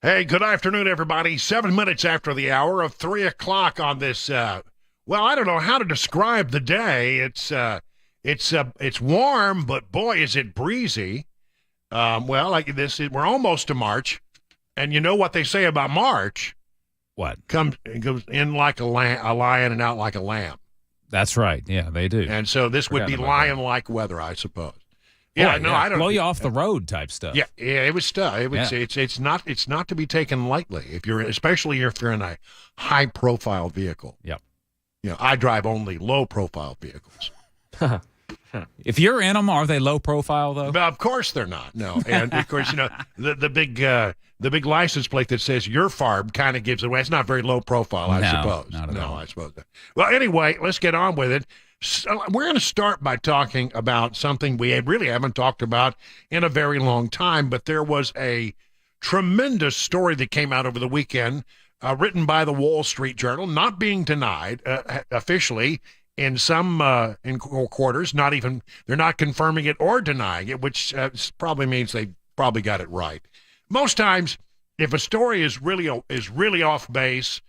Hey, good afternoon, everybody. 7 minutes after the hour of 3 o'clock on this, well, I don't know how to describe the day. It's warm, but boy, is it breezy. Well, like this, we're almost to March, and you know what they say about March? What? It goes in like a lion and out like a lamb. That's right. Yeah, they do. And so this would be lion-like weather, I suppose. Yeah, Boy, no, I don't blow you off the road type stuff. Yeah, it was stuff. It's not to be taken lightly. Especially if you're in a high profile vehicle. Yep. You know, I drive only low profile vehicles. If you're in them, are they low profile though? But of course they're not. No, and of course the big license plate that says your farm kind of gives it away. It's not very low profile, I suppose. Not at all. I suppose not. Well, anyway, let's get on with it. So we're going to start by talking about something we really haven't talked about in a very long time, but there was a tremendous story that came out over the weekend, written by the Wall Street Journal, not being denied officially in some in quarters. They're not confirming it or denying it, which probably means they probably got it right. Most times, if a story is really off base,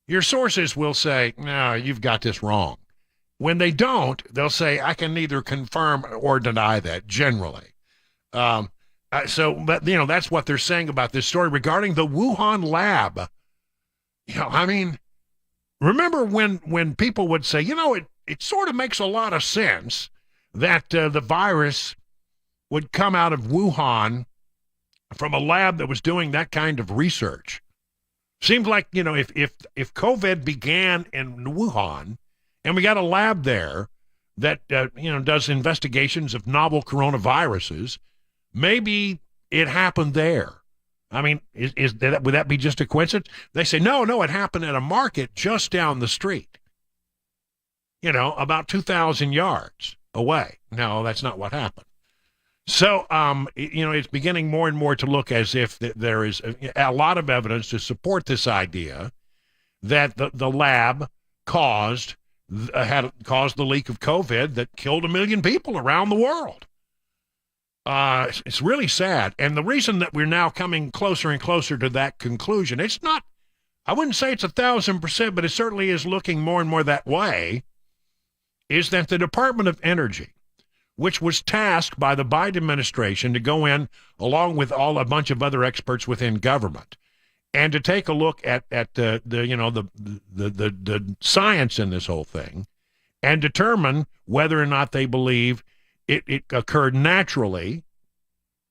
your sources will say, "No, you've got this wrong." When they don't, they'll say, I can neither confirm or deny that, generally. But that's what they're saying about this story regarding the Wuhan lab. Remember when people would say, it sort of makes a lot of sense that the virus would come out of Wuhan from a lab that was doing that kind of research. Seems like, if COVID began in Wuhan, and we got a lab there that, does investigations of novel coronaviruses. Maybe it happened there. I mean, would that be just a coincidence? They say, no, it happened at a market just down the street. About 2,000 yards away. No, that's not what happened. So, it's beginning more and more to look as if there is a lot of evidence to support this idea that the lab had caused the leak of COVID that killed 1 million people around the world. It's really sad. And the reason that we're now coming closer and closer to that conclusion, I wouldn't say it's 1,000%, but it certainly is looking more and more that way, is that the Department of Energy, which was tasked by the Biden administration to go in, along with a bunch of other experts within government, and to take a look at the science in this whole thing and determine whether or not they believe it occurred naturally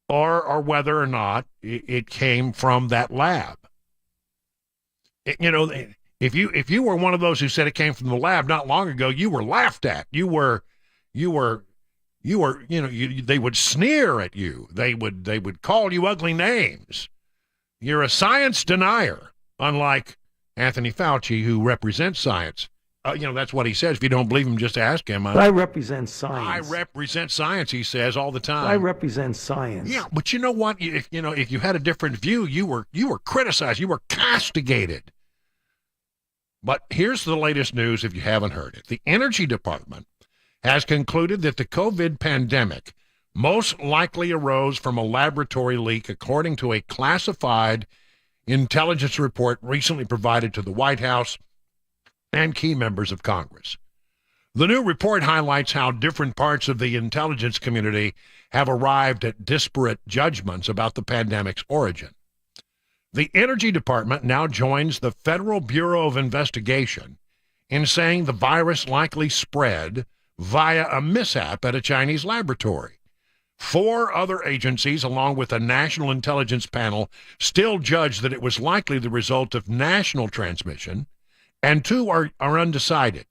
or whether or not it came from that lab. If you were one of those who said it came from the lab not long ago, you were laughed at. They would sneer at you. They would call you ugly names. You're a science denier, unlike Anthony Fauci, who represents science. That's what he says. If you don't believe him, just ask him. I represent science. I represent science, he says all the time. I represent science. Yeah, but you know what? If you had a different view, you were criticized. You were castigated. But here's the latest news if you haven't heard it. The Energy Department has concluded that the COVID pandemic most likely arose from a laboratory leak, according to a classified intelligence report recently provided to the White House and key members of Congress. The new report highlights how different parts of the intelligence community have arrived at disparate judgments about the pandemic's origin. The Energy Department now joins the Federal Bureau of Investigation in saying the virus likely spread via a mishap at a Chinese laboratory. 4 other agencies, along with a national intelligence panel, still judge that it was likely the result of national transmission, and 2 are undecided.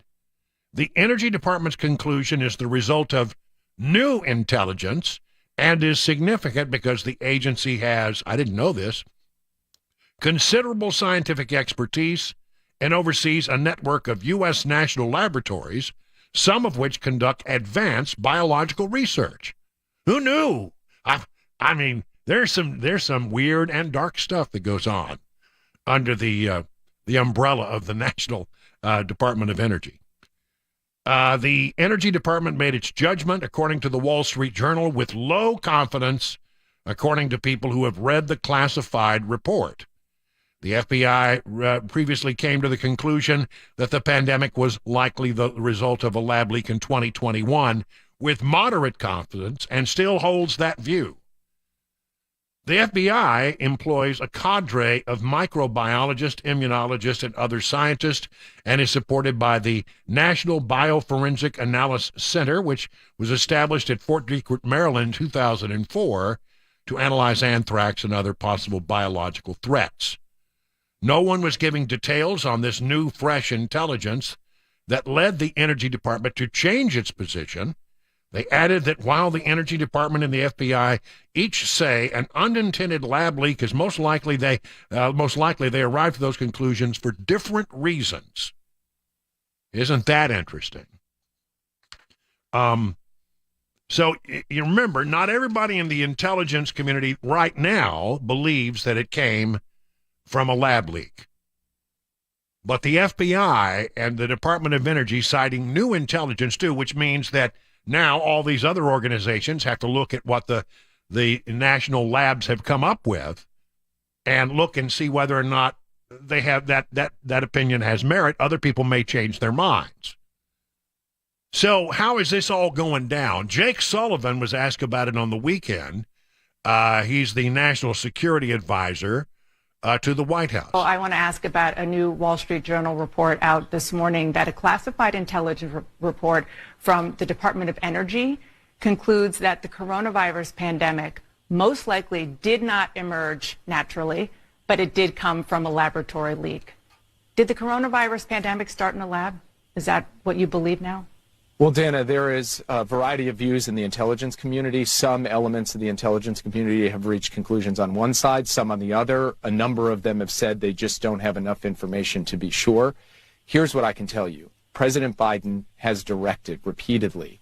The Energy Department's conclusion is the result of new intelligence and is significant because the agency has, I didn't know this, considerable scientific expertise and oversees a network of U.S. national laboratories, some of which conduct advanced biological research. Who knew? I mean, there's some weird and dark stuff that goes on under the umbrella of the National Department of Energy. The Energy Department made its judgment, according to the Wall Street Journal, with low confidence according to people who have read the classified report. The FBI previously came to the conclusion that the pandemic was likely the result of a lab leak in 2021 with moderate confidence and still holds that view. The FBI employs a cadre of microbiologists, immunologists, and other scientists and is supported by the National Bioforensic Analysis Center, which was established at Fort Detrick, Maryland in 2004 to analyze anthrax and other possible biological threats. No one was giving details on this new, fresh intelligence that led the Energy Department to change its position. They added that while the Energy Department and the FBI each say an unintended lab leak is most likely they arrived at those conclusions for different reasons. Isn't that interesting? So you remember, not everybody in the intelligence community right now believes that it came from a lab leak. But the FBI and the Department of Energy citing new intelligence too, which means that now all these other organizations have to look at what the national labs have come up with and look and see whether or not they have that opinion has merit. Other people may change their minds. So how is this all going down? Jake Sullivan was asked about it on the weekend. He's the national security advisor to the White House. Well, I want to ask about a new Wall Street Journal report out this morning that a classified intelligence report from the Department of Energy concludes that the coronavirus pandemic most likely did not emerge naturally, but it did come from a laboratory leak. Did the coronavirus pandemic start in a lab? Is that what you believe now? Well, Dana, there is a variety of views in the intelligence community. Some elements of the intelligence community have reached conclusions on one side, some on the other. A number of them have said they just don't have enough information to be sure. Here's what I can tell you. President Biden has directed repeatedly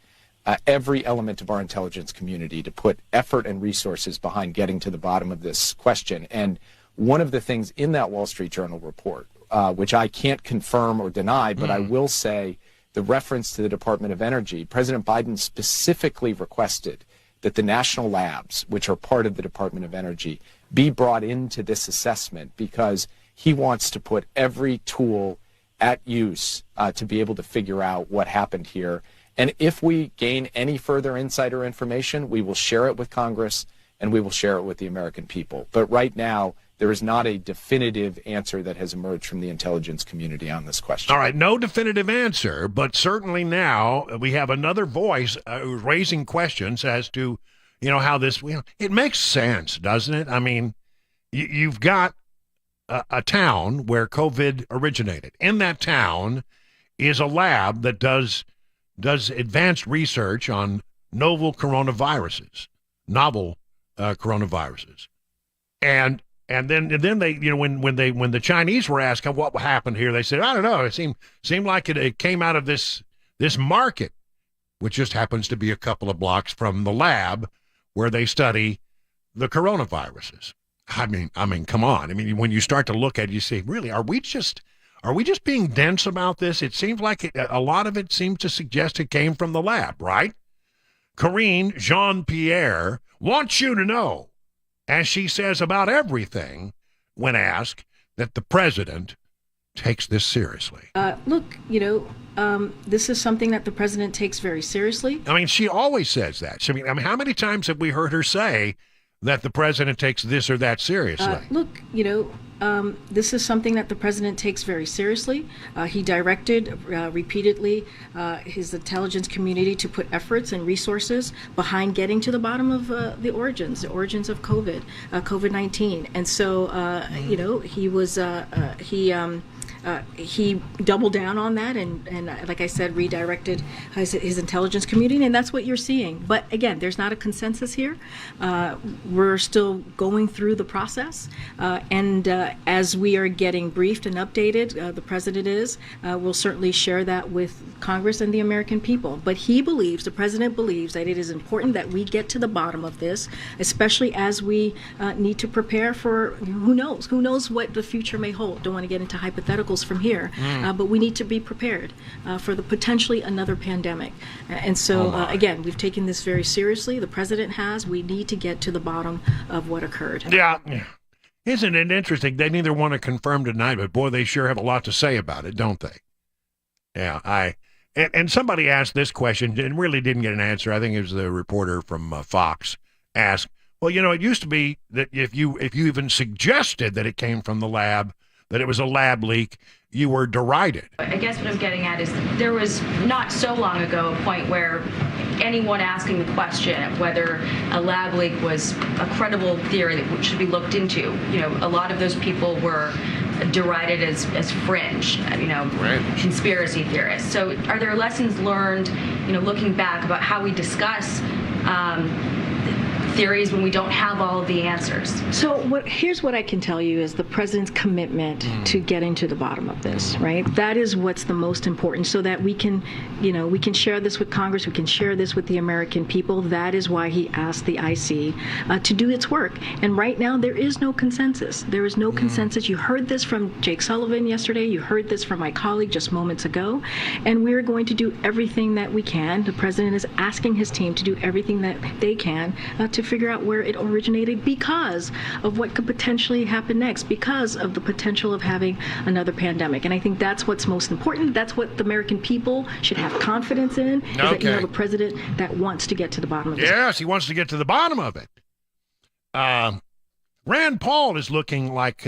every element of our intelligence community to put effort and resources behind getting to the bottom of this question. And one of the things in that Wall Street Journal report, which I can't confirm or deny, but I will say, the reference to the Department of Energy, President Biden specifically requested that the national labs, which are part of the Department of Energy, be brought into this assessment because he wants to put every tool at use to be able to figure out what happened here. And if we gain any further insider information, we will share it with Congress and we will share it with the American people. But right now, there is not a definitive answer that has emerged from the intelligence community on this question. All right, no definitive answer, but certainly now we have another voice raising questions as to, how this, it makes sense, doesn't it? I mean, you've got a town where COVID originated. In that town is a lab that does advanced research on novel coronaviruses. And then they, when the Chinese were asked what happened here, they said, I don't know. It seemed like it came out of this market, which just happens to be a couple of blocks from the lab where they study the coronaviruses. I mean, come on. I mean, when you start to look at it, you say, really, are we just being dense about this? It seems like a lot of it seems to suggest it came from the lab, right? Karine Jean-Pierre wants you to know, as she says about everything when asked, that the president takes this seriously. Look, this is something that the president takes very seriously. I mean, she always says that. I mean, how many times have we heard her say that the president takes this or that seriously? Look, this is something that the president takes very seriously. He directed repeatedly his intelligence community to put efforts and resources behind getting to the bottom of the origins of COVID-19. And so, he doubled down on that and like I said, redirected his intelligence community, and that's what you're seeing. But again, there's not a consensus here. We're still going through the process, and as we are getting briefed and updated, the president will certainly share that with Congress and the American people. But the president believes that it is important that we get to the bottom of this, especially as we need to prepare for who knows what the future may hold. Don't want to get into hypotheticals, particles from here, but we need to be prepared for the potentially another pandemic. And so, again, we've taken this very seriously. The president has. We need to get to the bottom of what occurred. Yeah. Isn't it interesting? They neither want to confirm tonight, but boy, they sure have a lot to say about it, don't they? Yeah, and somebody asked this question and really didn't get an answer. I think it was the reporter from Fox asked, well, it used to be that if you even suggested that it came from the lab, that it was a lab leak, you were derided. I guess what I'm getting at is there was not so long ago a point where anyone asking the question of whether a lab leak was a credible theory that should be looked into, a lot of those people were derided as fringe, conspiracy theorists. So are there lessons learned, looking back about how we discuss theories when we don't have all of the answers? So here's what I can tell you is the president's commitment to getting to the bottom of this, right? That is what's the most important, so that we can share this with Congress, we can share this with the American people. That is why he asked the IC to do its work. And right now there is no consensus. There is no consensus. You heard this from Jake Sullivan yesterday. You heard this from my colleague just moments ago. And we're going to do everything that we can. The president is asking his team to do everything that they can to figure out where it originated, because of what could potentially happen next, because of the potential of having another pandemic. And I think that's what's most important. That's what the American people should have confidence in, is that you have a president that wants to get to the bottom of this. Yes, he wants to get to the bottom of it. Rand Paul is looking like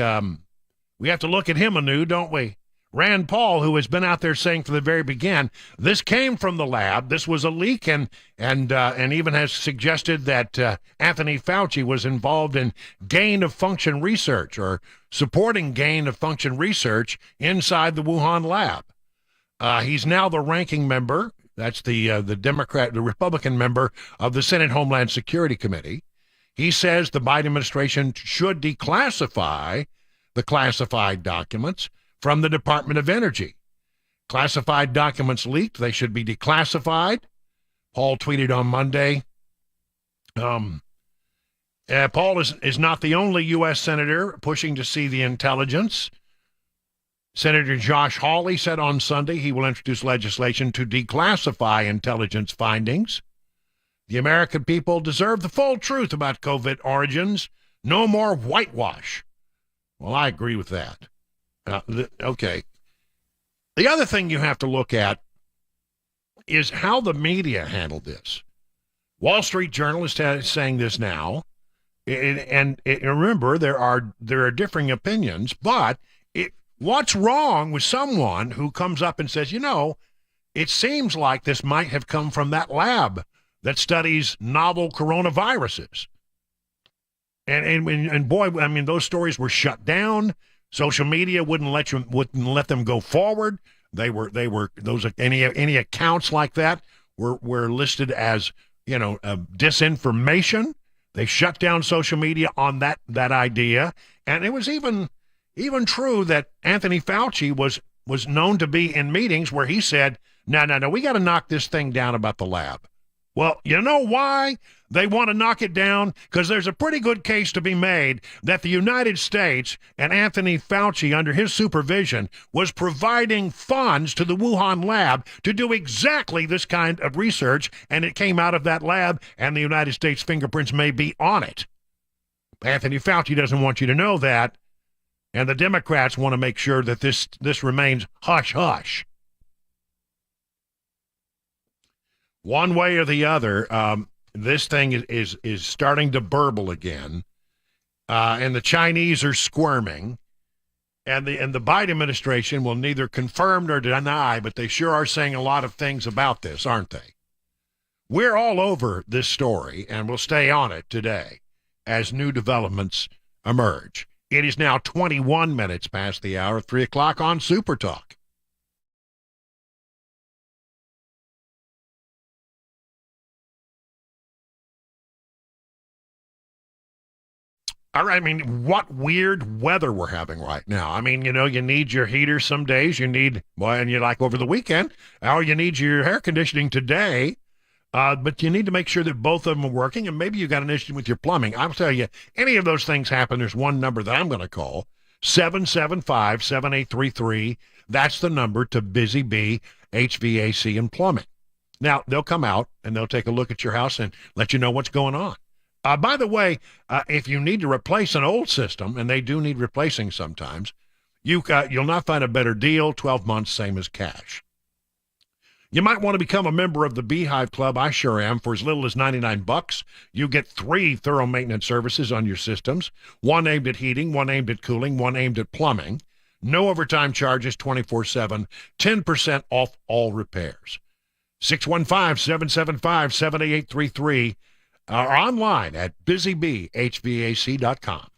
we have to look at him anew, don't we? Rand Paul, who has been out there saying from the very beginning, this came from the lab, this was a leak, and even has suggested that Anthony Fauci was involved in gain-of-function research or supporting gain-of-function research inside the Wuhan lab. He's now the ranking member, that's the Republican member of the Senate Homeland Security Committee. He says the Biden administration should declassify the classified documents from the Department of Energy. Classified documents leaked. They should be declassified. Paul tweeted on Monday. Paul is not the only U.S. senator pushing to see the intelligence. Senator Josh Hawley said on Sunday he will introduce legislation to declassify intelligence findings. The American people deserve the full truth about COVID origins. No more whitewash. Well, I agree with that. Okay. The other thing you have to look at is how the media handled this. Wall Street Journal is saying this now, and remember there are differing opinions. But what's wrong with someone who comes up and says, it seems like this might have come from that lab that studies novel coronaviruses, and boy, I mean, those stories were shut down. Social media wouldn't let them go forward. They were those any accounts like that were listed as disinformation. They shut down social media on that idea, and it was even true that Anthony Fauci was known to be in meetings where he said, "No, we got to knock this thing down about the lab." Well, you know why they want to knock it down? Because there's a pretty good case to be made that the United States and Anthony Fauci, under his supervision, was providing funds to the Wuhan lab to do exactly this kind of research, and it came out of that lab, and the United States fingerprints may be on it. Anthony Fauci doesn't want you to know that, and the Democrats want to make sure that this remains hush-hush. One way or the other, this thing is starting to burble again, and the Chinese are squirming, and the Biden administration will neither confirm nor deny, but they sure are saying a lot of things about this, aren't they? We're all over this story, and we'll stay on it today as new developments emerge. It is now 21 minutes past the hour, 3 o'clock on SuperTalk. All right, I mean, what weird weather we're having right now. I mean, you need your heater some days. And you're like over the weekend, or you need your air conditioning today. But you need to make sure that both of them are working, and maybe you got an issue with your plumbing. I'll tell you, any of those things happen, there's one number that I'm going to call, 775-7833. That's the number to Busy Bee HVAC and Plumbing. Now, they'll come out and they'll take a look at your house and let you know what's going on. By the way, if you need to replace an old system, and they do need replacing sometimes, you'll not find a better deal. 12 months, same as cash. You might want to become a member of the Beehive Club. I sure am. For as little as $99, you get 3 thorough maintenance services on your systems, one aimed at heating, one aimed at cooling, one aimed at plumbing. No overtime charges, 24/7, 10% off all repairs. 615-775-7833 or online at busybeehvac.com.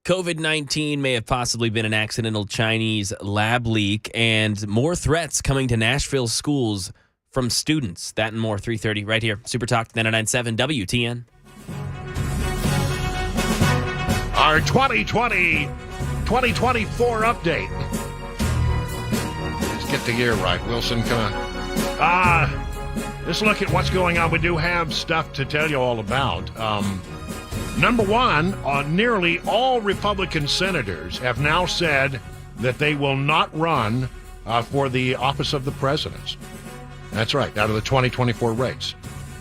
COVID-19 may have possibly been an accidental Chinese lab leak, and more threats coming to Nashville schools from students. That and more, 3:30 right here. SuperTalk 99.7 WTN. Our 2024 update. Let's get the year right. Wilson, come on. Let's look at what's going on. We do have stuff to tell you all about. Number one, nearly all Republican senators have now said that they will not run for the office of the president. That's right, out of the 2024 race.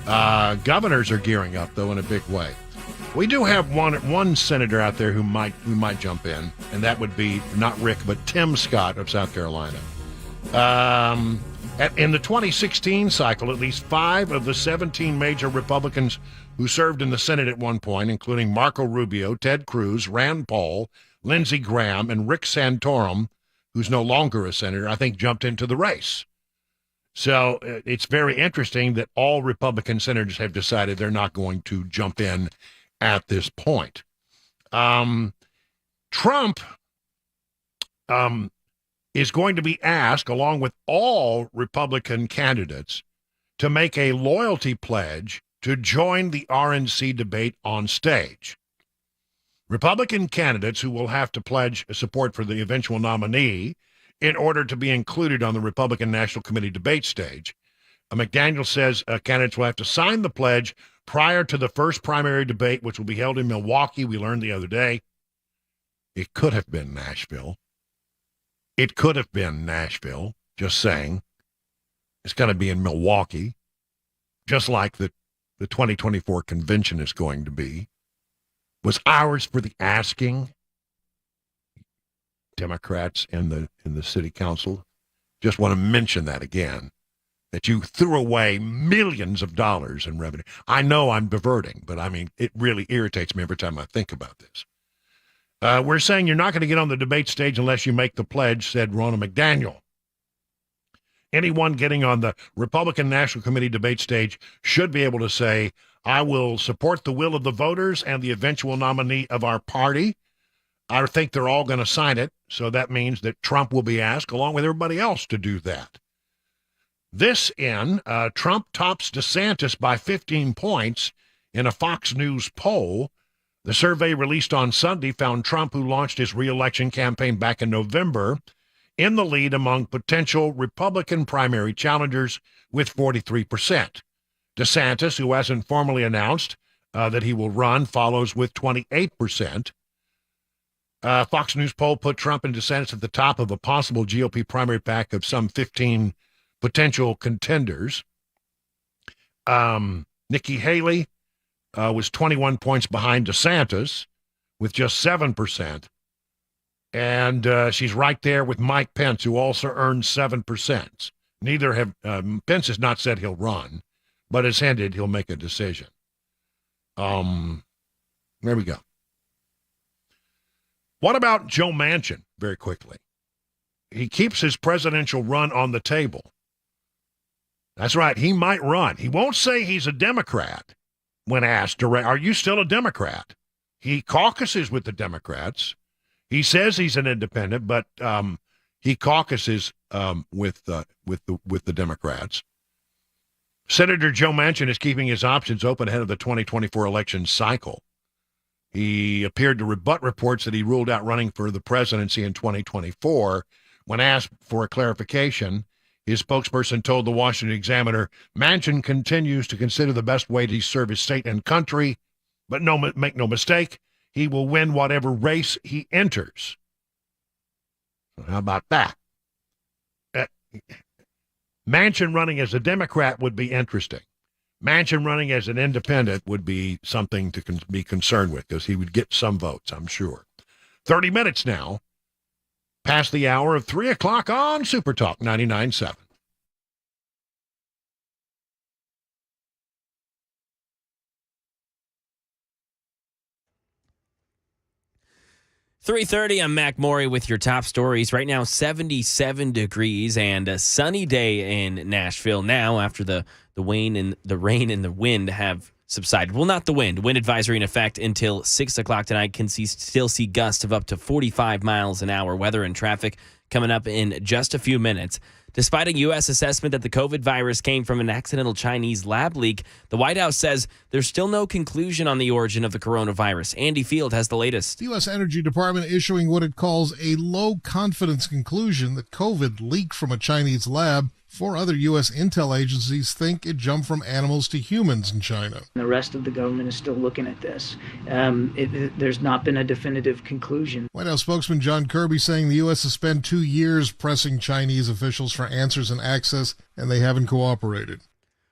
Governors are gearing up, though, in a big way. We do have one senator out there who might jump in, and that would be not Rick, but Tim Scott of South Carolina. In the 2016 cycle, at least 5 of the 17 major Republicans who served in the Senate at one point, including Marco Rubio, Ted Cruz, Rand Paul, Lindsey Graham, and Rick Santorum, who's no longer a senator, I think jumped into the race. So it's very interesting that all Republican senators have decided they're not going to jump in at this point. Trump is going to be asked, along with all Republican candidates, to make a loyalty pledge to join the RNC debate on stage. Republican candidates who will have to pledge support for the eventual nominee in order to be included on the Republican National Committee debate stage. McDaniel says candidates will have to sign the pledge prior to the first primary debate, which will be held in Milwaukee. We learned the other day. It could have been Nashville. It could have been Nashville, just saying. It's going to be in Milwaukee, just like the 2024 convention is going to be. Was ours for the asking. Democrats in the city council. Just want to mention that again, that you threw away millions of dollars in revenue. I know I'm diverting, but I mean, it really irritates me every time I think about this. We're saying you're not going to get on the debate stage unless you make the pledge, said Ronna McDaniel. Anyone getting on the Republican National Committee debate stage should be able to say, I will support the will of the voters and the eventual nominee of our party. I think they're all going to sign it, so that means that Trump will be asked, along with everybody else, to do that. Trump tops DeSantis by 15 points in a Fox News poll. The survey released on Sunday found Trump, who launched his re-election campaign back in November, in the lead among potential Republican primary challengers with 43%. DeSantis, who hasn't formally announced that he will run, follows with 28%. Fox News poll put Trump and DeSantis at the top of a possible GOP primary pack of some 15 potential contenders. Nikki Haley was 21 points behind DeSantis with just 7%. And she's right there with Mike Pence, who also earned 7%. Pence has not said he'll run, but has hinted he'll make a decision. There we go. What about Joe Manchin, very quickly? He keeps his presidential run on the table. That's right, he might run. He won't say he's a Democrat when asked, are you still a Democrat? He caucuses with the Democrats. He says he's an independent, but he caucuses with the Democrats. Senator Joe Manchin is keeping his options open ahead of the 2024 election cycle. He appeared to rebut reports that he ruled out running for the presidency in 2024. When asked for a clarification, his spokesperson told the Washington Examiner, Manchin continues to consider the best way to serve his state and country, but make no mistake, he will win whatever race he enters. How about that? Manchin running as a Democrat would be interesting. Manchin running as an independent would be something to be concerned with because he would get some votes, I'm sure. 30 minutes now, past the hour of 3 o'clock on SuperTalk 99.7. .30, I'm Mac Maury with your top stories. Right now, 77 degrees and a sunny day in Nashville now after the rain and the wind have subsided. Well, not the wind. Wind advisory in effect until 6 o'clock tonight. Can still see gusts of up to 45 miles an hour. Weather and traffic coming up in just a few minutes. Despite a U.S. assessment that the COVID virus came from an accidental Chinese lab leak, the White House says there's still no conclusion on the origin of the coronavirus. Andy Field has the latest. The U.S. Energy Department issuing what it calls a low-confidence conclusion that COVID leaked from a Chinese lab. 4 other U.S. intel agencies think it jumped from animals to humans in China. The rest of the government is still looking at this. There's not been a definitive conclusion. White House spokesman John Kirby saying the U.S. has spent 2 years pressing Chinese officials for answers and access, and they haven't cooperated.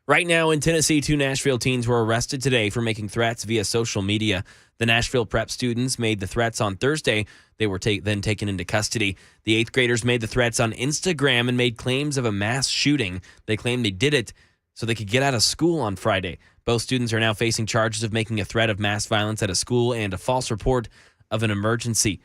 Right now in Tennessee, 2 Nashville teens were arrested today for making threats via social media. The Nashville prep students made the threats on Thursday. They were then taken into custody. The 8th graders made the threats on Instagram and made claims of a mass shooting. They claimed they did it so they could get out of school on Friday. Both students are now facing charges of making a threat of mass violence at a school and a false report of an emergency.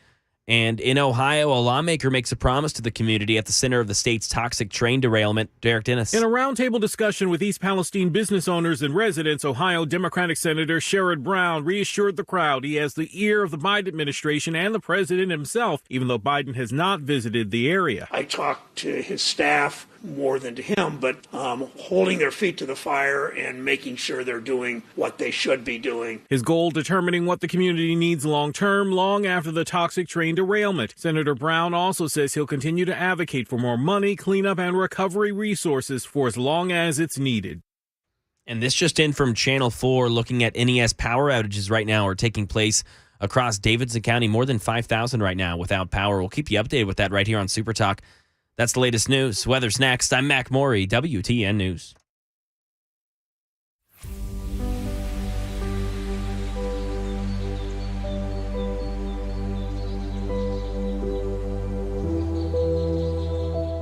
And in Ohio, a lawmaker makes a promise to the community at the center of the state's toxic train derailment. Derek Dennis. In a roundtable discussion with East Palestine business owners and residents, Ohio Democratic Senator Sherrod Brown reassured the crowd he has the ear of the Biden administration and the president himself, even though Biden has not visited the area. I talked to his staff more than to him, but holding their feet to the fire and making sure they're doing what they should be doing. His goal, determining what the community needs long-term, long after the toxic train derailment. Senator Brown also says he'll continue to advocate for more money, cleanup, and recovery resources for as long as it's needed. And this just in from Channel 4, looking at NES power outages right now are taking place across Davidson County. More than 5,000 right now without power. We'll keep you updated with that right here on SuperTalk. That's the latest news. Weather's next. I'm Mac Morey, WTN News.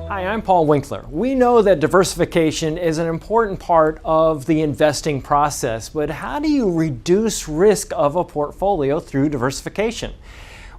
Hi, I'm Paul Winkler. We know that diversification is an important part of the investing process, but how do you reduce risk of a portfolio through diversification?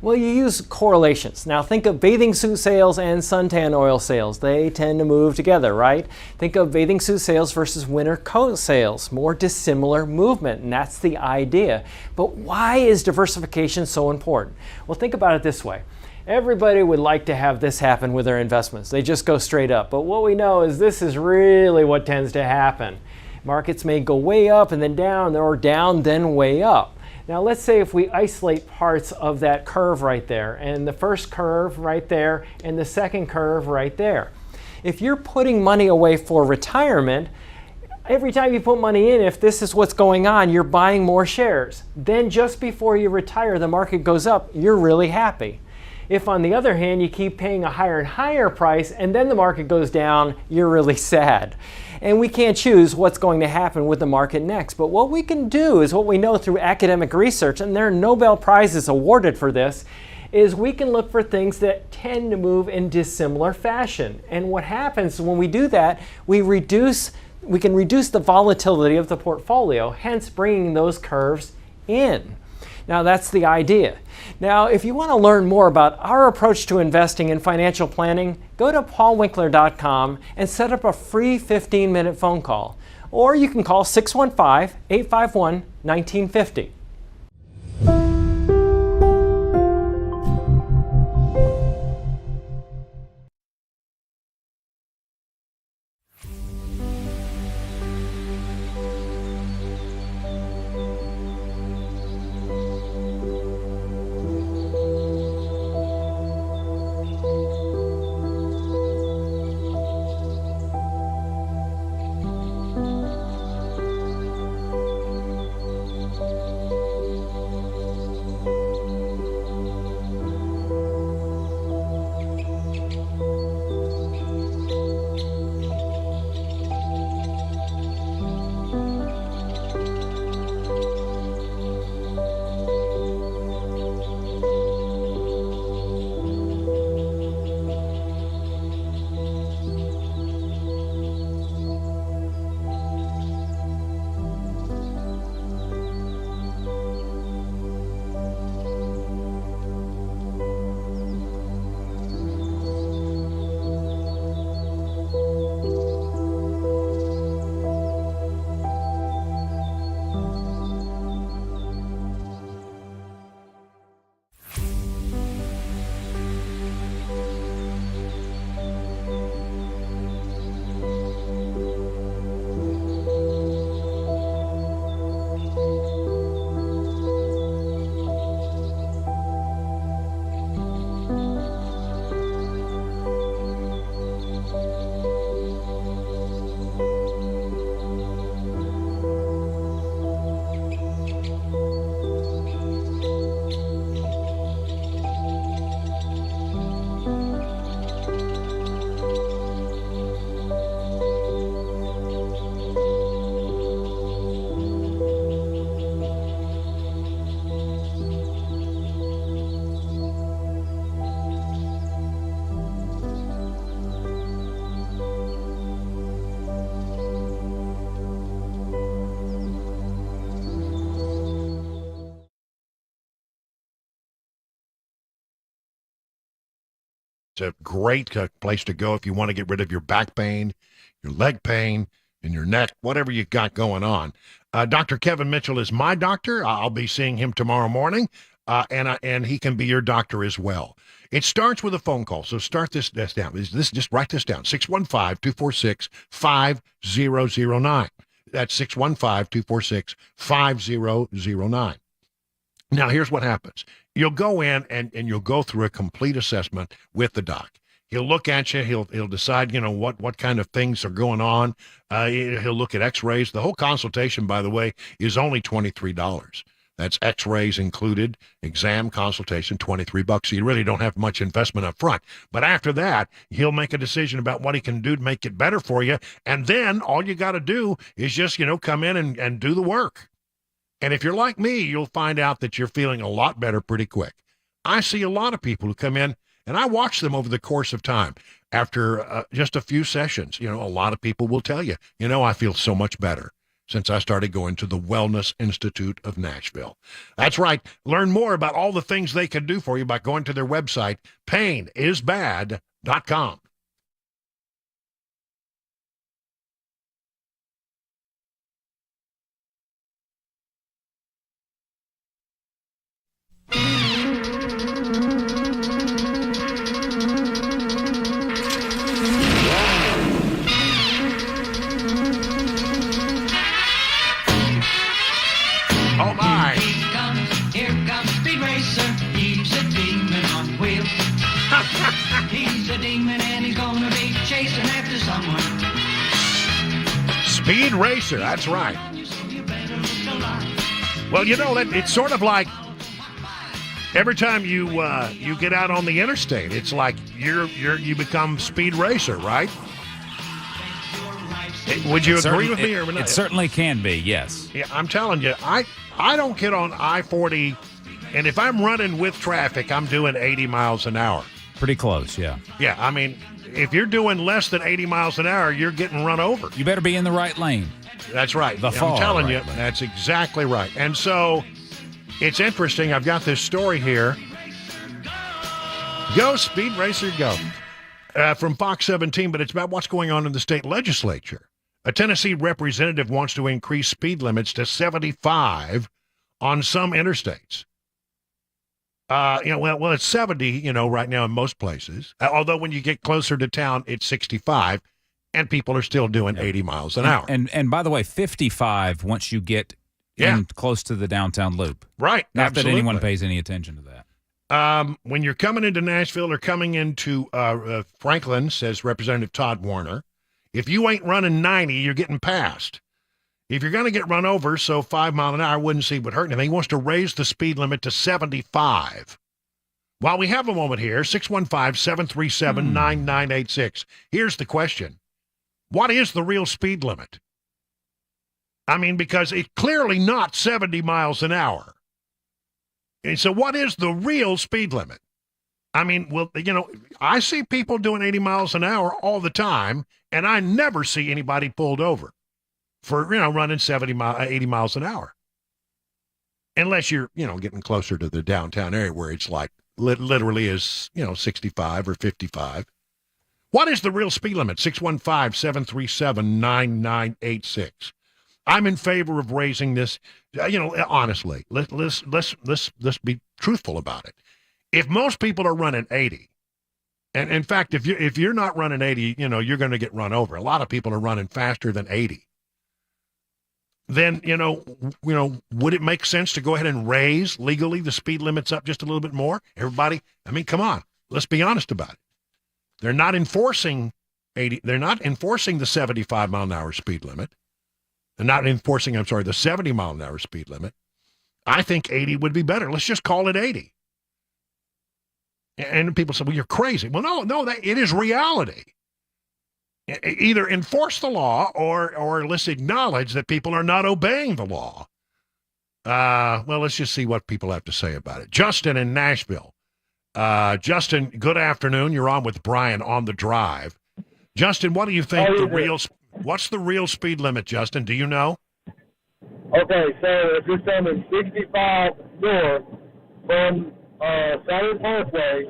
Well, you use correlations. Now think of bathing suit sales and suntan oil sales. They tend to move together, right? Think of bathing suit sales versus winter coat sales. More dissimilar movement, and that's the idea. But why is diversification so important? Well, think about it this way. Everybody would like to have this happen with their investments. They just go straight up. But what we know is this is really what tends to happen. Markets may go way up and then down, or down, then way up. Now let's say if we isolate parts of that curve right there, and the first curve right there, and the second curve right there. If you're putting money away for retirement, every time you put money in, if this is what's going on, you're buying more shares. Then just before you retire, the market goes up, you're really happy. If on the other hand, you keep paying a higher and higher price, and then the market goes down, you're really sad. And we can't choose what's going to happen with the market next. But what we can do is what we know through academic research, and there are Nobel Prizes awarded for this, is we can look for things that tend to move in dissimilar fashion. And what happens when we do that, we can reduce the volatility of the portfolio, hence bringing those curves in. Now that's the idea. Now if you want to learn more about our approach to investing and financial planning, go to paulwinkler.com and set up a free 15-minute phone call. Or you can call 615-851-1950. It's a great place to go if you want to get rid of your back pain, your leg pain, and your neck, whatever you got going on. Dr. Kevin Mitchell is my doctor. I'll be seeing him tomorrow morning, and he can be your doctor as well. It starts with a phone call, so start this down. Just write this down, 615-246-5009. That's 615-246-5009. Now, here's what happens. You'll go in and you'll go through a complete assessment with the doc. He'll look at you. He'll decide, what kind of things are going on. He'll look at x-rays. The whole consultation, by the way, is only $23. That's x-rays included, exam consultation, $23. So you really don't have much investment up front. But after that, he'll make a decision about what he can do to make it better for you. And then all you got to do is just, come in and do the work. And if you're like me, you'll find out that you're feeling a lot better pretty quick. I see a lot of people who come in, and I watch them over the course of time. After just a few sessions, a lot of people will tell you, I feel so much better since I started going to the Wellness Institute of Nashville. That's right. Learn more about all the things they can do for you by going to their website, painisbad.com. Oh my! Here comes Speed Racer. He's a demon on wheels. He's a demon and he's gonna be chasing after someone. Speed Racer, that's right. Well, that it's sort of like every time you get out on the interstate, it's like you become Speed Racer, right? Would you agree with me or not? It certainly can be, yes. Yeah, I'm telling you, I don't get on I-40, and if I'm running with traffic, I'm doing 80 miles an hour. Pretty close, yeah. Yeah, I mean, if you're doing less than 80 miles an hour, you're getting run over. You better be in the right lane. That's right. I'm telling you, that's exactly right. And so it's interesting. I've got this story here. Go, Speed Racer, go. From Fox 17, but it's about what's going on in the state legislature. A Tennessee representative wants to increase speed limits to 75 on some interstates. Well, it's 70, right now in most places. Although when you get closer to town, it's 65, and people are still doing 80 miles an hour. And by the way, 55 once you get in close to the downtown loop. Right. Not absolutely. that anyone pays any attention to that. When you're coming into Nashville or coming into Franklin, says Representative Todd Warner, if you ain't running 90, you're getting passed. If you're going to get run over, so 5 mile an hour wouldn't seem would hurt anything. He wants to raise the speed limit to 75. While we have a moment here, 615-737-9986. Here's the question. What is the real speed limit? I mean, because it's clearly not 70 miles an hour. And so what is the real speed limit? I mean, well, I see people doing 80 miles an hour all the time, and I never see anybody pulled over for, running 80 miles an hour. Unless you're, getting closer to the downtown area where it's like literally is, 65 or 55. What is the real speed limit? 615-737-9986. I'm in favor of raising this. Honestly, let's be truthful about it. If most people are running 80, and in fact, if you're not running 80, you're going to get run over. A lot of people are running faster than 80. Then, would it make sense to go ahead and raise legally the speed limits up just a little bit more? Everybody, I mean, come on, let's be honest about it. They're not enforcing 80. They're not enforcing the 75 mile an hour speed limit. They're not enforcing, the 70 mile an hour speed limit. I think 80 would be better. Let's just call it 80. And people say, well, you're crazy. Well, no, it is reality. Either enforce the law or let's acknowledge that people are not obeying the law. Well, let's just see what people have to say about it. Justin in Nashville. Justin, good afternoon. You're on with Brian on the Drive. Justin, what do you think what's the real speed limit, Justin? Do you know? Okay, so if you're coming 65 north from Saturn Parkway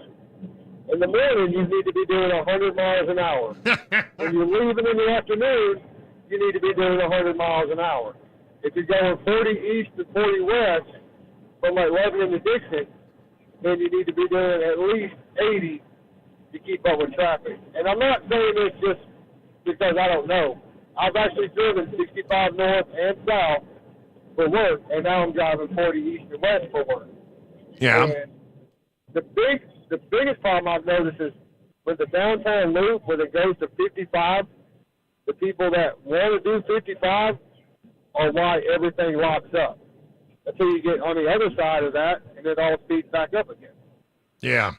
In the morning, you need to be doing 100 miles an hour. When you're leaving in the afternoon, you need to be doing 100 miles an hour. If you're going 40 east and 40 west from like Lebanon to Dixon, then you need to be doing at least 80 to keep up with traffic. And I'm not saying this just because I don't know. I've actually driven 65 north and south for work, and now I'm driving 40 east and west for work. Yeah. And the biggest problem I've noticed is with the downtown loop, when it goes to 55, the people that want to do 55 are why everything locks up until you get on the other side of that, and it all speeds back up again. Yeah.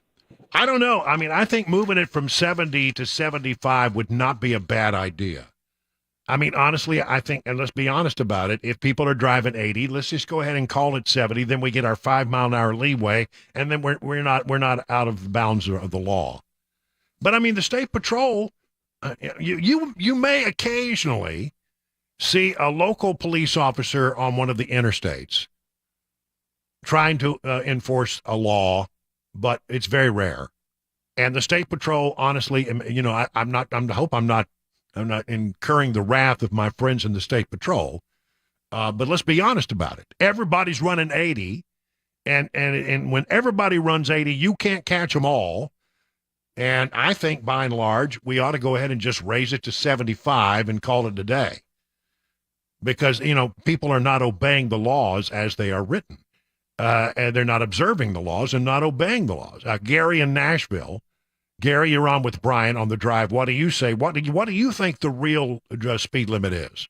I don't know. I mean, I think moving it from 70 to 75 would not be a bad idea. I mean, honestly, I think, and let's be honest about it, if people are driving 80, let's just go ahead and call it 70. Then we get our 5 mile an hour leeway, and then we're not out of the bounds of the law. But I mean, the state patrol, you may occasionally see a local police officer on one of the interstates trying to enforce a law, but it's very rare. And the state patrol, honestly, you know, I hope I'm not incurring the wrath of my friends in the state patrol. But let's be honest about it. Everybody's running 80, and when everybody runs 80, you can't catch them all. And I think, by and large, we ought to go ahead and just raise it to 75 and call it a day. Because, you know, people are not obeying the laws as they are written. And they're not observing the laws and not obeying the laws. Gary in Nashville. Gary, you're on with Brian on the drive. What do you say? What do you think the real speed limit is?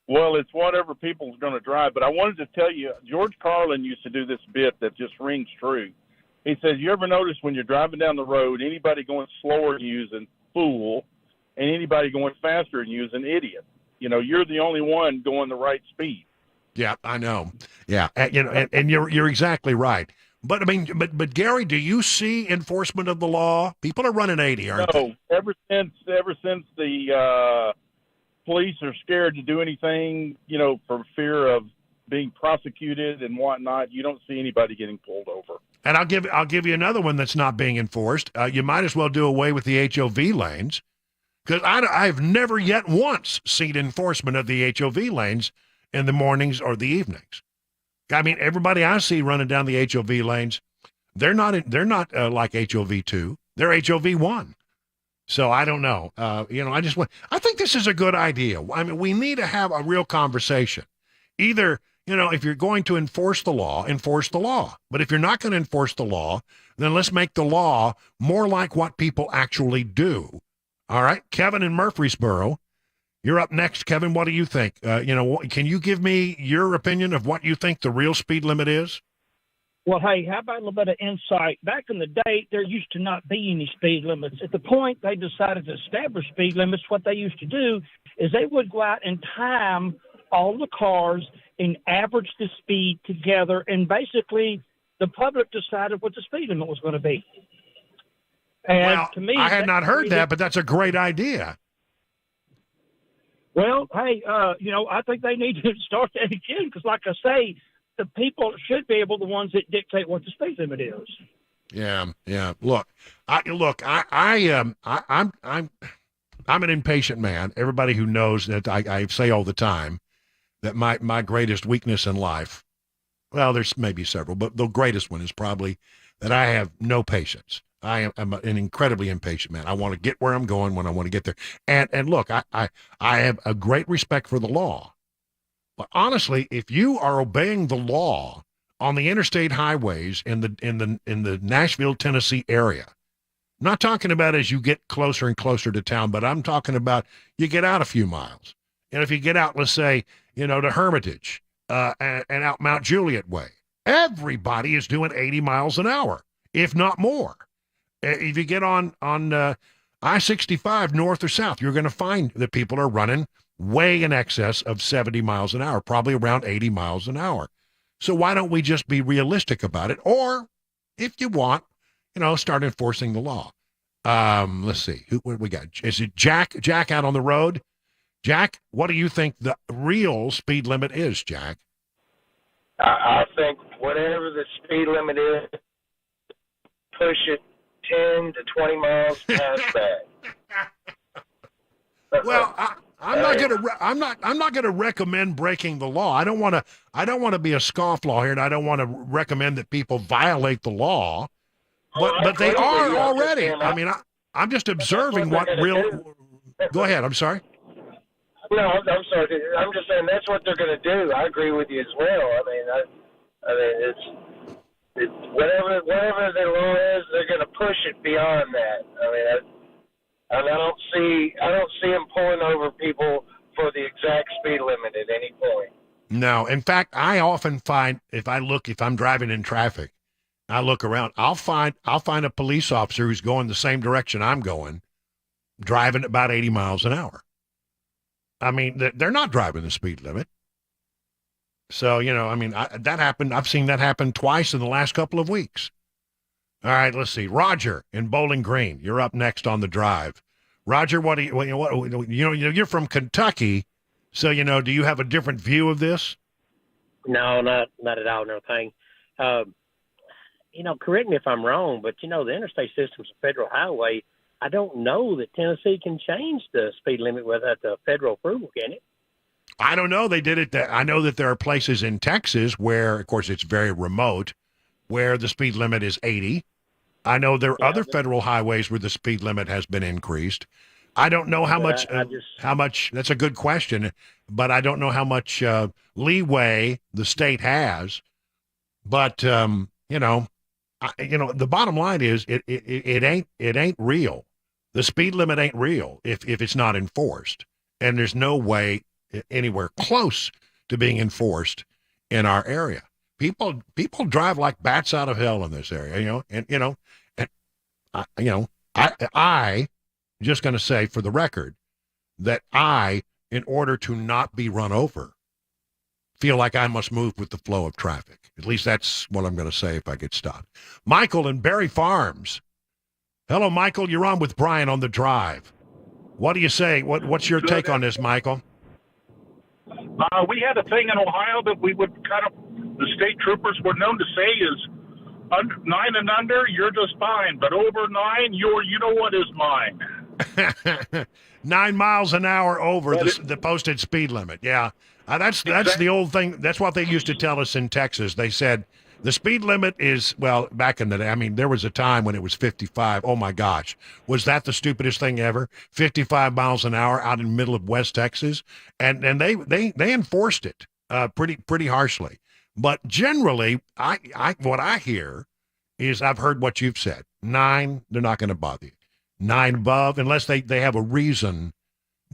Well, it's whatever people's going to drive. But I wanted to tell you, George Carlin used to do this bit that just rings true. He says, you ever notice when you're driving down the road, anybody going slower than you is a fool, and anybody going faster than you is an idiot. You know, you're the only one going the right speed. Yeah, I know. Yeah, and you're exactly right. But I mean, but Gary, do you see enforcement of the law? People are running 80, aren't they? No, ever since the police are scared to do anything, you know, for fear of being prosecuted and whatnot, you don't see anybody getting pulled over. And I'll give you another one that's not being enforced. You might as well do away with the HOV lanes, because I've never yet once seen enforcement of the HOV lanes in the mornings or the evenings. I mean, everybody I see running down the HOV lanes, they're not like HOV2. They're HOV1. So I don't know. I think this is a good idea. I mean, we need to have a real conversation. Either, you know, if you're going to enforce the law, enforce the law. But if you're not going to enforce the law, then let's make the law more like what people actually do. All right, Kevin in Murfreesboro. You're up next, Kevin. What do you think? Can you give me your opinion of what you think the real speed limit is? Well, hey, how about a little bit of insight? Back in the day, there used to not be any speed limits. At the point they decided to establish speed limits, what they used to do is they would go out and time all the cars and average the speed together, and basically the public decided what the speed limit was going to be. And well, to me, I had not heard that, but that's a great idea. Well, hey, I think they need to start that again because, like I say, the people should be the ones that dictate what the speed limit is. Yeah. Look, I'm an impatient man. Everybody who knows that I say all the time that my greatest weakness in life, well, there's maybe several, but the greatest one is probably that I have no patience. I'm an incredibly impatient man. I want to get where I'm going when I want to get there. And look, I have a great respect for the law. But honestly, if you are obeying the law on the interstate highways in the Nashville, Tennessee area, I'm not talking about as you get closer and closer to town, but I'm talking about you get out a few miles. And if you get out, let's say, to Hermitage and out Mount Juliet Way, everybody is doing 80 miles an hour, if not more. If you get on I-65 north or south, you're going to find that people are running way in excess of 70 miles an hour, probably around 80 miles an hour. So why don't we just be realistic about it? Or if you want, start enforcing the law. Let's see. What we got? Is it Jack? Jack out on the road? Jack, what do you think the real speed limit is, Jack? I think whatever the speed limit is, push it 10 to 20 miles past that. Well, I'm not going to recommend breaking the law. I don't want to be a scofflaw here, and I don't want to recommend that people violate the law. But they are already. I mean, I'm just observing what real. Go ahead. I'm sorry. No, I'm sorry. I'm just saying that's what they're going to do. I agree with you as well. I mean, it's whatever the law is, they're going to push it beyond that. I mean, I don't see them pulling over people for the exact speed limit at any point. No, in fact, I often find if I'm driving in traffic, I look around, I'll find a police officer who's going the same direction I'm going, driving about 80 miles an hour. I mean, they're not driving the speed limit. So, I mean, that happened. I've seen that happen twice in the last couple of weeks. All right, let's see. Roger in Bowling Green, you're up next on the drive. Roger, you're from Kentucky, so do you have a different view of this? No, not at all. No thing. Correct me if I'm wrong, but the interstate system's a federal highway. I don't know that Tennessee can change the speed limit without the federal approval, can it? I don't know. They did it. I know that there are places in Texas where, of course, it's very remote, where the speed limit is 80. I know there are other federal highways where the speed limit has been increased. I don't know how much. How much? That's a good question, but I don't know how much leeway the state has. But the bottom line is it ain't real. The speed limit ain't real if it's not enforced, and there's no way anywhere close to being enforced in our area. People drive like bats out of hell in this area, I just going to say for the record that in order to not be run over, feel like I must move with the flow of traffic. At least that's what I'm going to say if I get stopped. Michael in Berry Farms. Hello, Michael. You're on with Brian on the drive. What do you say? What's your take on this, Michael? We had a thing in Ohio that we would the state troopers were known to say is 9 and under, you're just fine. But over 9, you know what is mine. 9 miles an hour over the posted speed limit. Yeah. That's the old thing. That's what they used to tell us in Texas. They said the speed limit is, well, back in the day, I mean, there was a time when it was 55. Oh, my gosh. Was that the stupidest thing ever? 55 miles an hour out in the middle of West Texas. And they enforced it pretty harshly. But generally, what I hear is I've heard what you've said. 9, they're not going to bother you. 9 above, unless they have a reason.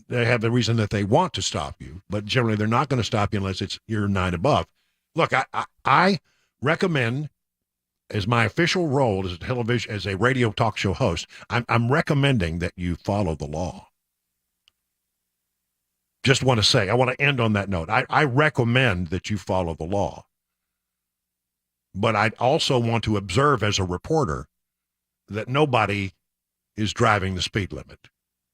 They have a reason that they want to stop you. But generally, they're not going to stop you unless you're 9 above. Look, I recommend, as my official role as a television, as a radio talk show host, I'm recommending that you follow the law. Just want to say, I want to end on that note. I recommend that you follow the law. But I also want to observe as a reporter that nobody is driving the speed limit.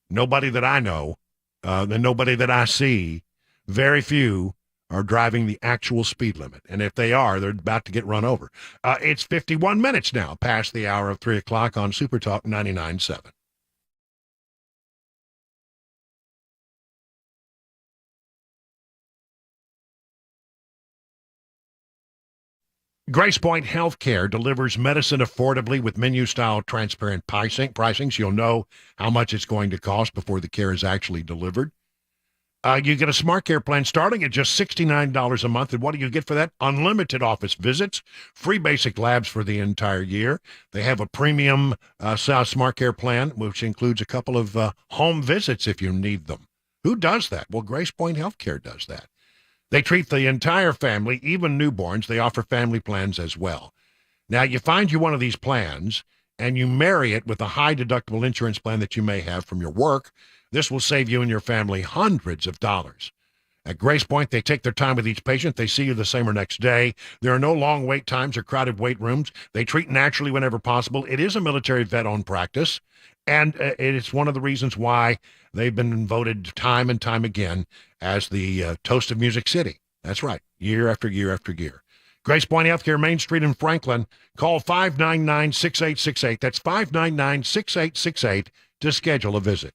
Nobody that I know, and nobody that I see, very few are driving the actual speed limit. And if they are, they're about to get run over. It's 51 minutes now past the hour of 3 o'clock on SuperTalk 99.7. Grace Point Healthcare delivers medicine affordably with menu-style transparent pricings. You'll know how much it's going to cost before the care is actually delivered. You get a Smart Care plan starting at just $69 a month. And what do you get for that? Unlimited office visits, free basic labs for the entire year. They have a premium Smart Care plan, which includes a couple of home visits if you need them. Who does that? Well, Grace Point Healthcare does that. They treat the entire family, even newborns. They offer family plans as well. Now, you find you one of these plans, and you marry it with a high-deductible insurance plan that you may have from your work. This will save you and your family hundreds of dollars. At Grace Point, they take their time with each patient. They see you the same or next day. There are no long wait times or crowded wait rooms. They treat naturally whenever possible. It is a military vet-owned practice, and it's one of the reasons why they've been voted time and time again as the toast of Music City. That's right, year after year after year. Grace Point Healthcare, Main Street in Franklin. Call 599-6868. That's 599-6868 to schedule a visit.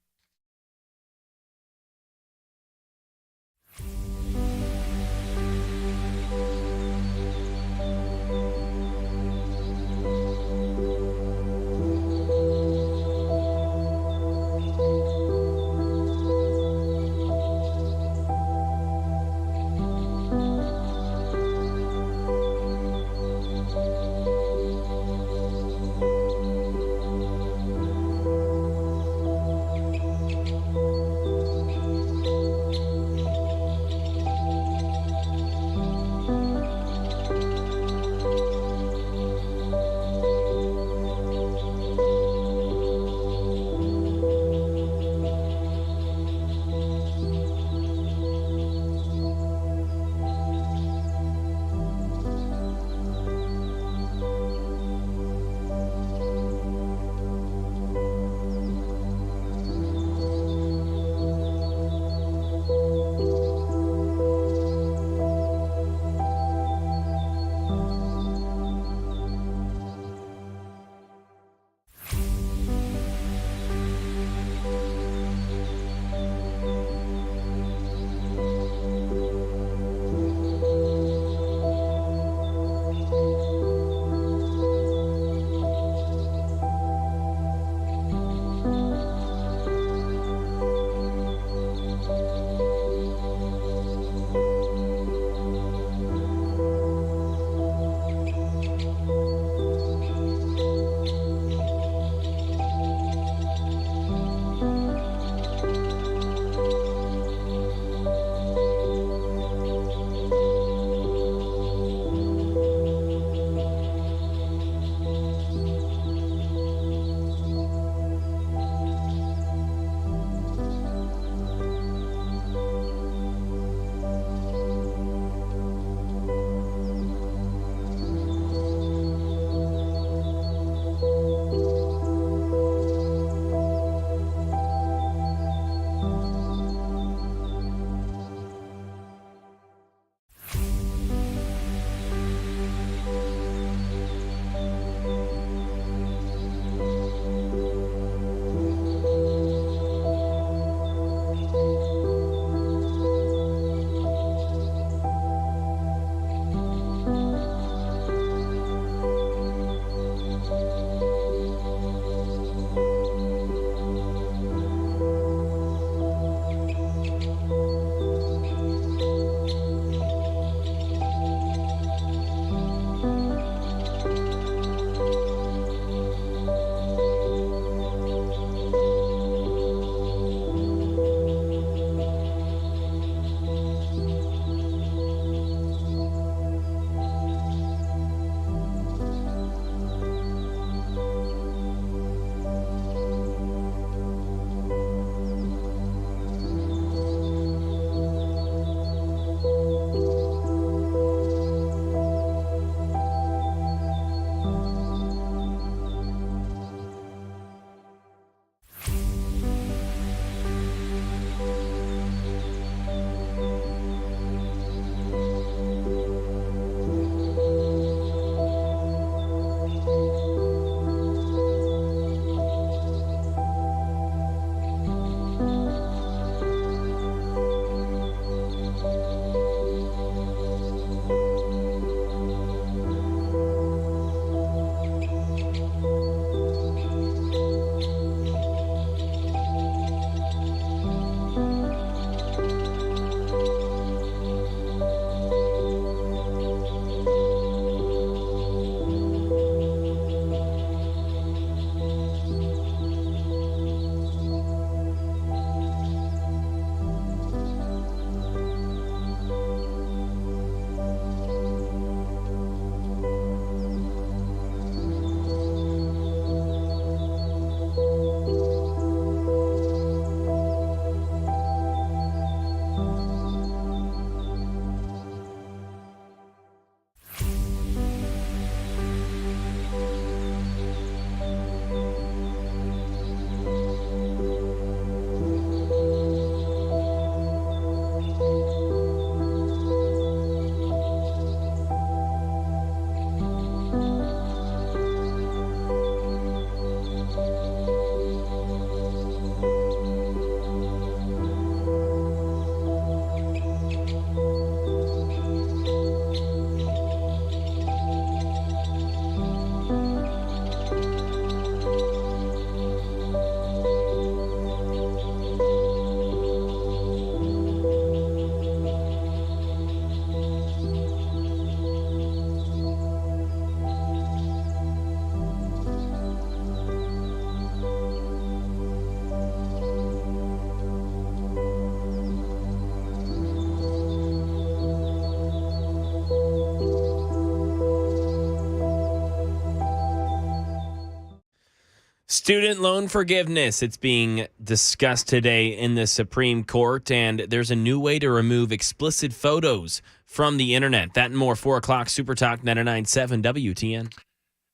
Student loan forgiveness. It's being discussed today in the Supreme Court, and there's a new way to remove explicit photos from the internet. That and more, 4 o'clock, SuperTalk 99.7 WTN.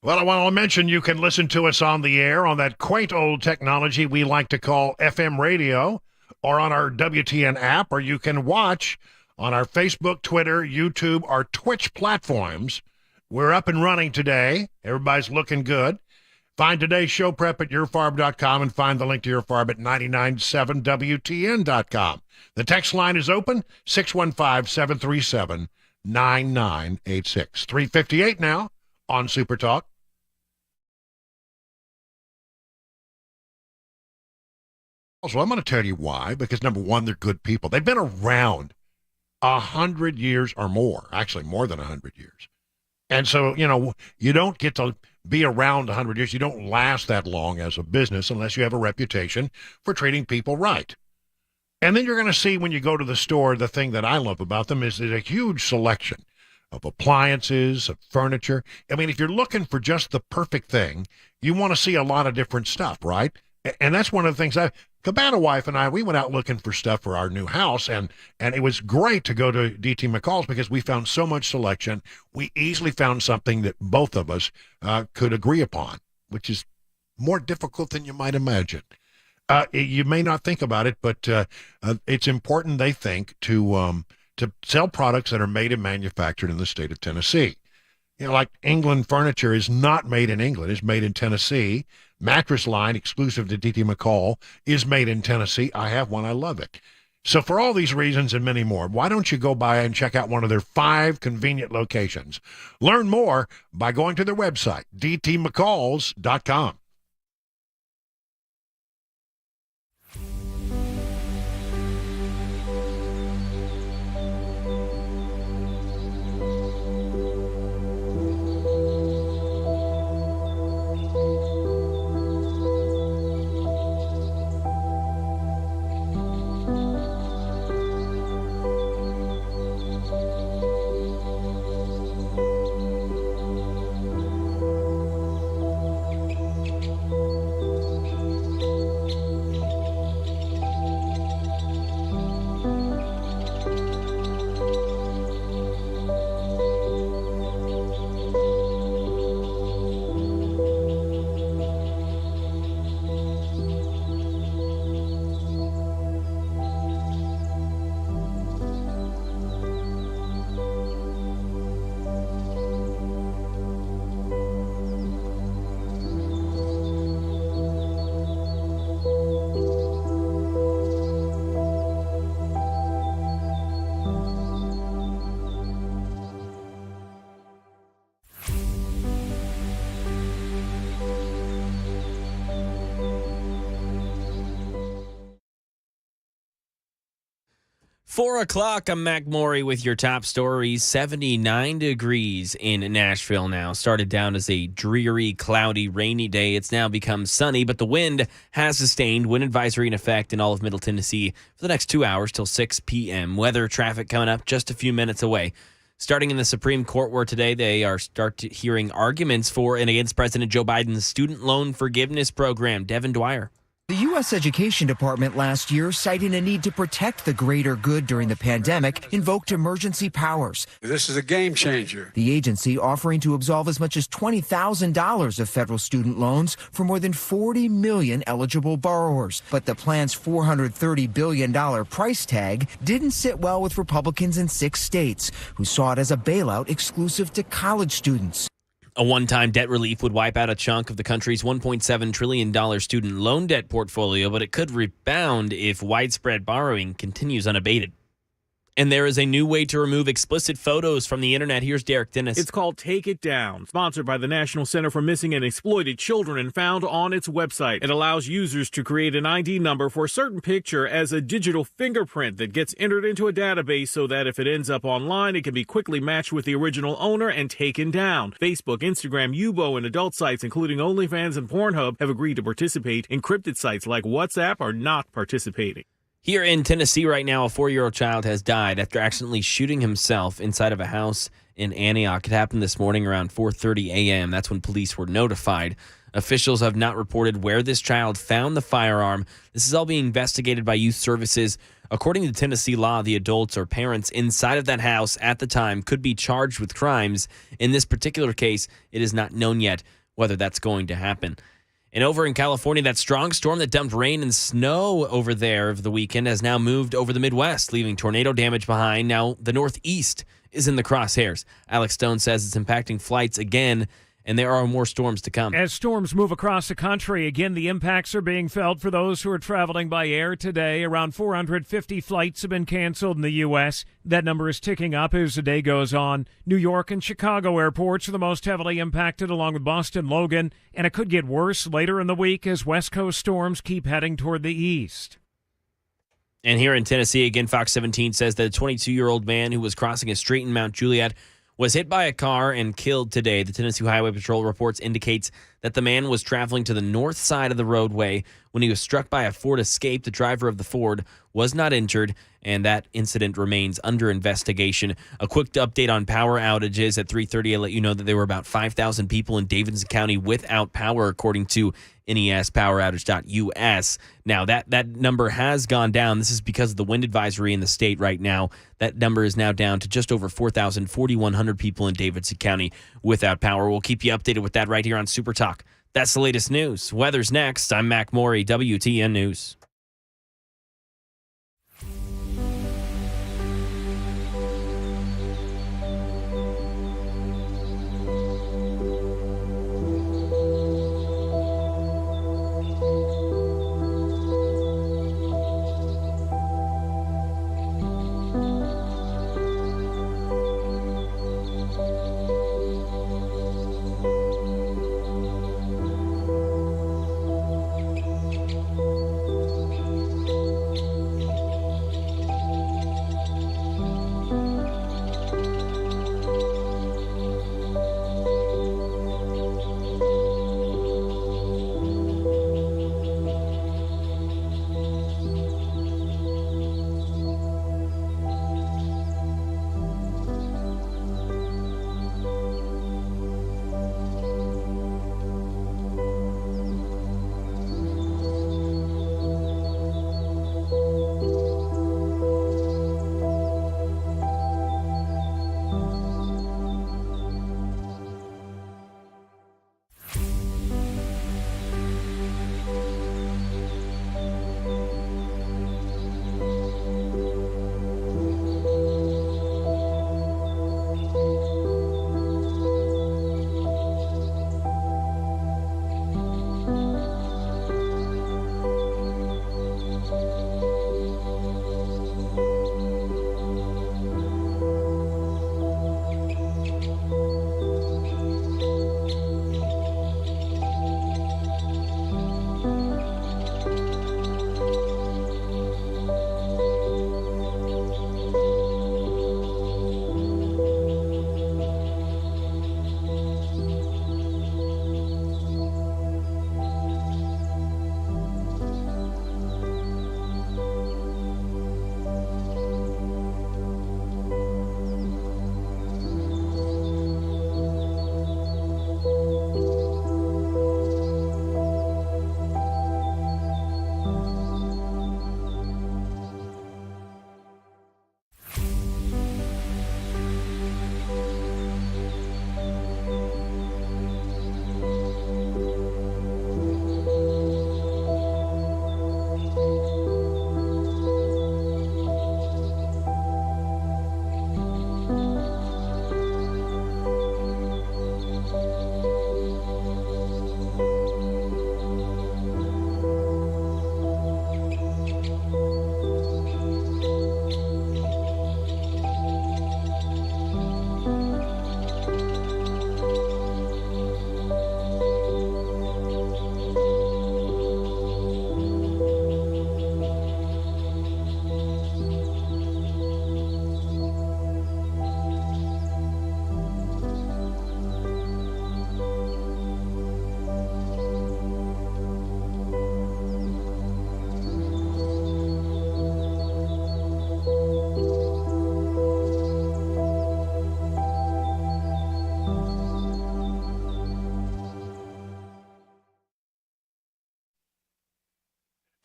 Well, I want to mention you can listen to us on the air on that quaint old technology we like to call FM radio, or on our WTN app, or you can watch on our Facebook, Twitter, YouTube, or Twitch platforms. We're up and running today. Everybody's looking good. Find today's show prep at yourfarm.com and find the link to Your Farm at 997WTN.com. The text line is open, 615-737-9986. 3:58 now on Super Talk. Also, I'm going to tell you why, because number one, they're good people. They've been around 100 years or more, actually more than 100 years. And so, you don't get to be around 100 years. You don't last that long as a business unless you have a reputation for treating people right. And then you're going to see when you go to the store, the thing that I love about them is there's a huge selection of appliances, of furniture. I mean, if you're looking for just the perfect thing, you want to see a lot of different stuff, right? And that's one of the things Cabana wife and I, we went out looking for stuff for our new house, and it was great to go to D.T. McCall's because we found so much selection. We easily found something that both of us could agree upon, which is more difficult than you might imagine. You may not think about it, but it's important, they think, to sell products that are made and manufactured in the state of Tennessee. Like England furniture is not made in England. It's made in Tennessee. Mattress line exclusive to D.T. McCall is made in Tennessee. I have one. I love it. So for all these reasons and many more, why don't you go by and check out one of their 5 convenient locations? Learn more by going to their website, dtmccalls.com. Four o'clock, I'm Mac Maury with your top stories. 79 degrees in Nashville now. Started down as a dreary, cloudy, rainy day. It's now become sunny, but the wind has sustained. Wind advisory in effect in all of Middle Tennessee for the next 2 hours till 6 p.m. Weather traffic coming up just a few minutes away. Starting in the Supreme Court, where today they are hearing arguments for and against President Joe Biden's student loan forgiveness program. Devin Dwyer. The U.S. Education Department last year, citing a need to protect the greater good during the pandemic, invoked emergency powers. This is a game changer. The agency offering to absolve as much as $20,000 of federal student loans for more than 40 million eligible borrowers. But the plan's $430 billion price tag didn't sit well with Republicans in 6 states, who saw it as a bailout exclusive to college students. A one-time debt relief would wipe out a chunk of the country's $1.7 trillion student loan debt portfolio, but it could rebound if widespread borrowing continues unabated. And there is a new way to remove explicit photos from the internet. Here's Derek Dennis. It's called Take It Down, sponsored by the National Center for Missing and Exploited Children and found on its website. It allows users to create an ID number for a certain picture as a digital fingerprint that gets entered into a database so that if it ends up online, it can be quickly matched with the original owner and taken down. Facebook, Instagram, Yubo, and adult sites, including OnlyFans and Pornhub, have agreed to participate. Encrypted sites like WhatsApp are not participating. Here in Tennessee right now, a 4-year-old child has died after accidentally shooting himself inside of a house in Antioch. It happened this morning around 4:30 a.m. That's when police were notified. Officials have not reported where this child found the firearm. This is all being investigated by youth services. According to Tennessee law, the adults or parents inside of that house at the time could be charged with crimes. In this particular case, it is not known yet whether that's going to happen. And over in California, that strong storm that dumped rain and snow over there over the weekend has now moved over the Midwest, leaving tornado damage behind. Now, the Northeast is in the crosshairs. Alex Stone says it's impacting flights again, and there are more storms to come. As storms move across the country, again, the impacts are being felt for those who are traveling by air today. Around 450 flights have been canceled in the U.S. That number is ticking up as the day goes on. New York and Chicago airports are the most heavily impacted, along with Boston, Logan, and it could get worse later in the week as West Coast storms keep heading toward the east. And here in Tennessee, again, Fox 17 says that a 22-year-old man who was crossing a street in Mount Juliet was hit by a car and killed today. The Tennessee Highway Patrol reports indicates that the man was traveling to the north side of the roadway when he was struck by a Ford Escape. The driver of the Ford was not injured, and that incident remains under investigation. A quick update on power outages at 3:30. I let you know that there were about 5,000 people in Davidson County without power, according to nespoweroutage.us. Now, that number has gone down. This is because of the wind advisory in the state right now. That number is now down to just over 4,100 people in Davidson County without power. We'll keep you updated with that right here on Super Talk. That's the latest news. Weather's next. I'm Mac Morey, WTN News.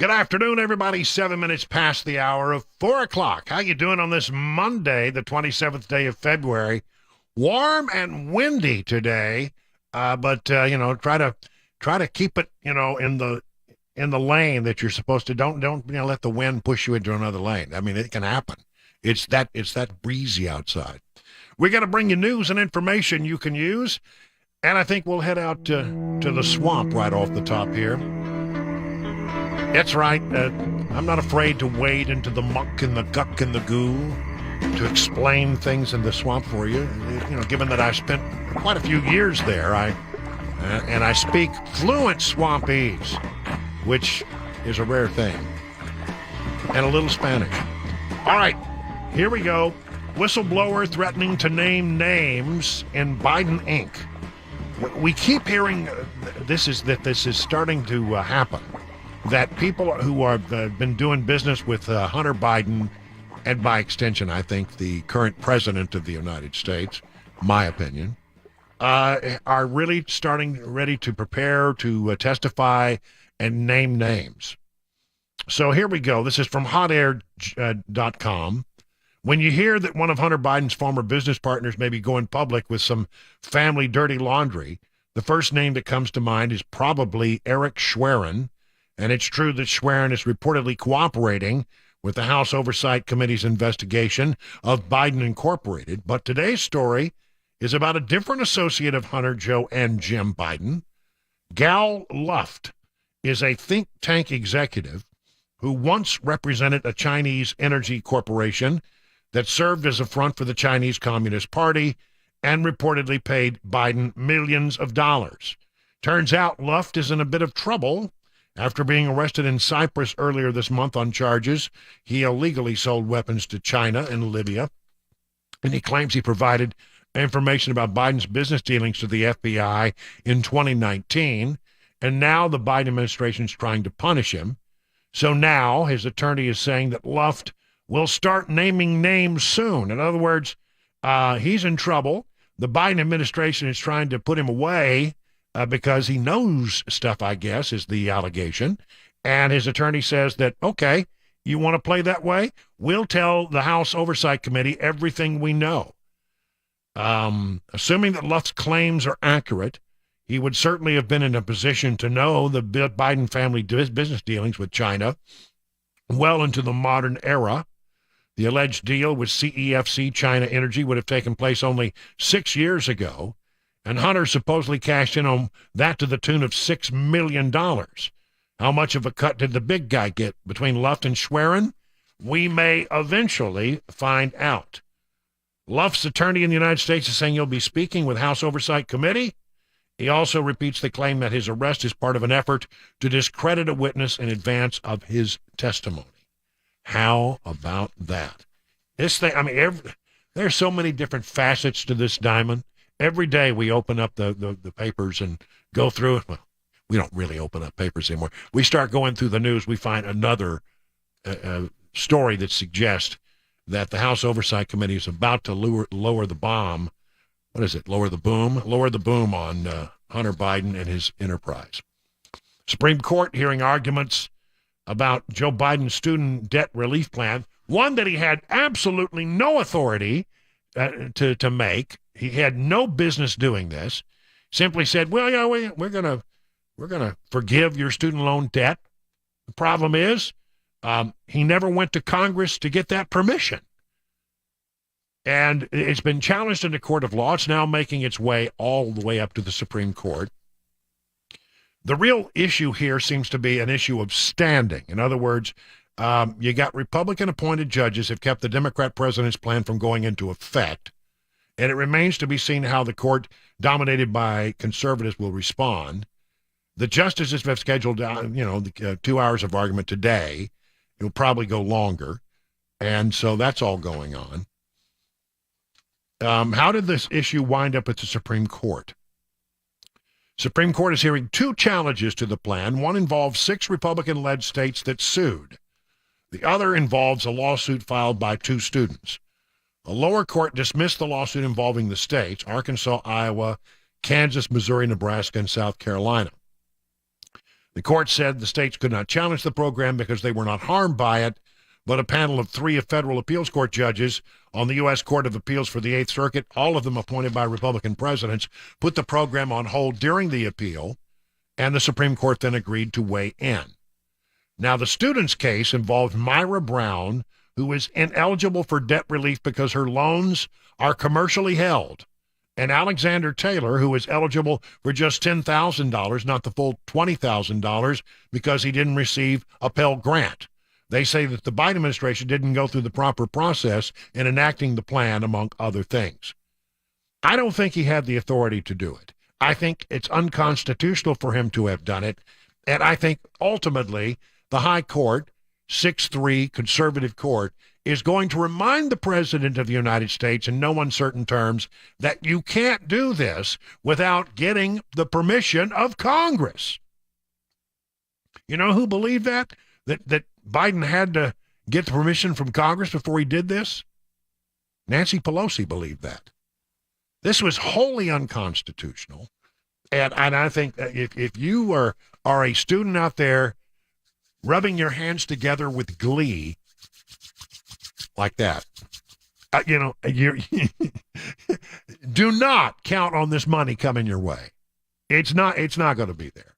Good afternoon, everybody. 7 minutes past the hour of 4 o'clock. How you doing on this Monday, the 27th day of February? Warm and windy today, but try to keep it, in the lane that you're supposed to. Don't let the wind push you into another lane. I mean, it can happen. It's that breezy outside. We got to bring you news and information you can use, and I think we'll head out to the swamp right off the top here. That's right. I'm not afraid to wade into the muck and the guck and the goo to explain things in the swamp for you. Given that I've spent quite a few years there, and I speak fluent Swampese, which is a rare thing, and a little Spanish. All right, here we go. Whistleblower threatening to name names in Biden Inc. We keep hearing this is starting to happen. That people who have been doing business with Hunter Biden, and by extension, I think the current president of the United States, my opinion, are really ready to prepare to testify and name names. So here we go. This is from hotair.com. When you hear that one of Hunter Biden's former business partners may be going public with some family dirty laundry, the first name that comes to mind is probably Eric Schwerin. And it's true that Schwerin is reportedly cooperating with the House Oversight Committee's investigation of Biden Incorporated. But today's story is about a different associate of Hunter, Joe, and Jim Biden. Gal Luft is a think tank executive who once represented a Chinese energy corporation that served as a front for the Chinese Communist Party and reportedly paid Biden millions of dollars. Turns out Luft is in a bit of trouble. After being arrested in Cyprus earlier this month on charges, he illegally sold weapons to China and Libya, and he claims he provided information about Biden's business dealings to the FBI in 2019, and now the Biden administration is trying to punish him. So now his attorney is saying that Luft will start naming names soon. In other words, he's in trouble. The Biden administration is trying to put him away because he knows stuff, I guess, is the allegation. And his attorney says that, okay, you want to play that way? We'll tell the House Oversight Committee everything we know. Assuming that Luft's claims are accurate, he would certainly have been in a position to know the Biden family business dealings with China well into the modern era. The alleged deal with CEFC China Energy would have taken place only 6 years ago, and Hunter supposedly cashed in on that to the tune of $6 million. How much of a cut did the big guy get between Luft and Schwerin? We may eventually find out. Luft's attorney in the United States is saying he'll be speaking with House Oversight Committee. He also repeats the claim that his arrest is part of an effort to discredit a witness in advance of his testimony. How about that? This thing, there's so many different facets to this diamond. Every day we open up the papers and go through it. Well, we don't really open up papers anymore. We start going through the news. We find another story that suggests that the House Oversight Committee is about to lower the bomb. What is it? Lower the boom? Lower the boom on Hunter Biden and his enterprise. Supreme Court hearing arguments about Joe Biden's student debt relief plan, one that he had absolutely no authority to make. He had no business doing this. Simply said, well, yeah, we're gonna forgive your student loan debt. The problem is, he never went to Congress to get that permission. And it's been challenged in the court of law. It's now making its way all the way up to the Supreme Court. The real issue here seems to be an issue of standing. In other words, you got Republican-appointed judges have kept the Democrat president's plan from going into effect. And it remains to be seen how the court, dominated by conservatives, will respond. The justices have scheduled, 2 hours of argument today. It'll probably go longer. And so that's all going on. How did this issue wind up at the Supreme Court? Supreme Court is hearing 2 challenges to the plan. One involves 6 Republican-led states that sued. The other involves a lawsuit filed by 2 students. A lower court dismissed the lawsuit involving the states, Arkansas, Iowa, Kansas, Missouri, Nebraska, and South Carolina. The court said the states could not challenge the program because they were not harmed by it, but a panel of 3 federal appeals court judges on the U.S. Court of Appeals for the Eighth Circuit, all of them appointed by Republican presidents, put the program on hold during the appeal, and the Supreme Court then agreed to weigh in. Now, the student's case involved Myra Brown, who is ineligible for debt relief because her loans are commercially held, and Alexander Taylor, who is eligible for just $10,000, not the full $20,000, because he didn't receive a Pell Grant. They say that the Biden administration didn't go through the proper process in enacting the plan, among other things. I don't think he had the authority to do it. I think it's unconstitutional for him to have done it, and I think ultimately the High Court, 6-3 conservative court, is going to remind the President of the United States in no uncertain terms that you can't do this without getting the permission of Congress. You know who believed that? That Biden had to get the permission from Congress before he did this? Nancy Pelosi believed that. This was wholly unconstitutional. And I think if you are a student out there rubbing your hands together with glee like that, you do not count on this money coming your way. It's not going to be there.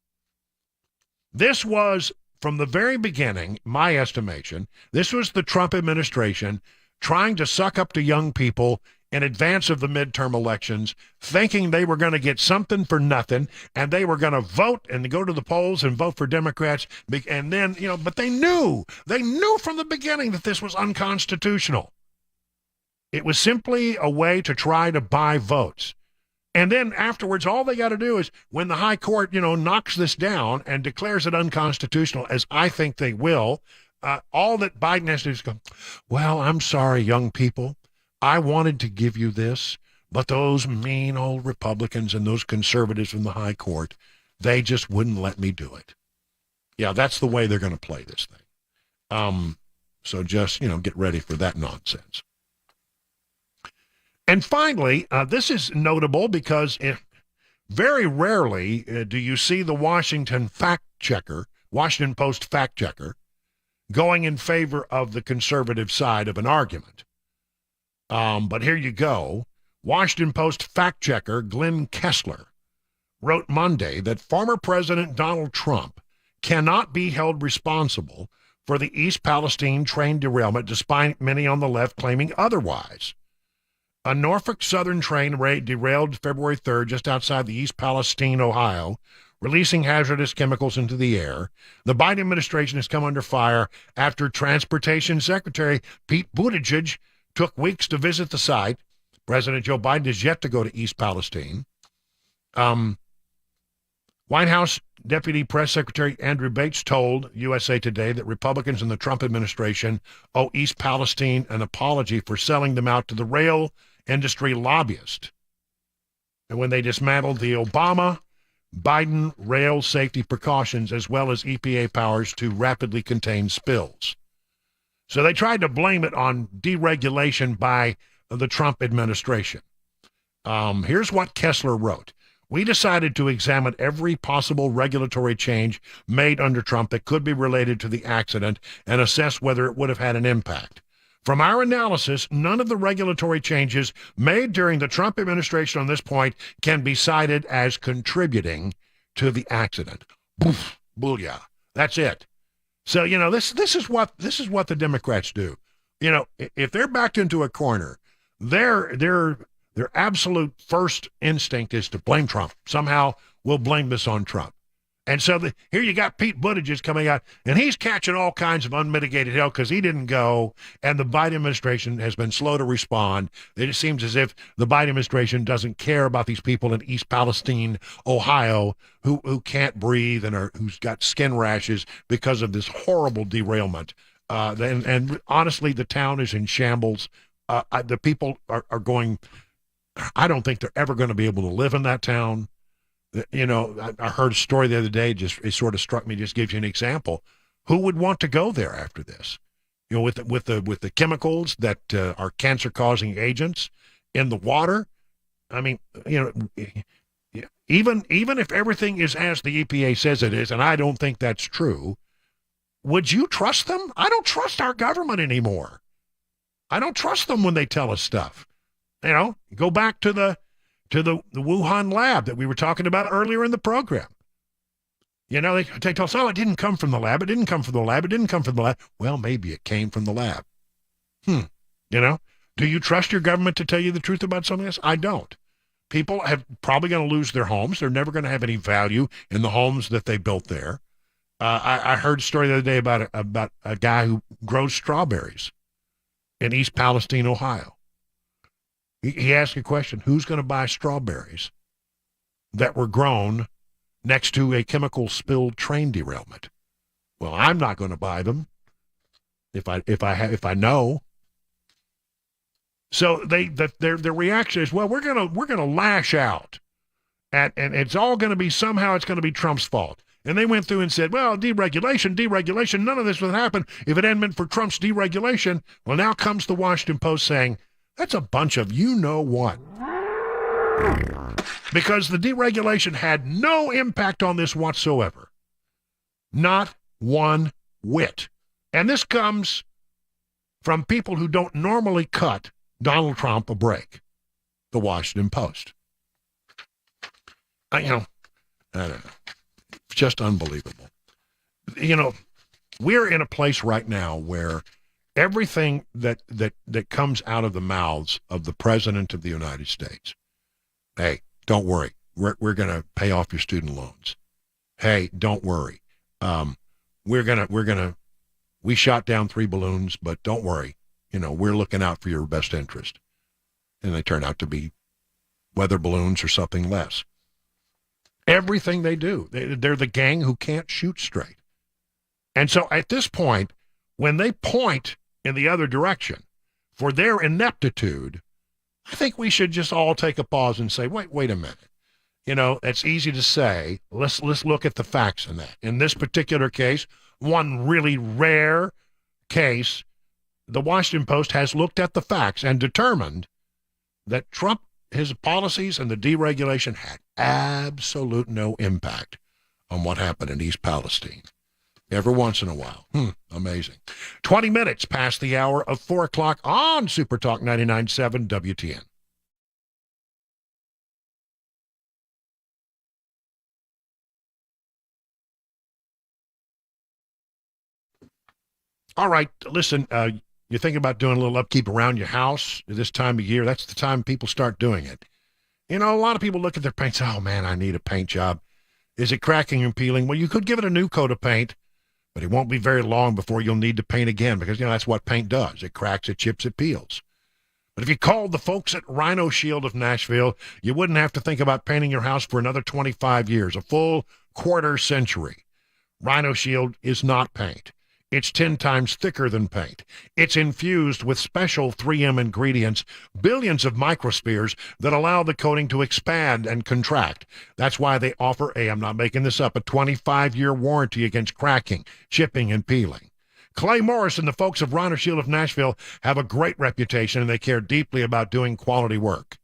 This was, from the very beginning, my estimation, this was the Trump administration trying to suck up to young people in advance of the midterm elections, thinking they were going to get something for nothing, and they were going to vote and go to the polls and vote for Democrats. And then, but they knew from the beginning that this was unconstitutional. It was simply a way to try to buy votes. And then afterwards, all they got to do is, when the High Court, knocks this down and declares it unconstitutional, as I think they will, all that Biden has to do is go, well, I'm sorry, young people. I wanted to give you this, but those mean old Republicans and those conservatives from the High Court, they just wouldn't let me do it. Yeah, that's the way they're going to play this thing. So just, get ready for that nonsense. And finally, this is notable because very rarely do you see the Washington Post fact checker, going in favor of the conservative side of an argument. But here you go. Washington Post fact checker Glenn Kessler wrote Monday that former President Donald Trump cannot be held responsible for the East Palestine train derailment, despite many on the left claiming otherwise. A Norfolk Southern train derailed February 3rd just outside the East Palestine, Ohio, releasing hazardous chemicals into the air. The Biden administration has come under fire after Transportation Secretary Pete Buttigieg took weeks to visit the site. President Joe Biden is yet to go to East Palestine. White House Deputy Press Secretary Andrew Bates told USA Today that Republicans in the Trump administration owe East Palestine an apology for selling them out to the rail industry lobbyist. And when they dismantled the Obama-Biden rail safety precautions, as well as EPA powers to rapidly contain spills. So they tried to blame it on deregulation by the Trump administration. Here's what Kessler wrote. We decided to examine every possible regulatory change made under Trump that could be related to the accident and assess whether it would have had an impact. From our analysis, none of the regulatory changes made during the Trump administration on this point can be cited as contributing to the accident. Boof, booyah. That's it. So, this is what the Democrats do. If they're backed into a corner, their absolute first instinct is to blame Trump. Somehow we'll blame this on Trump. And so here you got Pete Buttigieg coming out, and he's catching all kinds of unmitigated hell because he didn't go, and the Biden administration has been slow to respond. It seems as if the Biden administration doesn't care about these people in East Palestine, Ohio, who can't breathe and who's got skin rashes because of this horrible derailment. And honestly, the town is in shambles. The people are going, I don't think they're ever going to be able to live in that town. I heard a story the other day, it sort of struck me, just gives you an example. Who would want to go there after this? With the chemicals that are cancer-causing agents in the water. I mean, Even if everything is as the EPA says it is, and I don't think that's true, would you trust them? I don't trust our government anymore. I don't trust them when they tell us stuff. Go back to the Wuhan lab that we were talking about earlier in the program. They tell us, oh, it didn't come from the lab. It didn't come from the lab. It didn't come from the lab. Well, maybe it came from the lab. Do you trust your government to tell you the truth about something else? I don't. People have probably going to lose their homes. They're never going to have any value in the homes that they built there. I heard a story the other day about a guy who grows strawberries in East Palestine, Ohio. He asked a question, who's going to buy strawberries that were grown next to a chemical spilled train derailment? Well, I'm not going to buy them if I know. So their reaction is, well, we're gonna lash out, and it's all going to be it's going to be Trump's fault. And they went through and said, well, deregulation, none of this would happen if it hadn't been for Trump's deregulation. Well, now comes the Washington Post saying, that's a bunch of you-know-what. Because the deregulation had no impact on this whatsoever. Not one whit. And this comes from people who don't normally cut Donald Trump a break. The Washington Post. I don't know. It's just unbelievable. We're in a place right now where everything that comes out of the mouths of the President of the United States, hey, don't worry, we're going to pay off your student loans. Hey, don't worry, we shot down 3 balloons, but don't worry, we're looking out for your best interest. And they turn out to be weather balloons or something less. Everything they do, they're the gang who can't shoot straight. And so at this point, when they point in the other direction for their ineptitude, I think we should just all take a pause and say, wait a minute. It's easy to say, let's look at the facts in that. In this particular case, one really rare case, the Washington Post has looked at the facts and determined that Trump, his policies and the deregulation had absolute no impact on what happened in East Palestine. Every once in a while. Amazing. 20 minutes past the hour of 4 o'clock on SuperTalk 99.7 WTN. All right, listen, you're thinking about doing a little upkeep around your house this time of year. That's the time people start doing it. A lot of people look at their paint and say, oh, man, I need a paint job. Is it cracking and peeling? Well, you could give it a new coat of paint, but it won't be very long before you'll need to paint again because, that's what paint does. It cracks, it chips, it peels. But if you called the folks at Rhino Shield of Nashville, you wouldn't have to think about painting your house for another 25 years, a full quarter century. Rhino Shield is not paint. It's 10 times thicker than paint. It's infused with special 3M ingredients, billions of microspheres that allow the coating to expand and contract. That's why they offer I'm not making this up, a 25-year warranty against cracking, chipping, and peeling. Clay Morris and the folks of Rhino Shield of Nashville have a great reputation, and they care deeply about doing quality work.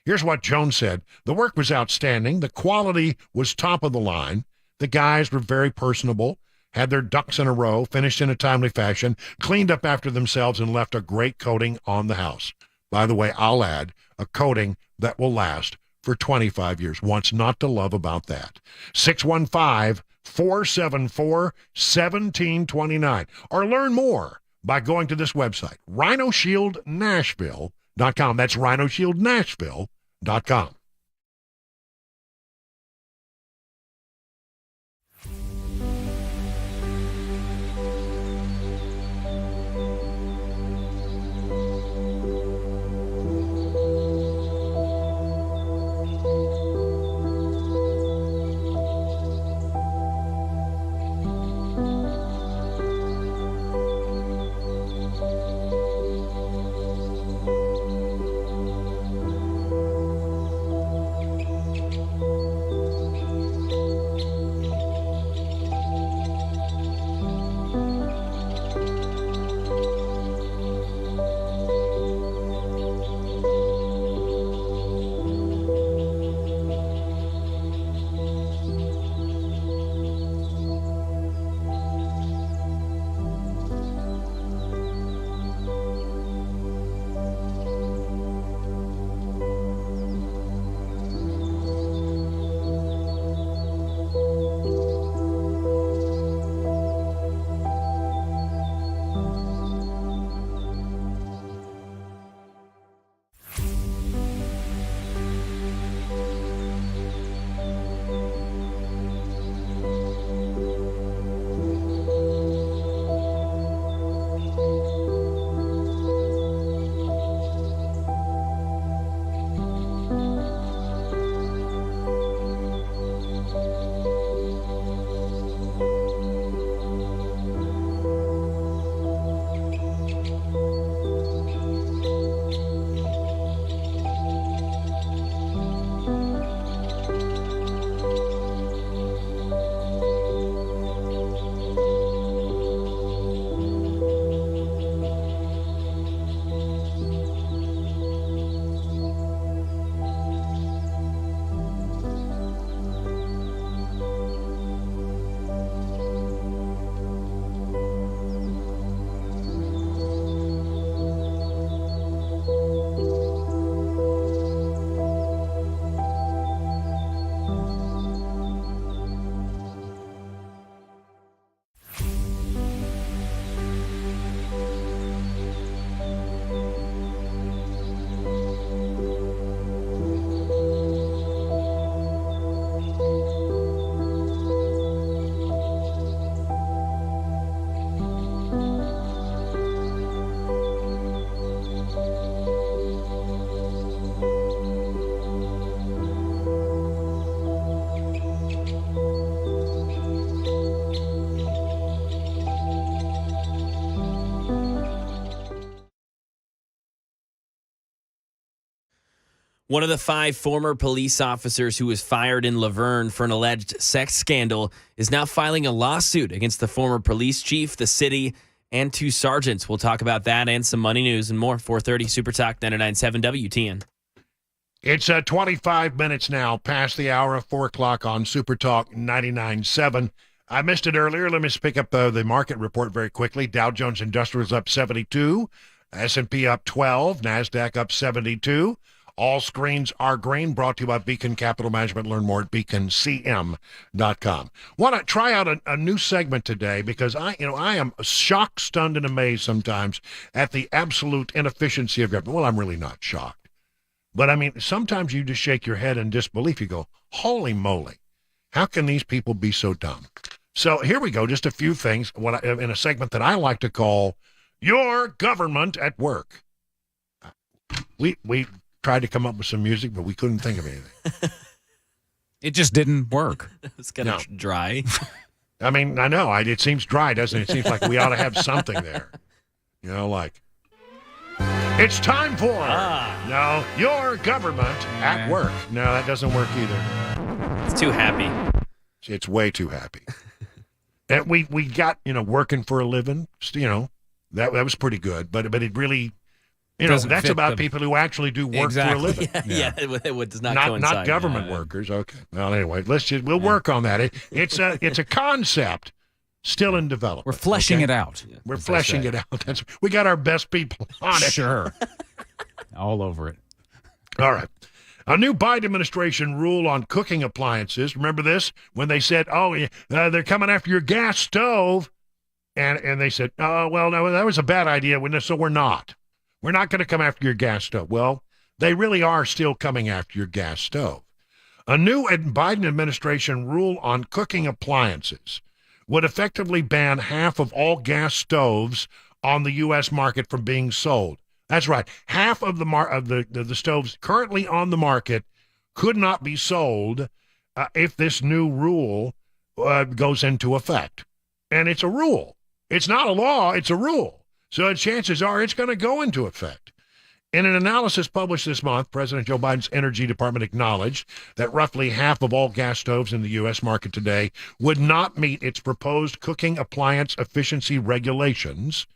Here's what Joan said. The work was outstanding. The quality was top of the line. The guys were very personable, had their ducks in a row, finished in a timely fashion, cleaned up after themselves, and left a great coating on the house. By the way, I'll add a coating that will last for 25 years. What's not to love about that? 615-474-1729. Or learn more by going to this website, rhinoshieldnashville.com. That's rhinoshieldnashville.com. One of the 5 former police officers who was fired in Laverne for an alleged sex scandal is now filing a lawsuit against the former police chief, the city, and 2 sergeants. We'll talk about that and some money news and more. 4:30 Super Talk 99.7 WTN. It's 25 minutes now past the hour of 4 o'clock on Super Talk 99.7. I missed it earlier. Let me just pick up the market report very quickly. Dow Jones Industrials up 72, S&P up 12, NASDAQ up 72. All screens are green, brought to you by Beacon Capital Management. Learn more at beaconcm.com. Want to try out a new segment today because I am shocked, stunned, and amazed sometimes at the absolute inefficiency of government. Well, I'm really not shocked. But, I mean, sometimes you just shake your head in disbelief. You go, holy moly, how can these people be so dumb? So here we go, just a few things in a segment that I like to call Your Government at Work. We tried to come up with some music, but we couldn't think of anything. It just didn't work. It's kind of dry. I mean, I know. It seems dry, doesn't it? It seems like we ought to have something there. You know, like, it's time for, no, Your Government at Work. No, that doesn't work either. It's too happy. It's way too happy. And we got, working for a living, that was pretty good. But it really... that's about people who actually do work for a living. Yeah. It does not coincide. Not government workers. Okay. Well, anyway, we'll work on that. It's a concept still in development. We're fleshing it out. We're fleshing it out. We got our best people on it. Sure. All over it. All right. A new Biden administration rule on cooking appliances. Remember this? When they said, they're coming after your gas stove. And they said, no, that was a bad idea. So we're not. We're not going to come after your gas stove. Well, they really are still coming after your gas stove. A new Biden administration rule on cooking appliances would effectively ban half of all gas stoves on the U.S. market from being sold. That's right. Half of the stoves currently on the market could not be sold if this new rule goes into effect. And it's a rule. It's not a law. It's a rule. So chances are it's going to go into effect. In an analysis published this month, President Joe Biden's Energy Department acknowledged that roughly half of all gas stoves in the U.S. market today would not meet its proposed cooking appliance efficiency regulations.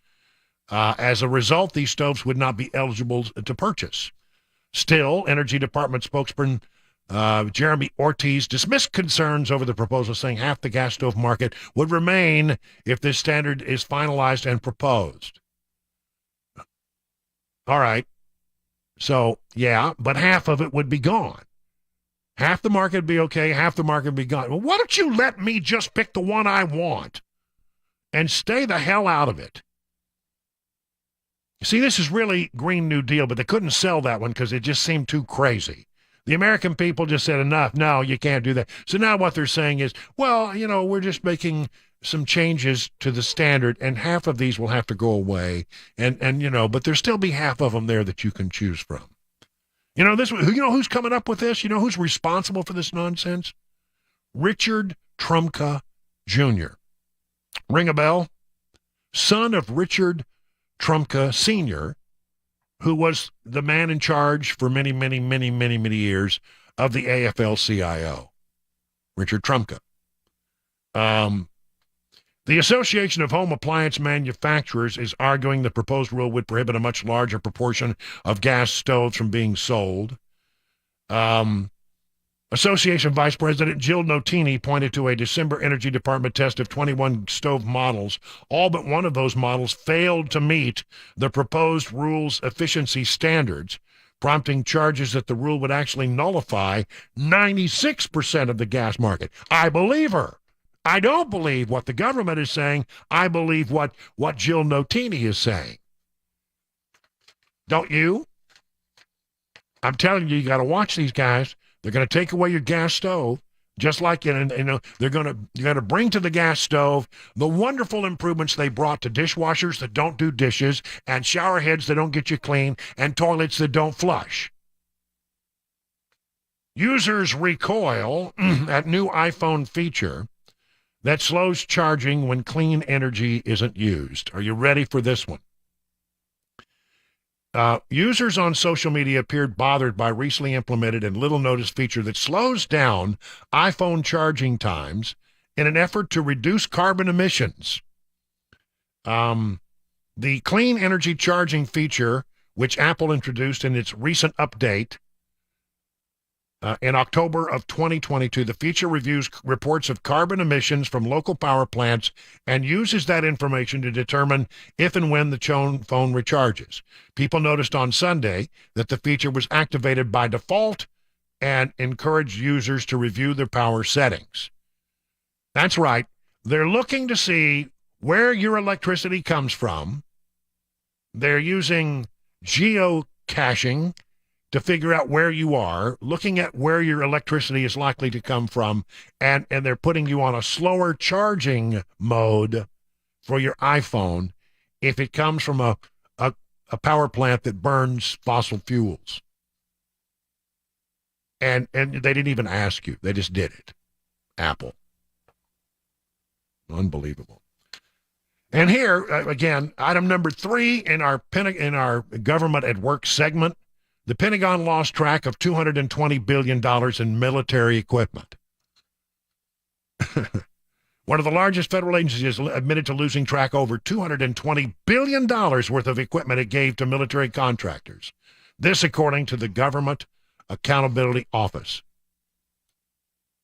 As a result, these stoves would not be eligible to purchase. Still, Energy Department spokesperson Jeremy Ortiz dismissed concerns over the proposal, saying half the gas stove market would remain if this standard is finalized and proposed. All right. So, yeah, but half of it would be gone. Half the market would be okay, half the market would be gone. Well, why don't you let me just pick the one I want and stay the hell out of it? See, this is really Green New Deal, but they couldn't sell that one because it just seemed too crazy. The American people just said, enough. No, you can't do that. So now what they're saying is, well, we're just making some changes to the standard, and half of these will have to go away. And but there'll still be half of them there that you can choose from. Who's coming up with this? Who's responsible for this nonsense? Richard Trumka Jr. Ring a bell? Son of Richard Trumka Sr., who was the man in charge for many, many, many, many, many years of the AFL-CIO. Richard Trumka. The Association of Home Appliance Manufacturers is arguing the proposed rule would prohibit a much larger proportion of gas stoves from being sold. Association Vice President Jill Notini pointed to a December Energy Department test of 21 stove models. All but one of those models failed to meet the proposed rule's efficiency standards, prompting charges that the rule would actually nullify 96% of the gas market. I believe her. I don't believe what the government is saying. I believe what Jill Notini is saying. Don't you? I'm telling you, you got to watch these guys. They're going to take away your gas stove, just like they're going to bring to the gas stove the wonderful improvements they brought to dishwashers that don't do dishes, and shower heads that don't get you clean, and toilets that don't flush. Users recoil at new iPhone feature that slows charging when clean energy isn't used. Are you ready for this one? Users on social media appeared bothered by recently implemented and little-noticed feature that slows down iPhone charging times in an effort to reduce carbon emissions. The clean energy charging feature, which Apple introduced in its recent update in October of 2022, the feature reviews reports of carbon emissions from local power plants and uses that information to determine if and when the phone recharges. People noticed on Sunday that the feature was activated by default and encouraged users to review their power settings. That's right. They're looking to see where your electricity comes from. They're using geocaching to figure out where you are, looking at where your electricity is likely to come from, and they're putting you on a slower charging mode for your iPhone if it comes from a power plant that burns fossil fuels. And they didn't even ask you. They just did it. Apple. Unbelievable. And here, again, item number 3 in our government at work segment, the Pentagon lost track of $220 billion in military equipment. One of the largest federal agencies admitted to losing track over $220 billion worth of equipment it gave to military contractors. This according to the Government Accountability Office.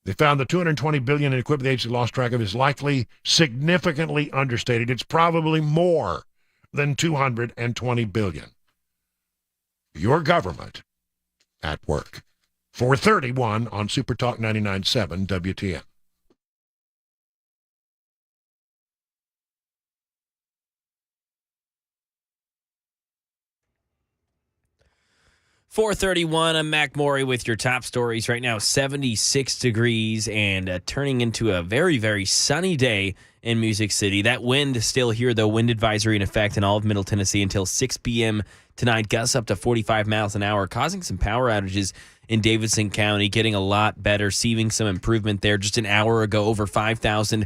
They found the $220 billion in equipment the agency lost track of is likely significantly understated. It's probably more than $220 billion. Your government at work. 431 on SuperTalk 99.7 WTN. .431, I'm Mac Maury with your top stories. Right now, 76 degrees and turning into a very, very sunny day in Music City. That wind is still here, though. Wind advisory in effect in all of Middle Tennessee until 6 p.m. tonight. Gusts up to 45 miles an hour, causing some power outages in Davidson County. Getting a lot better, seeing some improvement there. Just an hour ago, over 5,000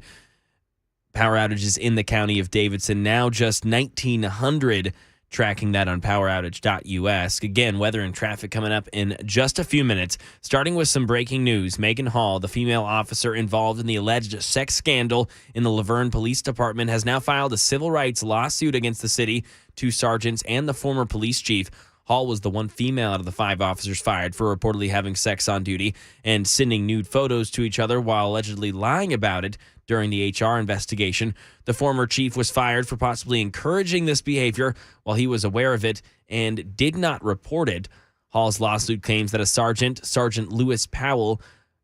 power outages in the county of Davidson. Now just 1,900. Tracking that on poweroutage.us. Again, weather and traffic coming up in just a few minutes. Starting with some breaking news. Megan Hall, the female officer involved in the alleged sex scandal in the Laverne Police Department, has now filed a civil rights lawsuit against the city, 2 sergeants, and the former police chief. Hall was the one female out of the 5 officers fired for reportedly having sex on duty and sending nude photos to each other while allegedly lying about it during the HR investigation. The former chief was fired for possibly encouraging this behavior while he was aware of it and did not report it. Hall's lawsuit claims that a Sergeant Lewis Powell,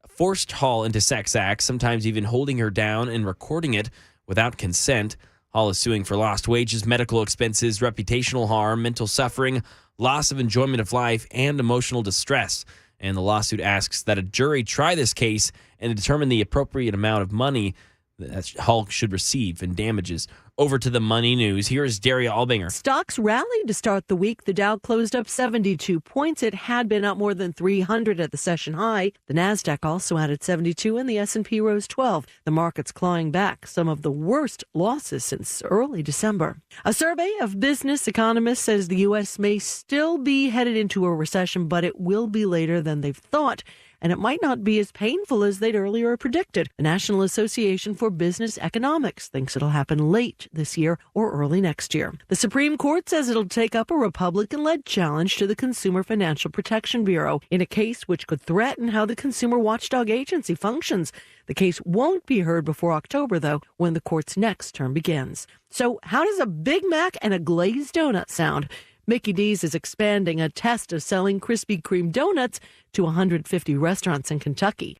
forced Hall into sex acts, sometimes even holding her down and recording it without consent. Hall is suing for lost wages, medical expenses, reputational harm, mental suffering, loss of enjoyment of life, and emotional distress. And the lawsuit asks that a jury try this case and determine the appropriate amount of money that Hall should receive in damages. Over to the money news. Here is Daria Albinger. Stocks rallied to start the week. The Dow closed up 72 points. It had been up more than 300 at the session high. The Nasdaq also added 72 and the S&P rose 12. The market's clawing back some of the worst losses since early December. A survey of business economists says the U.S. may still be headed into a recession, but it will be later than they've thought. And it might not be as painful as they'd earlier predicted. The National Association for Business Economics thinks it'll happen late this year or early next year. The Supreme Court says it'll take up a Republican-led challenge to the Consumer Financial Protection Bureau in a case which could threaten how the Consumer Watchdog Agency functions. The case won't be heard before October, though, when the court's next term begins. So how does a Big Mac and a glazed donut sound? Mickey D's is expanding a test of selling Krispy Kreme donuts to 150 restaurants in Kentucky.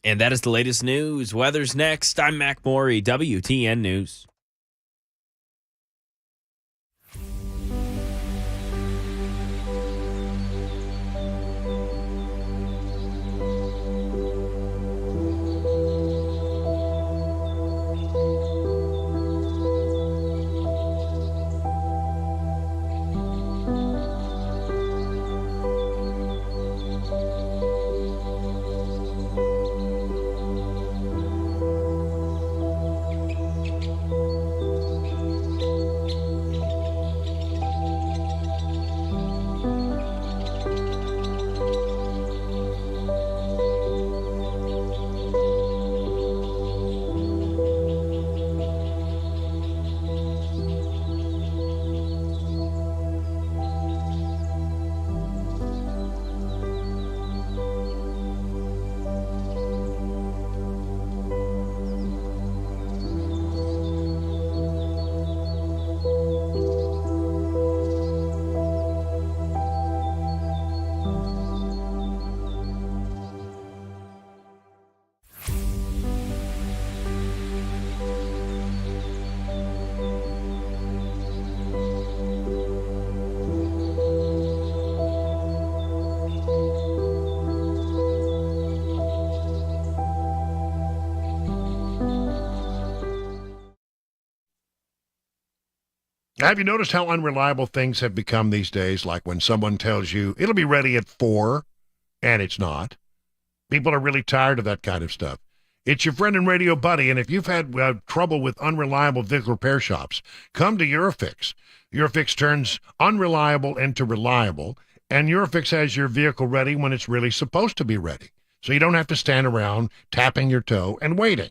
And that is the latest news. Weather's next. I'm Mac Maury, WTN News. Have you noticed how unreliable things have become these days? Like when someone tells you it'll be ready at 4 and it's not. People are really tired of that kind of stuff. It's your friend and radio buddy, and if you've had trouble with unreliable vehicle repair shops, come to Eurofix. Eurofix turns unreliable into reliable, and Eurofix has your vehicle ready when it's really supposed to be ready, so you don't have to stand around tapping your toe and waiting.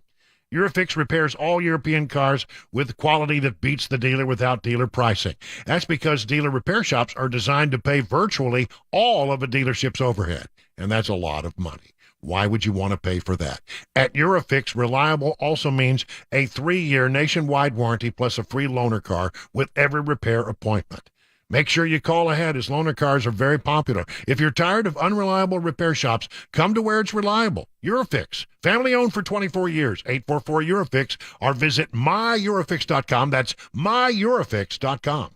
Eurofix repairs all European cars with quality that beats the dealer without dealer pricing. That's because dealer repair shops are designed to pay virtually all of a dealership's overhead, and that's a lot of money. Why would you want to pay for that? At Eurofix, reliable also means a 3-year nationwide warranty plus a free loaner car with every repair appointment. Make sure you call ahead as loaner cars are very popular. If you're tired of unreliable repair shops, come to where it's reliable. Eurofix, family owned for 24 years, 844-EUROFIX, or visit myeurofix.com. That's myeurofix.com.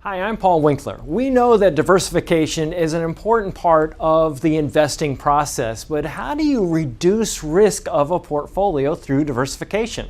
Hi, I'm Paul Winkler. We know that diversification is an important part of the investing process, but how do you reduce risk of a portfolio through diversification?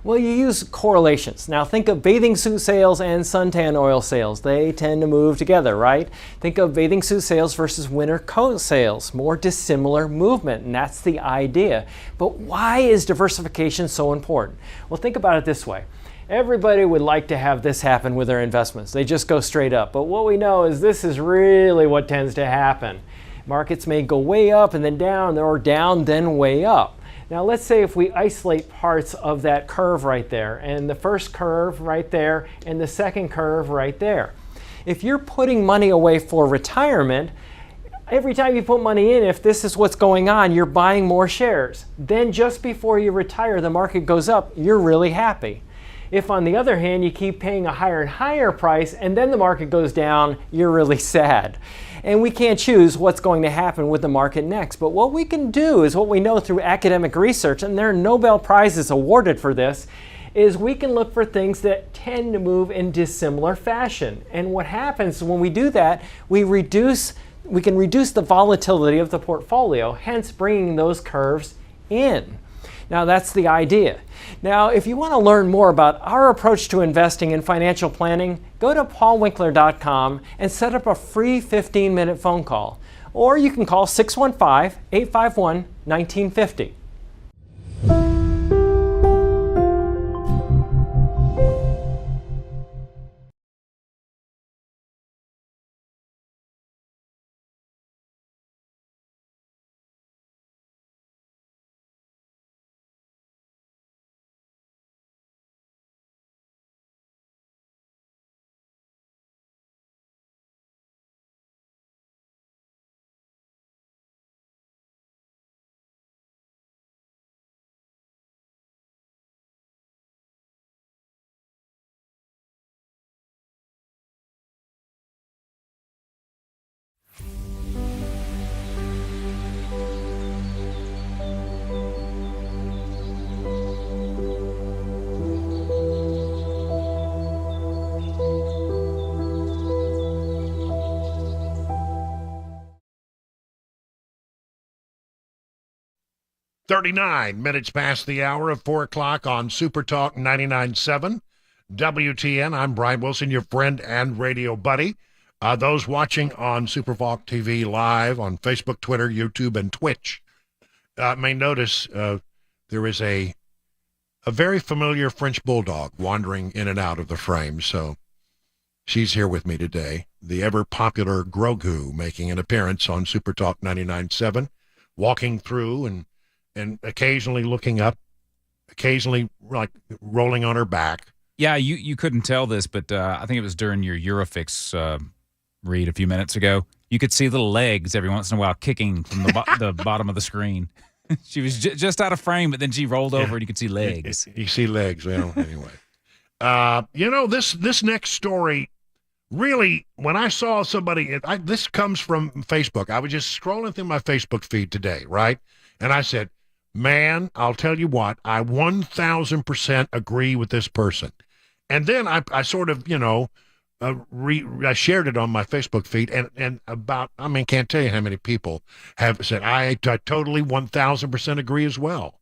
Well, you use correlations. Now think of bathing suit sales and suntan oil sales. They tend to move together, right? Think of bathing suit sales versus winter coat sales. More dissimilar movement, and that's the idea. But why is diversification so important? Well, think about it this way. Everybody would like to have this happen with their investments. They just go straight up. But what we know is this is really what tends to happen. Markets may go way up and then down, or down then way up. Now let's say if we isolate parts of that curve right there, and the first curve right there, and the second curve right there. If you're putting money away for retirement, every time you put money in, if this is what's going on, you're buying more shares. Then just before you retire, the market goes up, you're really happy. If, on the other hand, you keep paying a higher and higher price and then the market goes down, you're really sad. And we can't choose what's going to happen with the market next. But what we can do is what we know through academic research, and there are Nobel Prizes awarded for this, is we can look for things that tend to move in dissimilar fashion. And what happens when we do that, we can reduce the volatility of the portfolio, hence bringing those curves in. Now that's the idea. Now, if you want to learn more about our approach to investing and financial planning, go to paulwinkler.com and set up a free 15-minute phone call. Or you can call 615-851-1950. .39 past the hour of 4 o'clock on SuperTalk 99.7 WTN. I'm Brian Wilson, your friend and radio buddy. Those watching on SuperTalk TV live on Facebook, Twitter, YouTube, and Twitch may notice there is a very familiar French bulldog wandering in and out of the frame. So she's here with me today. The ever-popular Grogu making an appearance on SuperTalk 99.7, walking through and occasionally looking up, occasionally like rolling on her back. Yeah, you couldn't tell this, but I think it was during your Eurofix read a few minutes ago. You could see little legs every once in a while kicking from the bottom of the screen. She was just out of frame, but then she rolled over and you could see legs. You see legs. Well, anyway. This next story, really, when I saw somebody, this comes from Facebook. I was just scrolling through my Facebook feed today, right? And I said, man, I'll tell you what, I 1,000% agree with this person. And then I sort of, I shared it on my Facebook feed, and about, can't tell you how many people have said, I totally 1,000% agree as well.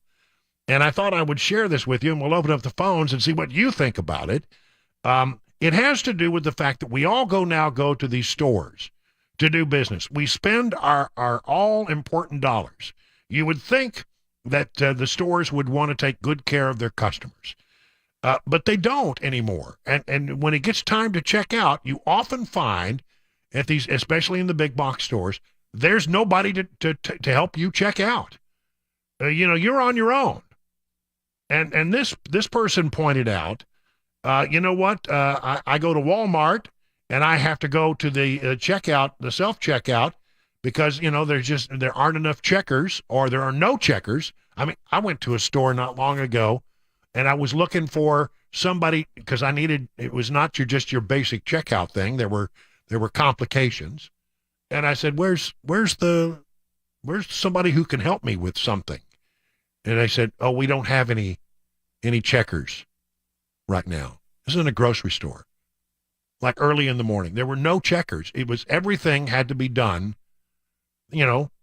And I thought I would share this with you, and we'll open up the phones and see what you think about it. It has to do with the fact that we all go to these stores to do business. We spend our all-important dollars. You would think that the stores would want to take good care of their customers. But they don't anymore. And when it gets time to check out, you often find at these, especially in the big box stores, there's nobody to help you check out. You're on your own. And this person pointed out, you know what? I go to Walmart and I have to go to the checkout, the self-checkout, because, there aren't enough checkers, or there are no checkers. I mean, I went to a store not long ago and I was looking for somebody because it was not just your basic checkout thing. There were complications. And I said, where's somebody who can help me with something? And I said, oh, we don't have any checkers right now. This is in a grocery store, like early in the morning. There were no checkers. Everything had to be done,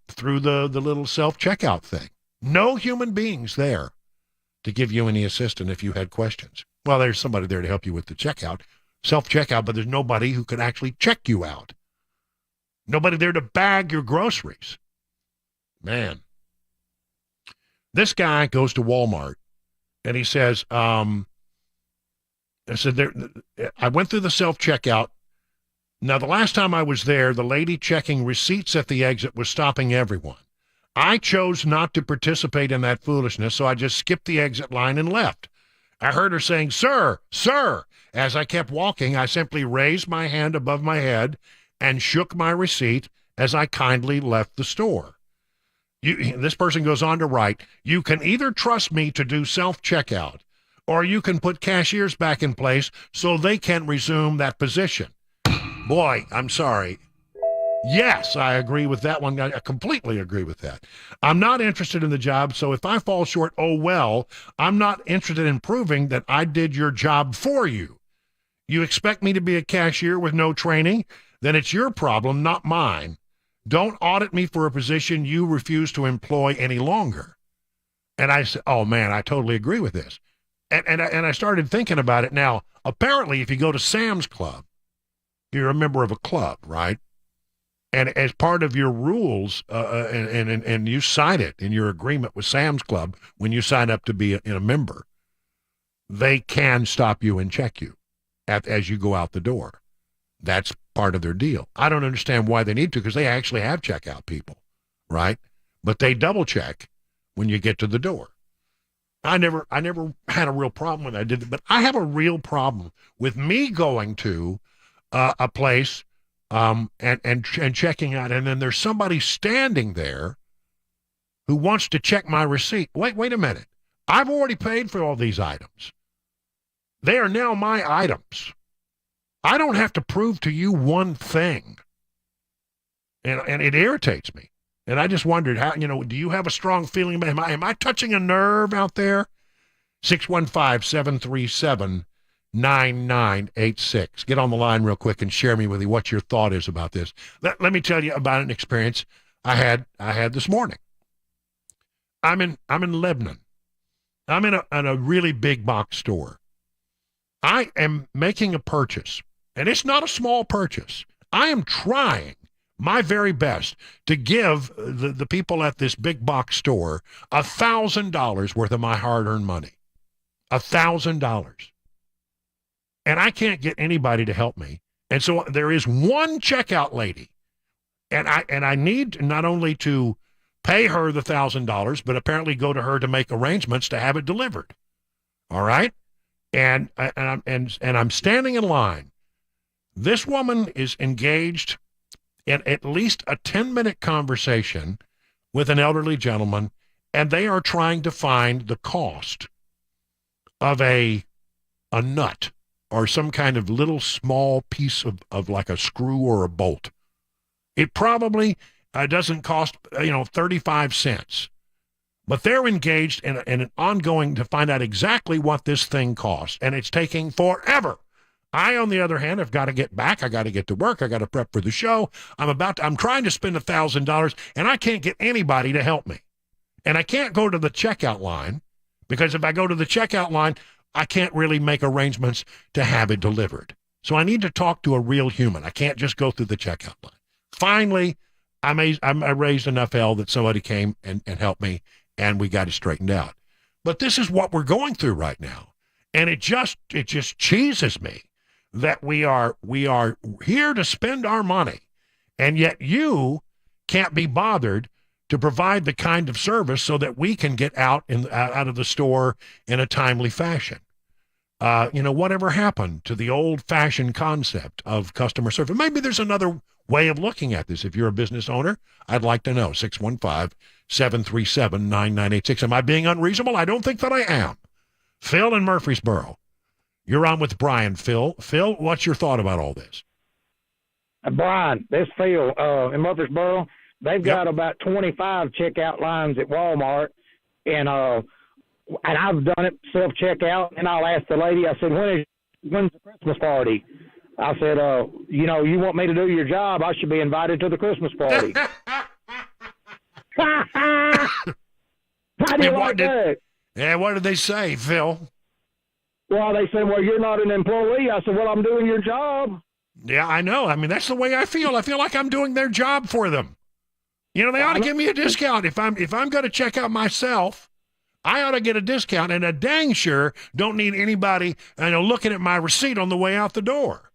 through the little self-checkout thing. No human beings there to give you any assistance if you had questions. Well, there's somebody there to help you with the self-checkout, but there's nobody who could actually check you out. Nobody there to bag your groceries. Man. This guy goes to Walmart and he says, I went through the self-checkout. Now, the last time I was there, the lady checking receipts at the exit was stopping everyone. I chose not to participate in that foolishness, so I just skipped the exit line and left. I heard her saying, "Sir, sir." As I kept walking, I simply raised my hand above my head and shook my receipt as I kindly left the store. This person goes on to write, you can either trust me to do self-checkout, or you can put cashiers back in place so they can resume that position. Boy, I'm sorry. Yes, I agree with that one. I completely agree with that. I'm not interested in the job, so if I fall short, oh well, I'm not interested in proving that I did your job for you. You expect me to be a cashier with no training? Then it's your problem, not mine. Don't audit me for a position you refuse to employ any longer. And I said, oh man, I totally agree with this. And I started thinking about it. Now, apparently, if you go to Sam's Club, you're a member of a club, right? And as part of your rules, and you sign it in your agreement with Sam's Club, when you sign up to be a member, they can stop you and check you as you go out the door. That's part of their deal. I don't understand why they need to, because they actually have checkout people, right? But they double check when you get to the door. I never had a real problem when I did it, but I have a real problem with me going to a place and checking out, and then there's somebody standing there who wants to check my receipt. Wait a minute. I've already paid for all these items. They are now my items. I don't have to prove to you one thing. And it irritates me. And I just wondered, how, do you have a strong feeling? Am I touching a nerve out there? 615-737-9986. Get on the line real quick and share me with you what your thought is about this. Let me tell you about an experience I had this morning. I'm in Lebanon. I'm in a really big box store. I am making a purchase, and it's not a small purchase. I am trying my very best to give the people at this big box store $1,000 worth of my hard-earned money. $1,000. And I can't get anybody to help me. And so there is one checkout lady, and I need not only to pay her the $1,000, but apparently go to her to make arrangements to have it delivered. All right? And I'm standing in line. This woman is engaged in at least a 10-minute conversation with an elderly gentleman, and they are trying to find the cost of a nut or some kind of little small piece of like a screw or a bolt. It probably doesn't cost 35 cents. But they're engaged in an ongoing to find out exactly what this thing costs, and it's taking forever. I, on the other hand, have got to get back. I got to get to work. I got to prep for the show. I'm trying to spend $1,000, and I can't get anybody to help me. And I can't go to the checkout line Because if I go to the checkout line, I can't really make arrangements to have it delivered. So I need to talk to a real human. I can't just go through the checkout line. Finally, I raised enough hell that somebody came and helped me, and we got it straightened out. But this is what we're going through right now. And it just cheeses me that we are here to spend our money, and yet you can't be bothered to provide the kind of service so that we can get out of the store in a timely fashion. Whatever happened to the old-fashioned concept of customer service? Maybe there's another way of looking at this. If you're a business owner, I'd like to know. 615-737-9986. Am I being unreasonable? I don't think that I am. Phil in Murfreesboro. You're on with Brian. Phil, what's your thought about all this? Brian, this Phil in Murfreesboro. They've got about 25 checkout lines at Walmart, and I've done it self-checkout, and I'll ask the lady, I said, when's the Christmas party? I said, you want me to do your job, I should be invited to the Christmas party. How do you like that? Yeah, what did they say, Phil? Well, they said, well, you're not an employee. I said, well, I'm doing your job. Yeah, I know. I mean, that's the way I feel. I feel like I'm doing their job for them. They ought to give me a discount. If I'm going to check out myself, I ought to get a discount, and I dang sure don't need anybody looking at my receipt on the way out the door.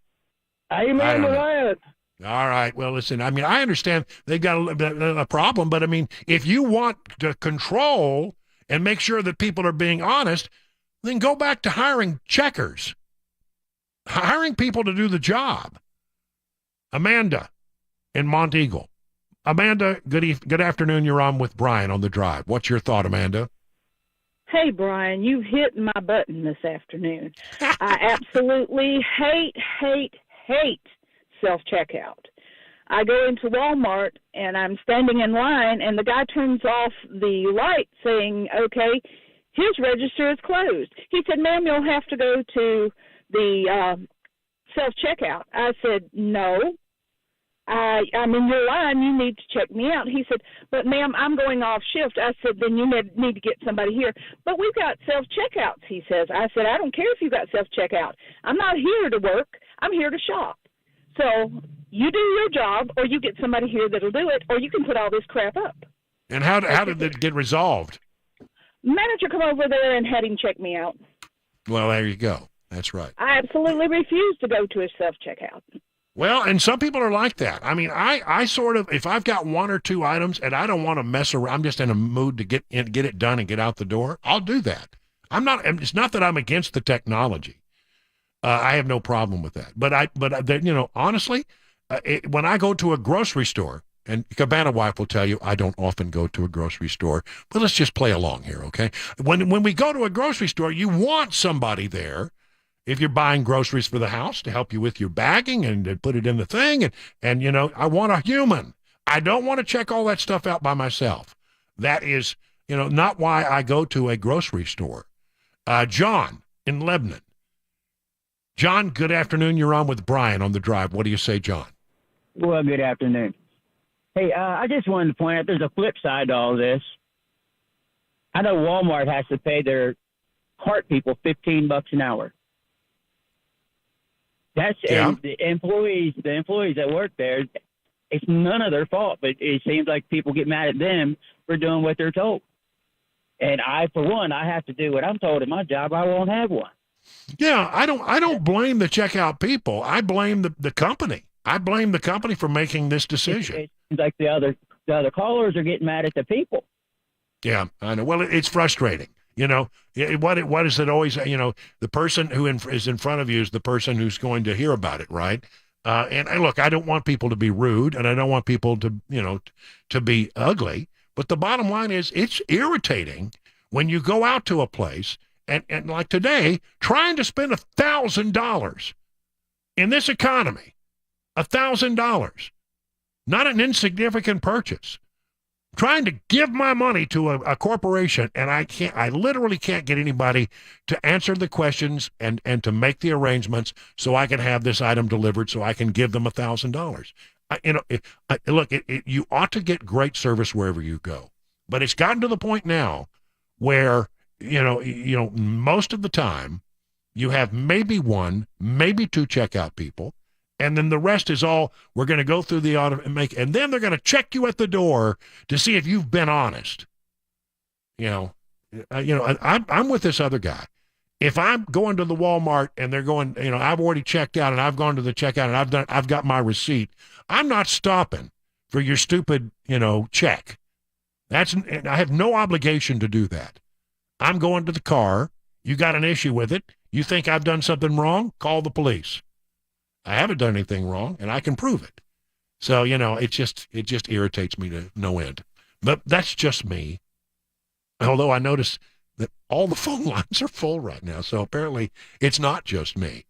Amen to that. All right. Well, listen, I mean, I understand they've got a problem, but I mean, if you want to control and make sure that people are being honest, then go back to hiring checkers, hiring people to do the job. Amanda in Monteagle. Amanda, good afternoon. You're on with Brian on the drive. What's your thought, Amanda? Hey, Brian, you've hit my button this afternoon. I absolutely hate self-checkout. I go into Walmart, and I'm standing in line, and the guy turns off the light saying, okay, his register is closed. He said, ma'am, you'll have to go to the self-checkout. I said, no. I'm in your line. You need to check me out. He said, but ma'am, I'm going off shift. I said, then you need to get somebody here. But we've got self-checkouts, he says. I said, I don't care if you've got self-checkout. I'm not here to work. I'm here to shop. So you do your job, or you get somebody here that'll do it, or you can put all this crap up. And how did it get resolved? Manager come over there and had him check me out. Well, there you go. That's right. I absolutely refuse to go to a self-checkout. Well, and some people are like that. I mean, I sort of, if I've got one or two items and I don't want to mess around, I'm just in a mood to get it done and get out the door, I'll do that. It's not that I'm against the technology. I have no problem with that. But honestly, when I go to a grocery store, and Cabana Wife will tell you I don't often go to a grocery store, but let's just play along here, okay? When we go to a grocery store, you want somebody there, if you're buying groceries for the house, to help you with your bagging and to put it in the thing. And I want a human. I don't want to check all that stuff out by myself. That is, not why I go to a grocery store. John in Lebanon. John, good afternoon. You're on with Brian on the drive. What do you say, John? Well, good afternoon. Hey, I just wanted to point out there's a flip side to all this. I know Walmart has to pay their cart people $15 an hour. And the employees that work there, it's none of their fault, but it seems like people get mad at them for doing what they're told. And I, for one, I have to do what I'm told in my job. I won't have one. Yeah, I don't blame the checkout people. I blame the company. I blame the company for making this decision. It seems like the other callers are getting mad at the people. Yeah, I know. Well, it's frustrating. What is it always? The person who is in front of you is the person who's going to hear about it, right? And look, I don't want people to be rude, and I don't want people to be ugly. But the bottom line is, it's irritating when you go out to a place and like today, trying to spend $1,000 in this economy, $1,000, not an insignificant purchase. Trying to give my money to a corporation, and I literally can't get anybody to answer the questions and to make the arrangements so I can have this item delivered so I can give them $1,000. Look, you ought to get great service wherever you go, but it's gotten to the point now where most of the time you have maybe one, maybe two checkout people, and then the rest is all we're going to go through the auto and then they're going to check you at the door to see if you've been honest. I'm with this other guy. If I'm going to the Walmart and they're going, I've already checked out and I've gone to the checkout and I've got my receipt, I'm not stopping for your stupid, check. I have no obligation to do that. I'm going to the car. You got an issue with it. You think I've done something wrong? Call the police. I haven't done anything wrong and I can prove it. So, it just irritates me to no end. But that's just me. Although I notice that all the phone lines are full right now. So apparently it's not just me.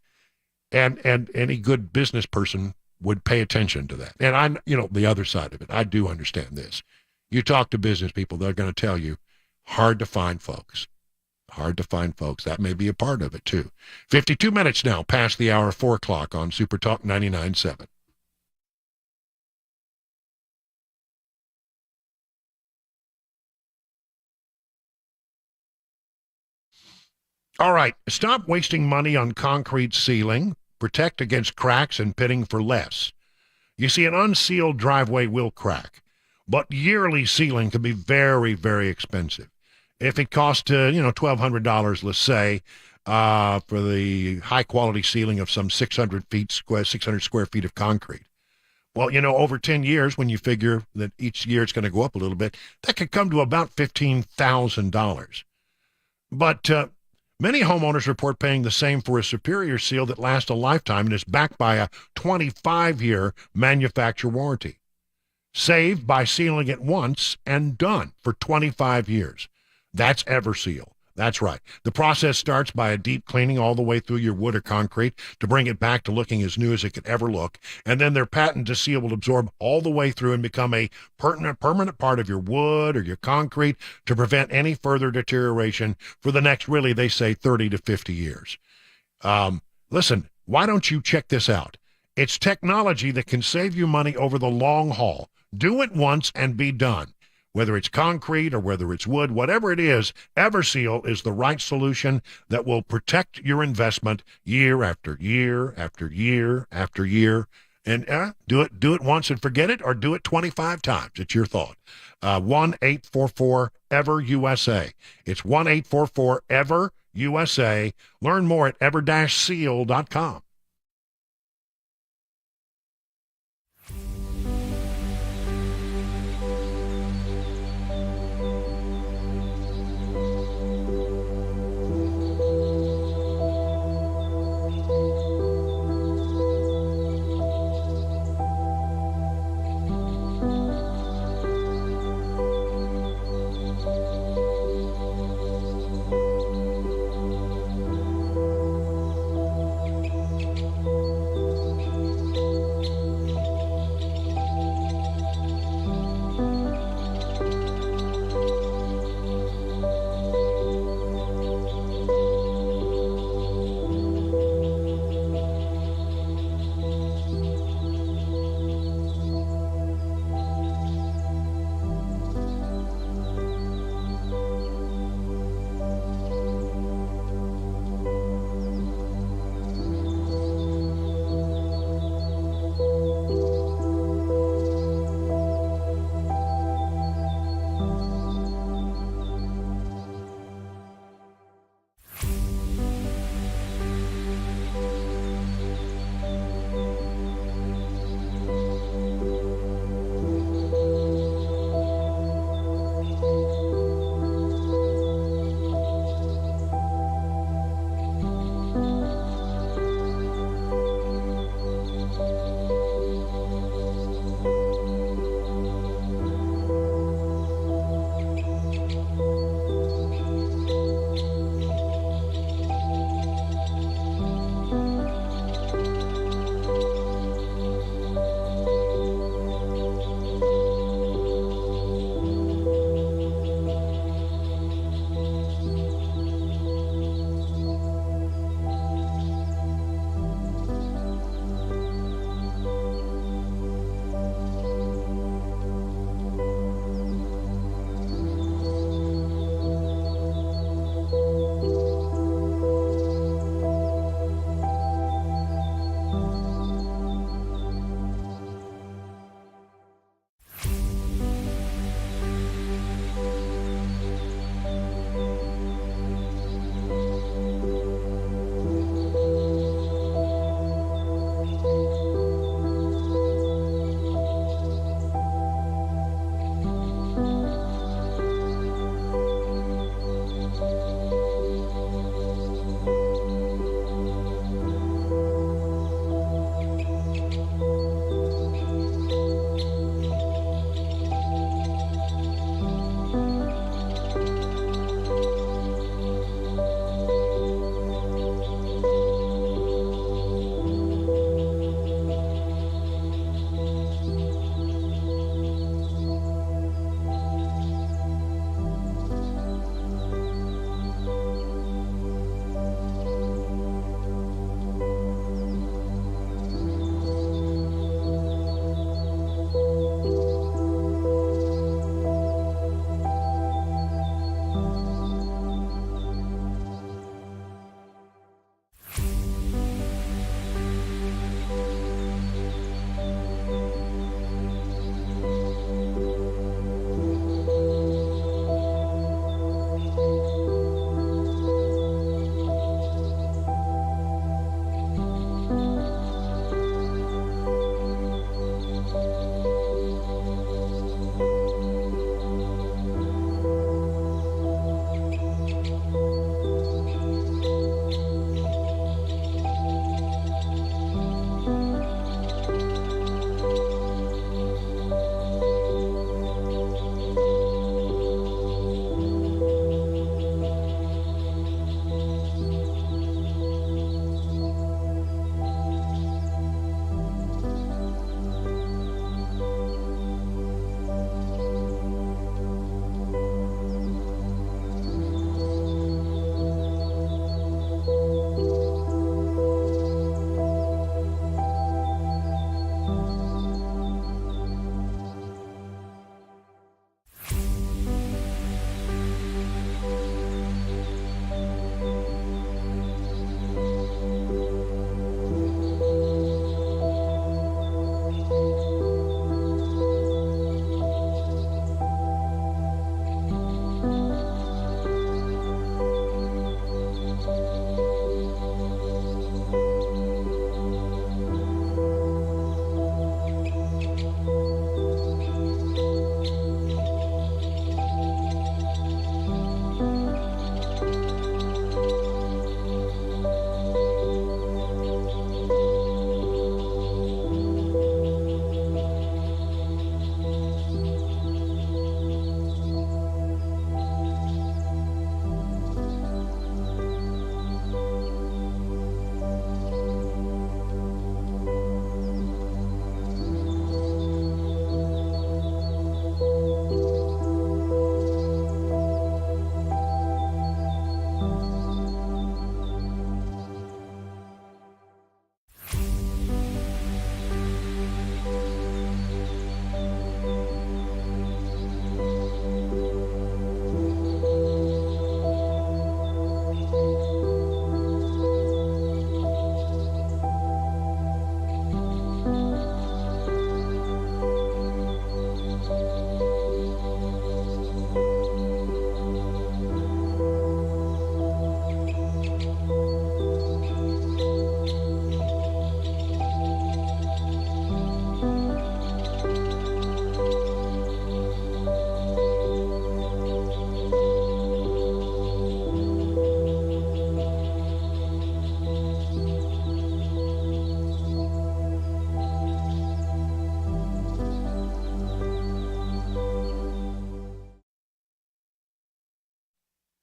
And any good business person would pay attention to that. And the other side of it, I do understand this. You talk to business people, they're going to tell you, hard to find folks. Hard to find folks. That may be a part of it too. 52 minutes now past the hour of 4 o'clock on SuperTalk 99.7. All right, stop wasting money on concrete ceiling. Protect against cracks and pitting for less. You see, an unsealed driveway will crack, but yearly sealing can be very, very expensive. If it costs, $1,200, let's say, for the high-quality sealing of some 600 square feet of concrete. Well, over 10 years, when you figure that each year it's going to go up a little bit, that could come to about $15,000. But many homeowners report paying the same for a superior seal that lasts a lifetime and is backed by a 25-year manufacturer warranty. Save by sealing it once and done for 25 years. That's EverSeal. That's right. The process starts by a deep cleaning all the way through your wood or concrete to bring it back to looking as new as it could ever look. And then their patented seal will absorb all the way through and become a permanent part of your wood or your concrete to prevent any further deterioration for the next, really, they say 30 to 50 years. Listen, why don't you check this out? It's technology that can save you money over the long haul. Do it once and be done. Whether it's concrete or whether it's wood, whatever it is, EverSeal is the right solution that will protect your investment year after year after year after year. And do it once and forget it, or do it 25 times. It's your thought. 1-844-EVER-USA. It's 1-844-EVER-USA. Learn more at ever-seal.com.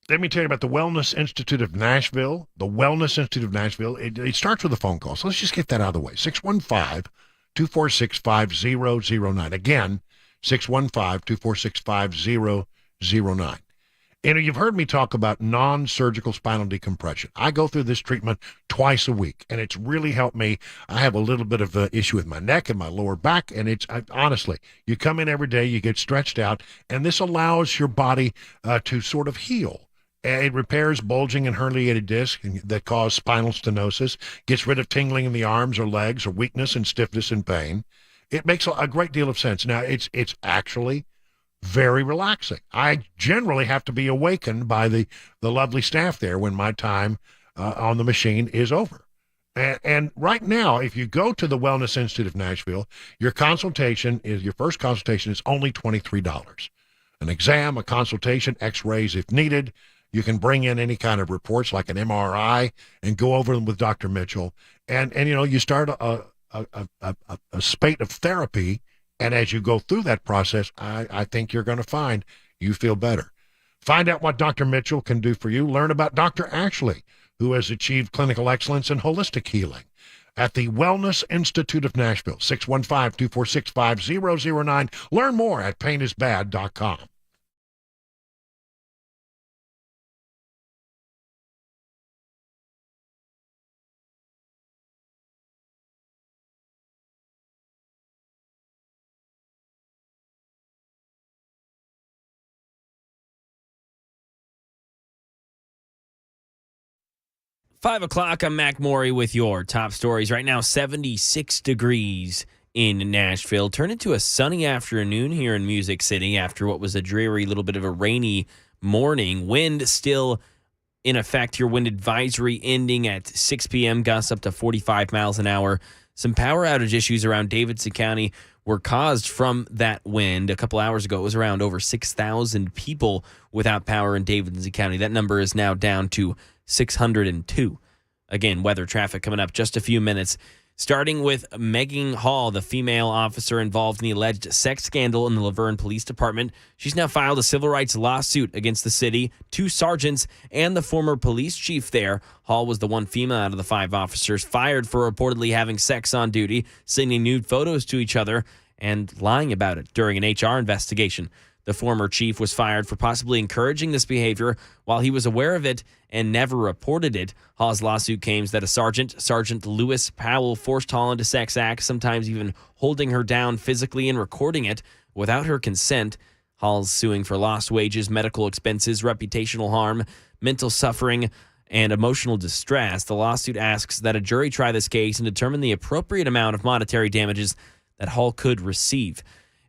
Let me tell you about the Wellness Institute of Nashville. The Wellness Institute of Nashville. It starts with a phone call. So let's just get that out of the way. 615-246-5009. Again, 615-246-5009. And you've heard me talk about non-surgical spinal decompression. I go through this treatment twice a week, and it's really helped me. I have a little bit of an issue with my neck and my lower back, and honestly, you come in every day, you get stretched out, and this allows your body to sort of heal. It repairs bulging and herniated discs that cause spinal stenosis, gets rid of tingling in the arms or legs or weakness and stiffness and pain. It makes a great deal of sense. Now, it's actually very relaxing. I generally have to be awakened by the lovely staff there when my time on the machine is over. And right now, if you go to the Wellness Institute of Nashville, your first consultation is only $23. An exam, a consultation, x-rays if needed. You can bring in any kind of reports like an MRI and go over them with Dr. Mitchell. And you start a spate of therapy. And as you go through that process, I think you're going to find you feel better. Find out what Dr. Mitchell can do for you. Learn about Dr. Ashley, who has achieved clinical excellence in holistic healing at the Wellness Institute of Nashville, 615-246-5009. Learn more at painisbad.com. Five o'clock, I'm Mac Maury with your top stories. Right now, 76 degrees in Nashville. Turned into a sunny afternoon here in Music City after what was a dreary, little bit of a rainy morning. Wind still in effect. Your wind advisory ending at 6 p.m. Gusts up to 45 miles an hour. Some power outage issues around Davidson County were caused from that wind. A couple hours ago, it was around over 6,000 people without power in Davidson County. That number is now down to 602. Again, weather traffic coming up just a few minutes. Starting with Megan Hall, the female officer involved in the alleged sex scandal in the Laverne Police Department. She's now filed a civil rights lawsuit against the city, 2 sergeants, and the former police chief there. Hall was the one female out of the 5 officers fired for reportedly having sex on duty, sending nude photos to each other, and lying about it during an HR investigation. The former chief was fired for possibly encouraging this behavior while he was aware of it and never reported it. Hall's lawsuit claims that a Sergeant Lewis Powell, forced Hall into sex acts, sometimes even holding her down physically and recording it without her consent. Hall's suing for lost wages, medical expenses, reputational harm, mental suffering, and emotional distress. The lawsuit asks that a jury try this case and determine the appropriate amount of monetary damages that Hall could receive.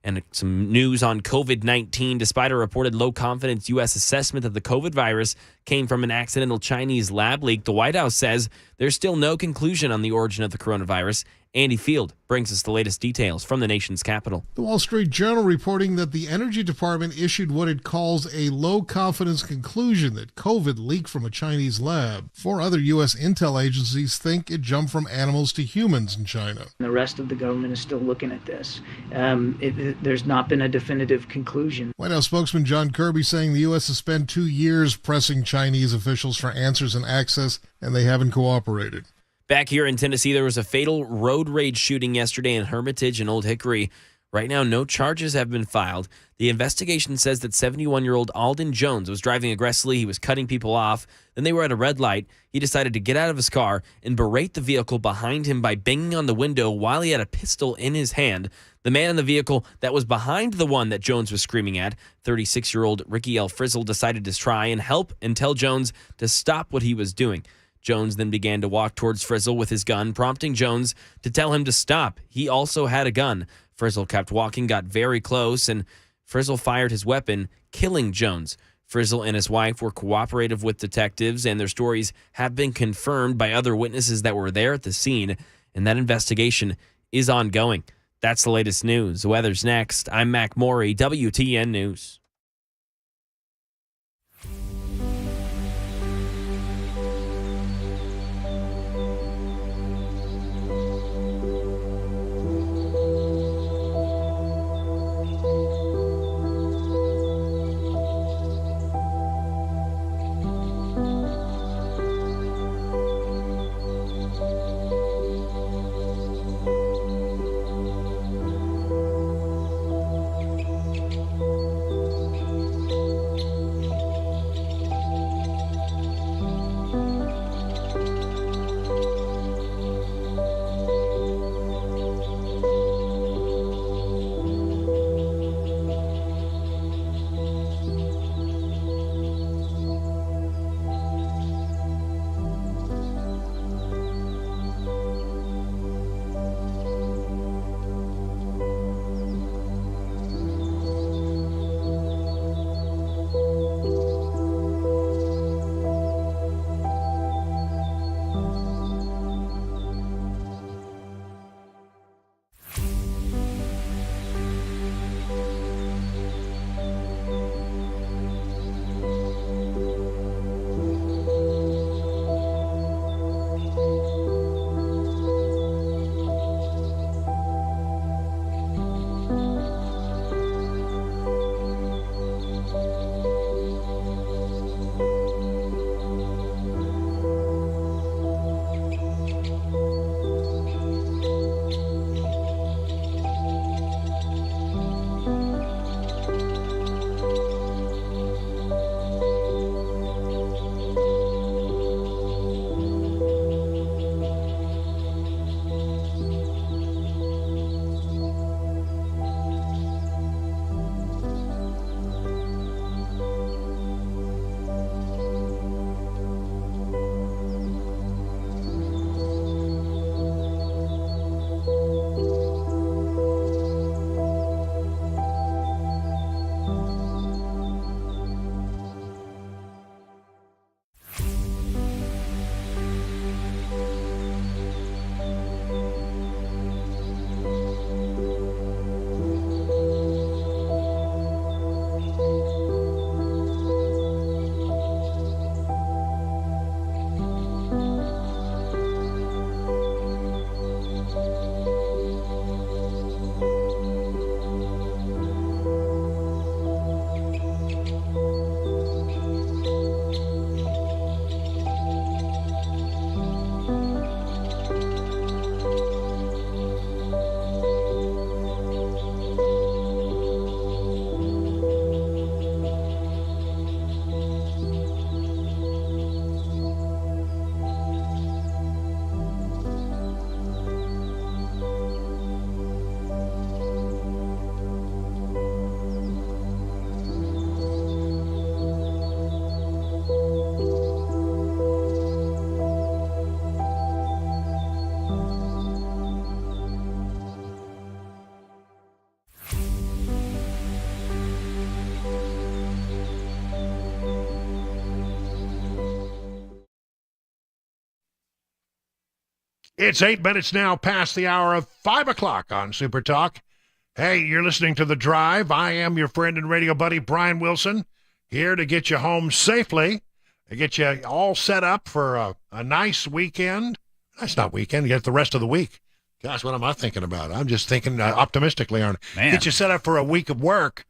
And some news on COVID-19. Despite a reported low-confidence U.S. assessment that the COVID virus came from an accidental Chinese lab leak, the White House says there's still no conclusion on the origin of the coronavirus. Andy Field brings us the latest details from the nation's capital. The Wall Street Journal reporting that the Energy Department issued what it calls a low-confidence conclusion that COVID leaked from a Chinese lab. 4 other U.S. intel agencies think it jumped from animals to humans in China. The rest of the government is still looking at this. There's not been a definitive conclusion. White House spokesman John Kirby saying the U.S. has spent 2 years pressing Chinese officials for answers and access, and they haven't cooperated. Back here in Tennessee, there was a fatal road rage shooting yesterday in Hermitage and Old Hickory. Right now, no charges have been filed. The investigation says that 71-year-old Alden Jones was driving aggressively. He was cutting people off. Then they were at a red light. He decided to get out of his car and berate the vehicle behind him by banging on the window while he had a pistol in his hand. The man in the vehicle that was behind the one that Jones was screaming at, 36-year-old Ricky L. Frizzle, decided to try and help and tell Jones to stop what he was doing. Jones then began to walk towards Frizzle with his gun, prompting Jones to tell him to stop. He also had a gun. Frizzle kept walking, got very close, and Frizzle fired his weapon, killing Jones. Frizzle and his wife were cooperative with detectives, and their stories have been confirmed by other witnesses that were there at the scene, and that investigation is ongoing. That's the latest news. The weather's next. I'm Mac Maury, WTN News. It's 8 minutes now past the hour of 5 o'clock on Super Talk. Hey, you're listening to The Drive. I am your friend and radio buddy, Brian Wilson, here to get you home safely, to get you all set up for a nice weekend. That's not weekend. You get the rest of the week. Gosh, what am I thinking about? I'm just thinking optimistically, Arnie. Man. Get you set up for a week of work.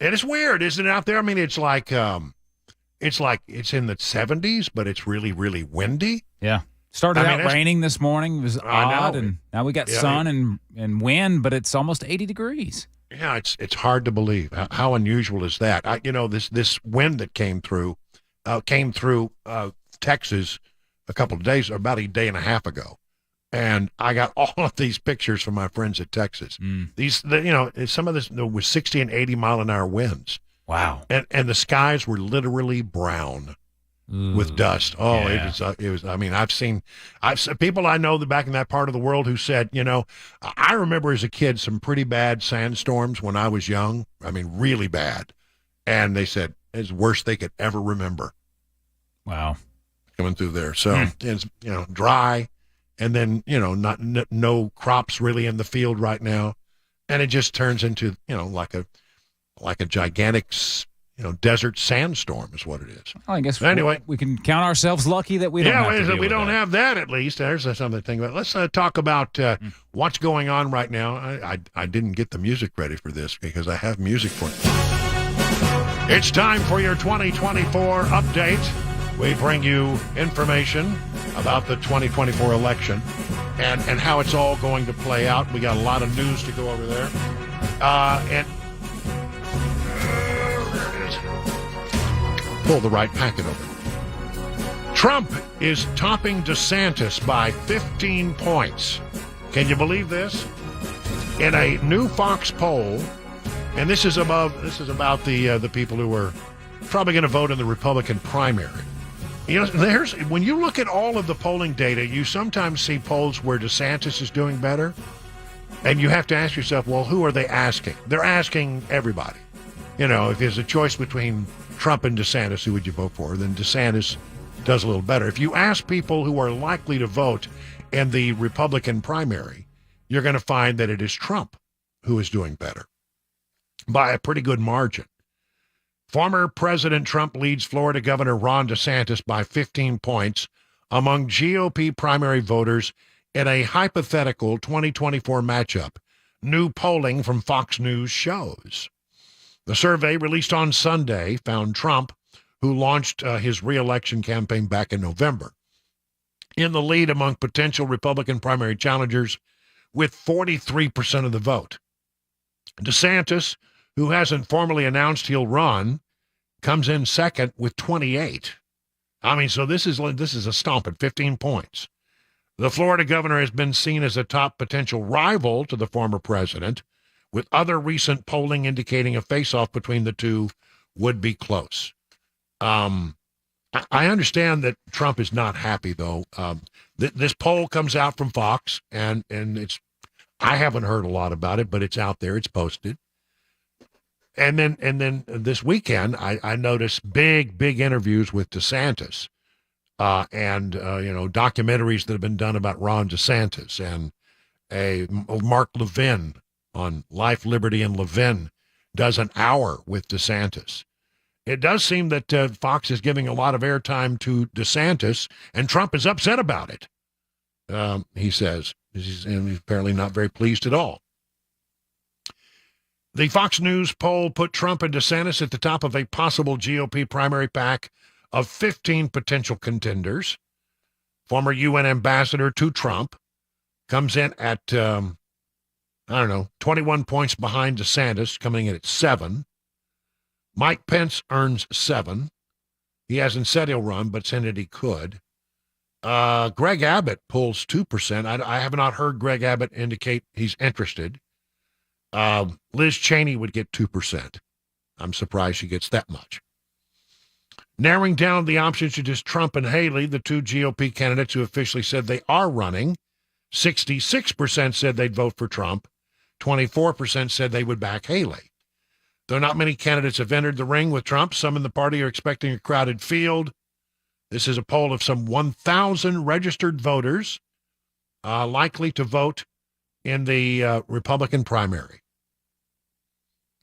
And it's weird, isn't it, out there? I mean, it's like it's in the 70s, but it's really, really windy. Yeah. Started out raining this morning. It was odd, and now we got sun and wind, but it's almost 80 degrees. Yeah, it's hard to believe. How unusual is that? This wind that came through Texas a couple of days, about a day and a half ago, and I got all of these pictures from my friends at Texas. Some of this was 60 and 80 mile an hour winds. Wow. And the skies were literally brown with dust. Oh, yeah. It was. I mean, I've seen people I know back in that part of the world who said, I remember as a kid some pretty bad sandstorms when I was young. I mean, really bad. And they said it's the worst they could ever remember. Wow. Coming through there. So it's, dry, and then, no crops really in the field right now. And it just turns into, like a gigantic desert sandstorm is what it is. Well, I guess anyway, we can count ourselves lucky that we don't have to deal we with don't that. have that at least. There's something to think about. Let's talk about what's going on right now. I didn't get the music ready for this because I have music for you. It's time for your 2024 update. We bring you information about the 2024 election and how it's all going to play out. We got a lot of news to go over there. And pull the right packet open. Trump is topping DeSantis by 15 points. Can you believe this? In a new Fox poll, and this is about the people who are probably going to vote in the Republican primary. When you look at all of the polling data, you sometimes see polls where DeSantis is doing better, and you have to ask yourself, well, who are they asking? They're asking everybody. If there's a choice between Trump and DeSantis, who would you vote for? Then DeSantis does a little better. If you ask people who are likely to vote in the Republican primary, you're going to find that it is Trump who is doing better by a pretty good margin. Former President Trump leads Florida Governor Ron DeSantis by 15 points among GOP primary voters in a hypothetical 2024 matchup, new polling from Fox News shows. The survey released on Sunday found Trump, who launched his re-election campaign back in November, in the lead among potential Republican primary challengers with 43% of the vote. DeSantis, who hasn't formally announced he'll run, comes in second with 28. I mean, so this is a stomp at 15 points. The Florida governor has been seen as a top potential rival to the former president, with other recent polling indicating a face-off between the two would be close. I understand that Trump is not happy, though. This poll comes out from Fox, and I haven't heard a lot about it, but it's out there. It's posted. And then this weekend, I noticed big interviews with DeSantis, and documentaries that have been done about Ron DeSantis, and Mark Levin on Life, Liberty, and Levin does an hour with DeSantis. It does seem that Fox is giving a lot of airtime to DeSantis, and Trump is upset about it, he says. He's apparently not very pleased at all. The Fox News poll put Trump and DeSantis at the top of a possible GOP primary pack of 15 potential contenders. Former UN ambassador to Trump comes in at 21 points behind DeSantis, coming in at 7. Mike Pence earns 7. He hasn't said he'll run, but hinted he could. Greg Abbott pulls 2%. I have not heard Greg Abbott indicate he's interested. Liz Cheney would get 2%. I'm surprised she gets that much. Narrowing down the options to just Trump and Haley, the two GOP candidates who officially said they are running, 66% said they'd vote for Trump. 24% said they would back Haley. Though not many candidates have entered the ring with Trump, some in the party are expecting a crowded field. This is a poll of some 1,000 registered voters likely to vote in the Republican primary.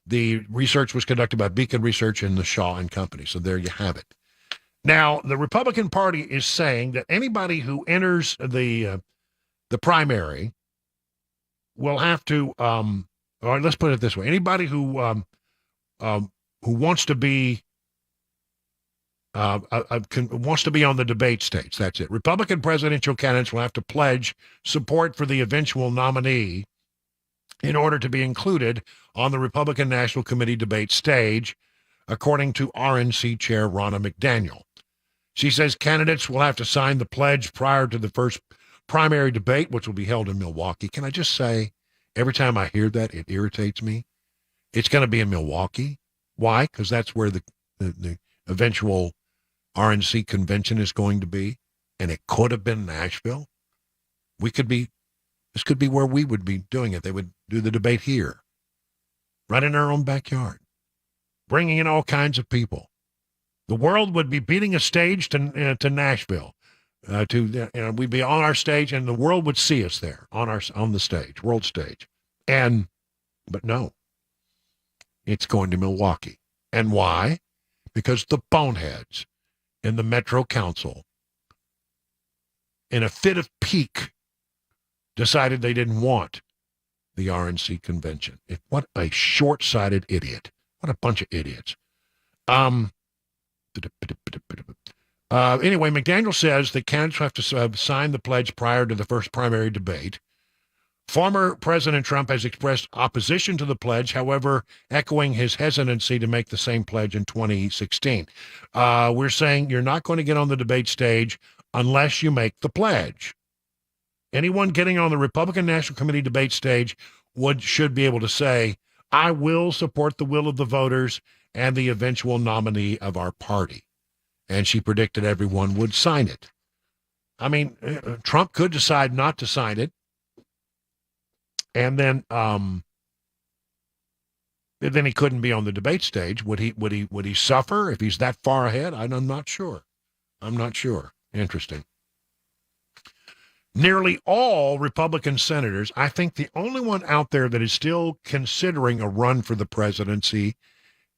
The research was conducted by Beacon Research and the Shaw and Company. So there you have it. Now, the Republican Party is saying that anybody who enters the primary will have to, or let's put it this way: anybody who wants to be wants to be on the debate stage. That's it. Republican presidential candidates will have to pledge support for the eventual nominee in order to be included on the Republican National Committee debate stage, according to RNC Chair Ronna McDaniel. She says candidates will have to sign the pledge prior to the first primary debate, which will be held in Milwaukee. Can I just say, every time I hear that, it irritates me. It's going to be in Milwaukee. Why? Because that's where the eventual RNC convention is going to be, and it could have been Nashville. This could be where we would be doing it. They would do the debate here, right in our own backyard, bringing in all kinds of people. The world would be beating a stage to Nashville. We'd be on our stage, and the world would see us there on the stage, world stage. But no, it's going to Milwaukee. And why? Because the boneheads in the Metro Council, in a fit of pique, decided they didn't want the RNC convention. What a short-sighted idiot. What a bunch of idiots. Anyway, McDaniel says that candidates have to sign the pledge prior to the first primary debate. Former President Trump has expressed opposition to the pledge, however, echoing his hesitancy to make the same pledge in 2016. We're saying you're not going to get on the debate stage unless you make the pledge. Anyone getting on the Republican National Committee debate stage should be able to say, I will support the will of the voters and the eventual nominee of our party. And she predicted everyone would sign it. I mean, Trump could decide not to sign it. And then he couldn't be on the debate stage. Would he suffer if he's that far ahead? I'm not sure. Interesting. Nearly all Republican senators, I think the only one out there that is still considering a run for the presidency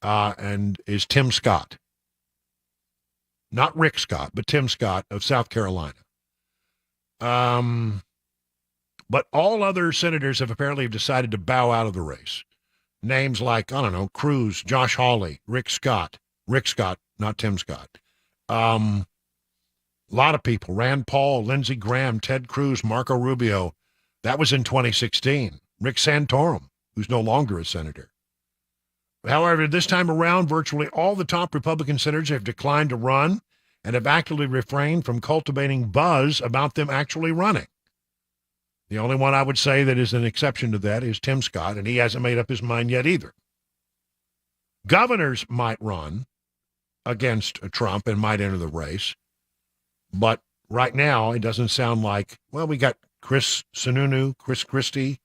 and is Tim Scott. Not Rick Scott, but Tim Scott of South Carolina. But all other senators have apparently decided to bow out of the race. Names like, Cruz, Josh Hawley, Rick Scott, not Tim Scott. A lot of people, Rand Paul, Lindsey Graham, Ted Cruz, Marco Rubio. That was in 2016. Rick Santorum, who's no longer a senator. However, this time around, virtually all the top Republican senators have declined to run and have actively refrained from cultivating buzz about them actually running. The only one I would say that is an exception to that is Tim Scott, and he hasn't made up his mind yet either. Governors might run against Trump and might enter the race, but right now it doesn't sound like, we got Chris Sununu, Chris Christie,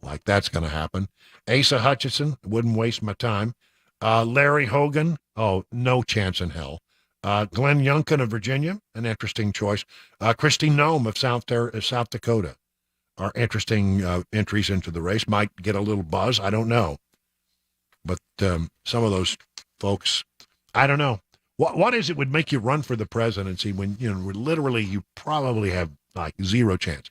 like that's going to happen. Asa Hutchinson, wouldn't waste my time. Larry Hogan, no chance in hell. Glenn Youngkin of Virginia, an interesting choice. Kristi Noem of South Dakota are interesting entries into the race. Might get a little buzz, I don't know. But some of those folks, I don't know. What is it would make you run for the presidency when, literally you probably have like zero chance?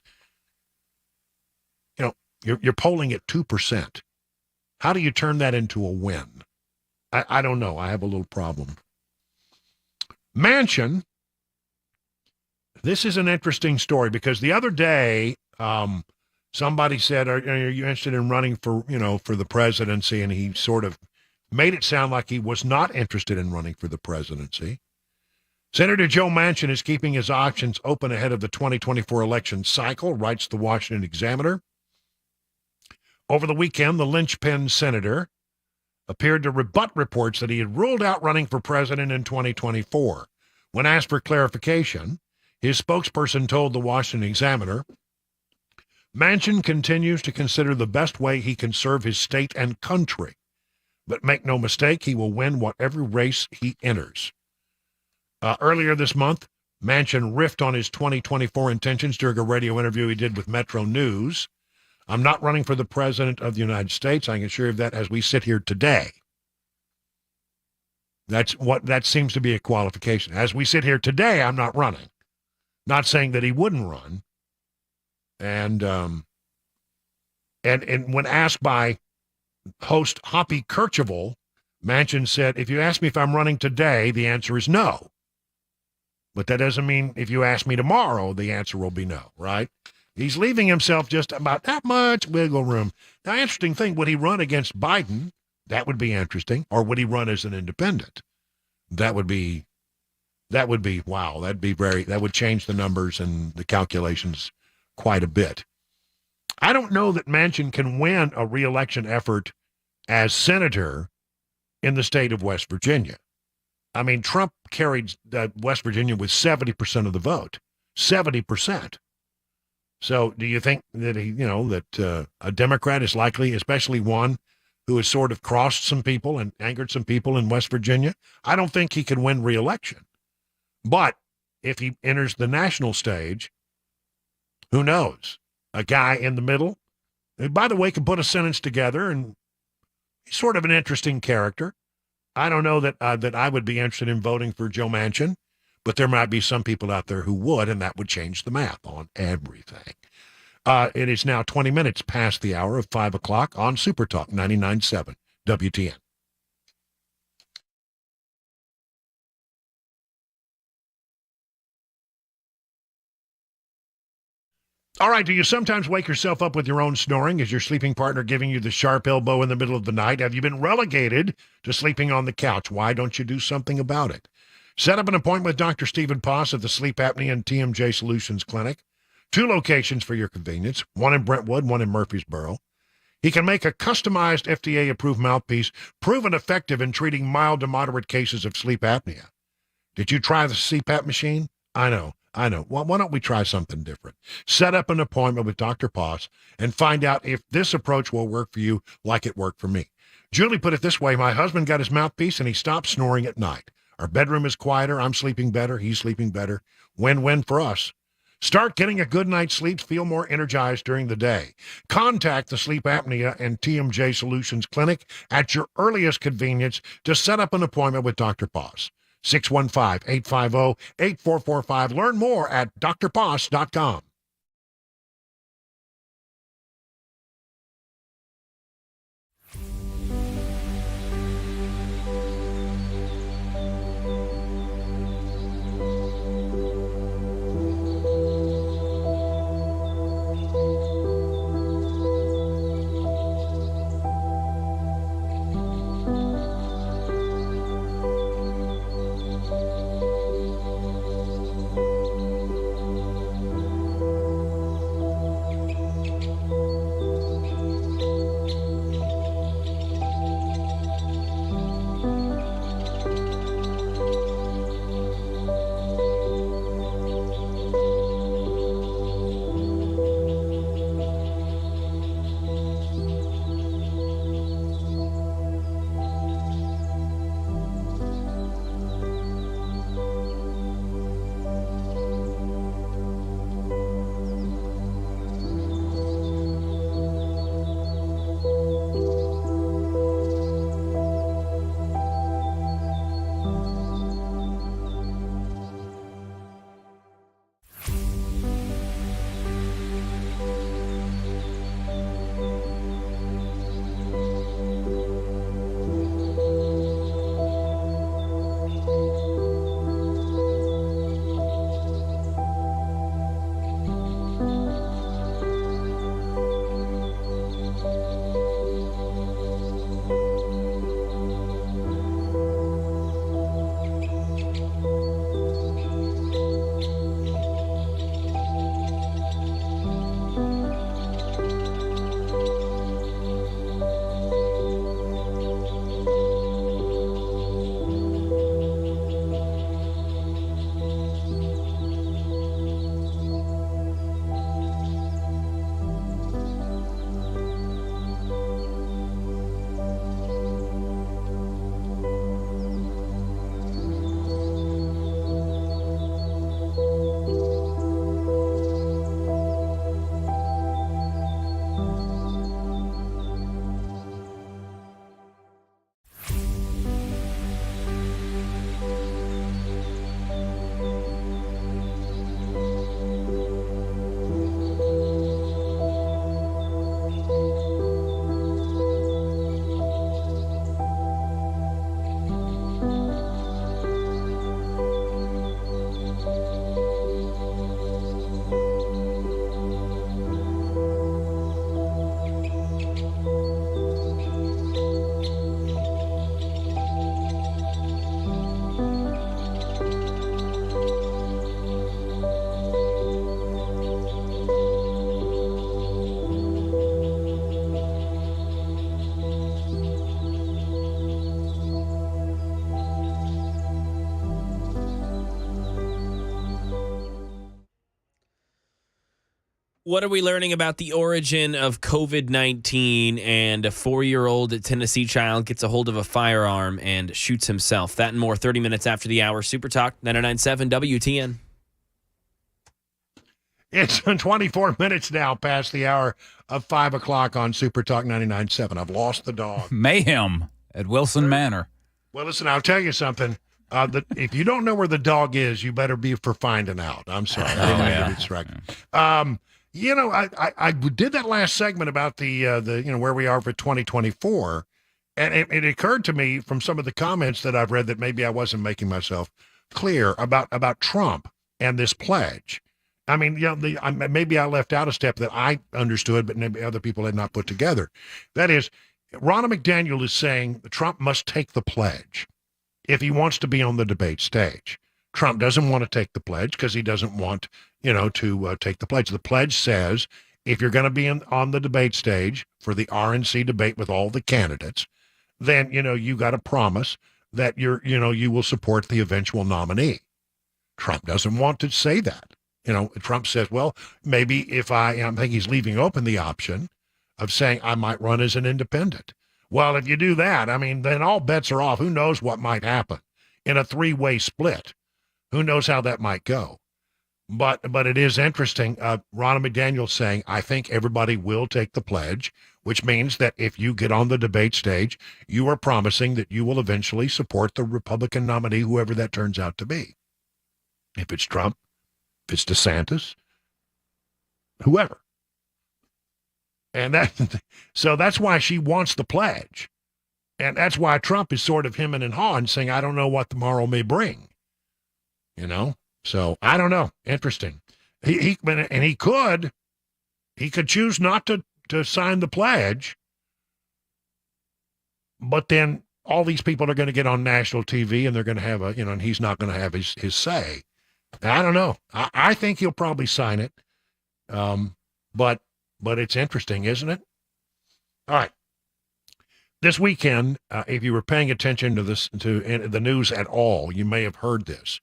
You're polling at 2%. How do you turn that into a win? I don't know. I have a little problem. Manchin, this is an interesting story because the other day somebody said, are you interested in running for the presidency? And he sort of made it sound like he was not interested in running for the presidency. Senator Joe Manchin is keeping his options open ahead of the 2024 election cycle, writes the Washington Examiner. Over the weekend, the linchpin senator appeared to rebut reports that he had ruled out running for president in 2024. When asked for clarification, his spokesperson told the Washington Examiner, Manchin continues to consider the best way he can serve his state and country. But make no mistake, he will win whatever race he enters. Earlier this month, Manchin riffed on his 2024 intentions during a radio interview he did with Metro News. I'm not running for the president of the United States. I can assure you of that as we sit here today. That seems to be a qualification. As we sit here today, I'm not running. Not saying that he wouldn't run. And when asked by host Hoppy Kercheval, Manchin said, if you ask me if I'm running today, the answer is no. But that doesn't mean if you ask me tomorrow, the answer will be no, right? He's leaving himself just about that much wiggle room. Now, interesting thing, would he run against Biden? That would be interesting. Or would he run as an independent? That would be wow. That would change the numbers and the calculations quite a bit. I don't know that Manchin can win a re-election effort as senator in the state of West Virginia. I mean, Trump carried West Virginia with 70% of the vote. 70%. So do you think that a Democrat is likely, especially one who has sort of crossed some people and angered some people in West Virginia? I don't think he can win re-election. But if he enters the national stage, who knows? A guy in the middle, who, by the way, can put a sentence together, and he's sort of an interesting character. I don't know that I would be interested in voting for Joe Manchin, but there might be some people out there who would, and that would change the math on everything. It is now 20 minutes past the hour of 5 o'clock on SuperTalk 99.7 WTN. All right, do you sometimes wake yourself up with your own snoring? Is your sleeping partner giving you the sharp elbow in the middle of the night? Have you been relegated to sleeping on the couch? Why don't you do something about it? Set up an appointment with Dr. Stephen Poss at the Sleep Apnea and TMJ Solutions Clinic. 2 locations for your convenience, one in Brentwood, one in Murfreesboro. He can make a customized FDA-approved mouthpiece proven effective in treating mild to moderate cases of sleep apnea. Did you try the CPAP machine? I know. Well, why don't we try something different? Set up an appointment with Dr. Poss and find out if this approach will work for you like it worked for me. Julie put it this way: my husband got his mouthpiece and he stopped snoring at night. Our bedroom is quieter. I'm sleeping better. He's sleeping better. Win-win for us. Start getting a good night's sleep. Feel more energized during the day. Contact the Sleep Apnea and TMJ Solutions Clinic at your earliest convenience to set up an appointment with Dr. Poss. 615-850-8445. Learn more at drposs.com. What are we learning about the origin of COVID-19 and a 4-year-old Tennessee child gets a hold of a firearm and shoots himself? That and more 30 minutes after the hour. Super Talk 99.7 WTN. It's 24 minutes now past the hour of 5 o'clock on Super Talk 99.7. I've lost the dog. Mayhem at Wilson Manor. Well, listen, I'll tell you something. If you don't know where the dog is, you better be for finding out. I'm sorry. I didn't mean to be distracted. I did that last segment about the where we are for 2024, and it occurred to me from some of the comments that I've read that maybe I wasn't making myself clear about Trump and this pledge. I mean, maybe I left out a step that I understood, but maybe other people had not put together. That is, Ronna McDaniel is saying Trump must take the pledge if he wants to be on the debate stage. Trump doesn't want to take the pledge because he doesn't want, to take the pledge. The pledge says if you're going to be on the debate stage for the RNC debate with all the candidates, then, you got to promise that you will support the eventual nominee. Trump doesn't want to say that. Trump says, well, maybe if I think he's leaving open the option of saying I might run as an independent. Well, if you do that, then all bets are off. Who knows what might happen in a three-way split? Who knows how that might go? But it is interesting. Ronna McDaniel saying, I think everybody will take the pledge, which means that if you get on the debate stage, you are promising that you will eventually support the Republican nominee, whoever that turns out to be. If it's Trump, if it's DeSantis, whoever. And so that's why she wants the pledge. And that's why Trump is sort of hemming and hawing, saying, I don't know what tomorrow may bring. So I don't know. Interesting. He could choose not to sign the pledge, but then all these people are going to get on national TV and they're going to have and he's not going to have his say. I don't know. I think he'll probably sign it. But it's interesting, isn't it? All right. This weekend, if you were paying attention to the news at all, you may have heard this.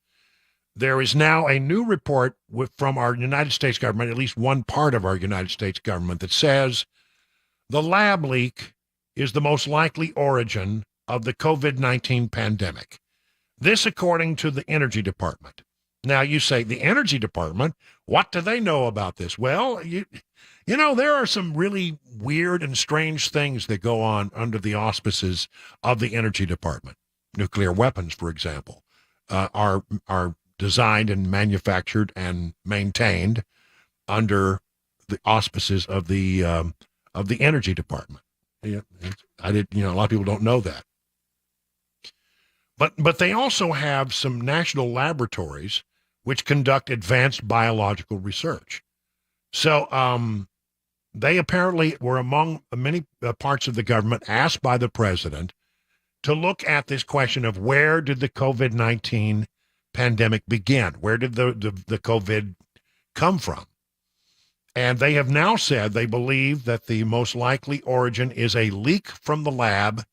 There is now a new report from our United States government, at least one part of our United States government, that says the lab leak is the most likely origin of the COVID-19 pandemic. This according to the Energy Department. Now, you say, the Energy Department, what do they know about this? Well, there are some really weird and strange things that go on under the auspices of the Energy Department. Nuclear weapons, for example, are designed and manufactured and maintained under the auspices of the Energy Department. A lot of people don't know that. But they also have some national laboratories which conduct advanced biological research. So they apparently were among many parts of the government asked by the president to look at this question of where did the COVID-19 pandemic begin? Where did the COVID come from? And they have now said they believe that the most likely origin is a leak from the lab.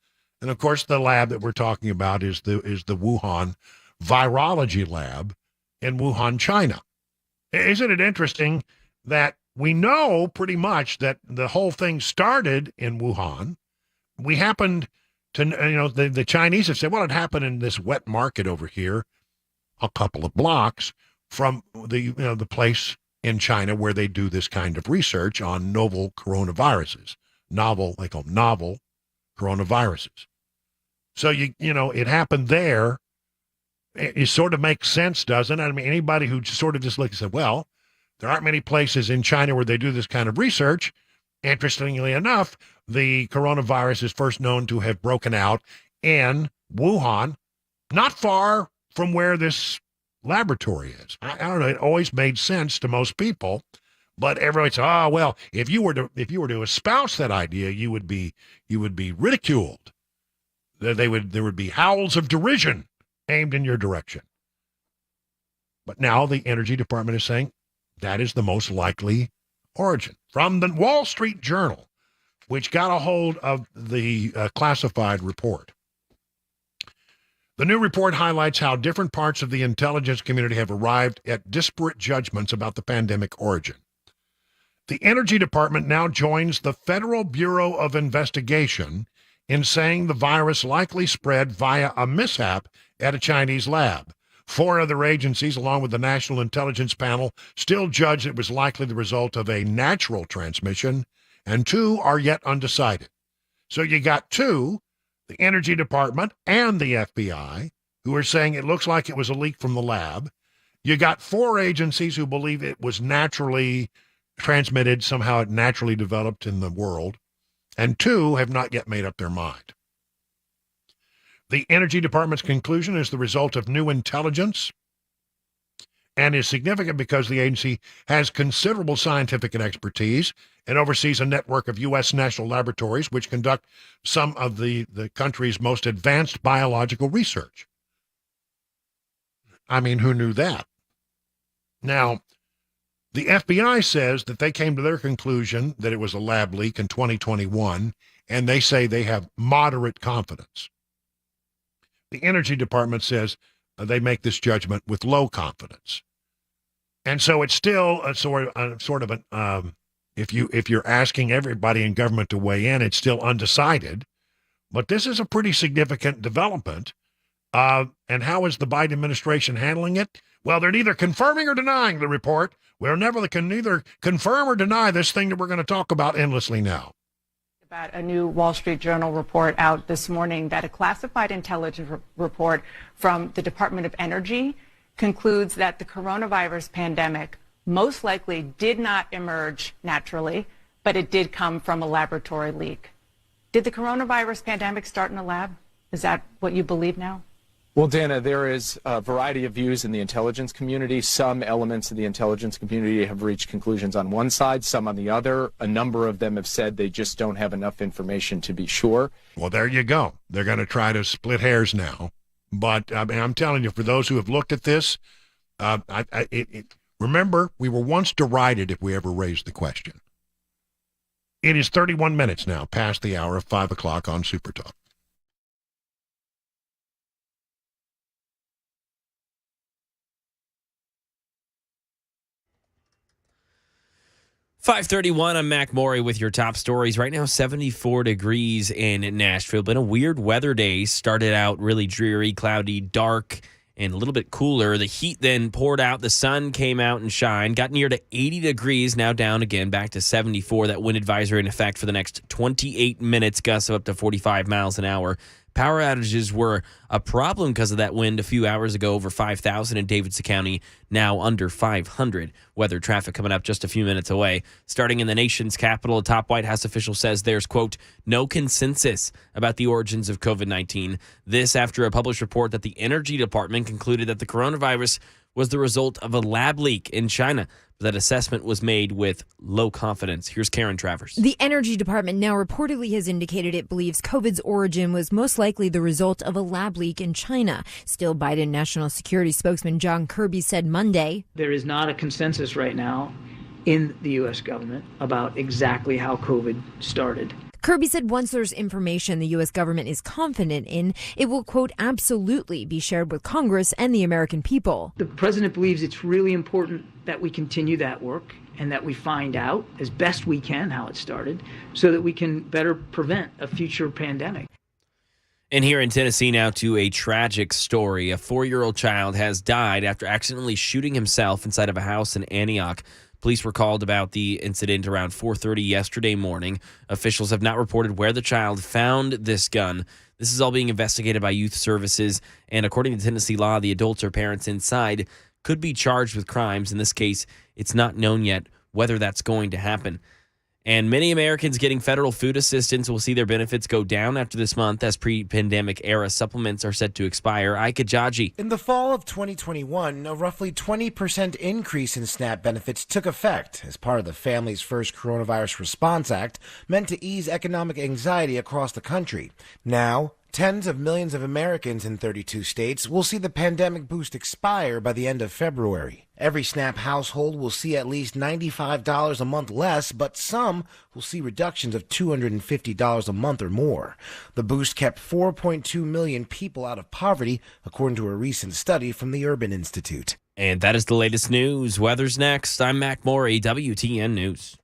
And of course, the lab that we're talking about is the Wuhan virology lab in Wuhan, China. Isn't it interesting that we know pretty much that the whole thing started in Wuhan? We happened to, the Chinese have said, well, it happened in this wet market over here, a couple of blocks from the place in China where they do this kind of research on novel coronaviruses. They call them novel coronaviruses. So, it happened there. It sort of makes sense, doesn't it? Anybody who sort of just looks and said, well, there aren't many places in China where they do this kind of research. Interestingly enough, the coronavirus is first known to have broken out in Wuhan, not far from where this laboratory is. I don't know. It always made sense to most people, but everybody said, "Oh, well, if you were to espouse that idea, you would be ridiculed. There would be howls of derision aimed in your direction." But now the Energy Department is saying that is the most likely origin. From the Wall Street Journal, which got a hold of the classified report. The new report highlights how different parts of the intelligence community have arrived at disparate judgments about the pandemic origin. The Energy Department now joins the Federal Bureau of Investigation in saying the virus likely spread via a mishap at a Chinese lab. 4 other agencies, along with the National Intelligence Panel, still judge it was likely the result of a natural transmission, and 2 are yet undecided. So you got 2, the Energy Department and the FBI, who are saying it looks like it was a leak from the lab. You got 4 agencies who believe it was naturally transmitted, somehow it naturally developed in the world, and 2 have not yet made up their mind. The Energy Department's conclusion is the result of new intelligence and is significant because the agency has considerable scientific and expertise and oversees a network of U.S. national laboratories which conduct some of the country's most advanced biological research. I mean, who knew that? Now, the FBI says that they came to their conclusion that it was a lab leak in 2021, and they say they have moderate confidence. The Energy Department says they make this judgment with low confidence. And so it's still a sort of an, if you're asking everybody in government to weigh in, it's still undecided. But this is a pretty significant development. And how is the Biden administration handling it? Well, they're neither confirming or denying the report. Can neither confirm or deny this thing that we're going to talk about endlessly now. About a new Wall Street Journal report out this morning that a classified intelligence report from the Department of Energy concludes that the coronavirus pandemic most likely did not emerge naturally, but it did come from a laboratory leak. Did the coronavirus pandemic start in a lab? Is that what you believe now? Well, Dana, there is a variety of views in the intelligence community. Some elements of the intelligence community have reached conclusions on one side, some on the other. A number of them have said they just don't have enough information to be sure. Well, there you go. They're going to try to split hairs now. But I'm telling you, for those who have looked at this, remember, we were once derided if we ever raised the question. It is 31 minutes now past the hour of 5 o'clock on SuperTalk. .531, I'm Mac Maury with your top stories. Right now, 74 degrees in Nashville. Been a weird weather day. Started out really dreary, cloudy, dark, and a little bit cooler. The heat then poured out. The sun came out and shined. Got near to 80 degrees. Now down again, back to 74. That wind advisory in effect for the next 28 minutes. Gusts of up to 45 miles an hour. Power outages were a problem because of that wind a few hours ago, over 5,000 in Davidson County, now under 500. Weather traffic coming up just a few minutes away. Starting in the nation's capital, a top White House official says there's, quote, no consensus about the origins of COVID-19. This after a published report that the Energy Department concluded that the coronavirus was the result of a lab leak in China. That assessment was made with low confidence. Here's Karen Travers. The Energy Department now reportedly has indicated it believes COVID's origin was most likely the result of a lab leak in China. Still, Biden National Security spokesman John Kirby said Monday, There is not a consensus right now in the U.S. government about exactly how COVID started. Kirby said once there's information the U.S. government is confident in, it will, quote, absolutely be shared with Congress and the American people. The president believes it's really important that we continue that work and that we find out as best we can how it started so that we can better prevent a future pandemic. And here in Tennessee now to a tragic story. A 4-year-old child has died after accidentally shooting himself inside of a house in Antioch. Police were called about the incident around 4:30 yesterday morning. Officials have not reported where the child found this gun. This is all being investigated by youth services, and according to Tennessee law, the adults or parents inside could be charged with crimes. In this case, it's not known yet whether that's going to happen. And many Americans getting federal food assistance will see their benefits go down after this month as pre-pandemic era supplements are set to expire. Ike Ajaji. In the fall of 2021, a roughly 20% increase in SNAP benefits took effect as part of the Families First Coronavirus Response Act meant to ease economic anxiety across the country. Now, tens of millions of Americans in 32 states will see the pandemic boost expire by the end of February. Every SNAP household will see at least $95 a month less, but some will see reductions of $250 a month or more. The boost kept 4.2 million people out of poverty, according to a recent study from the Urban Institute. And that is the latest news. Weather's next. I'm Mac Maury, WTN News.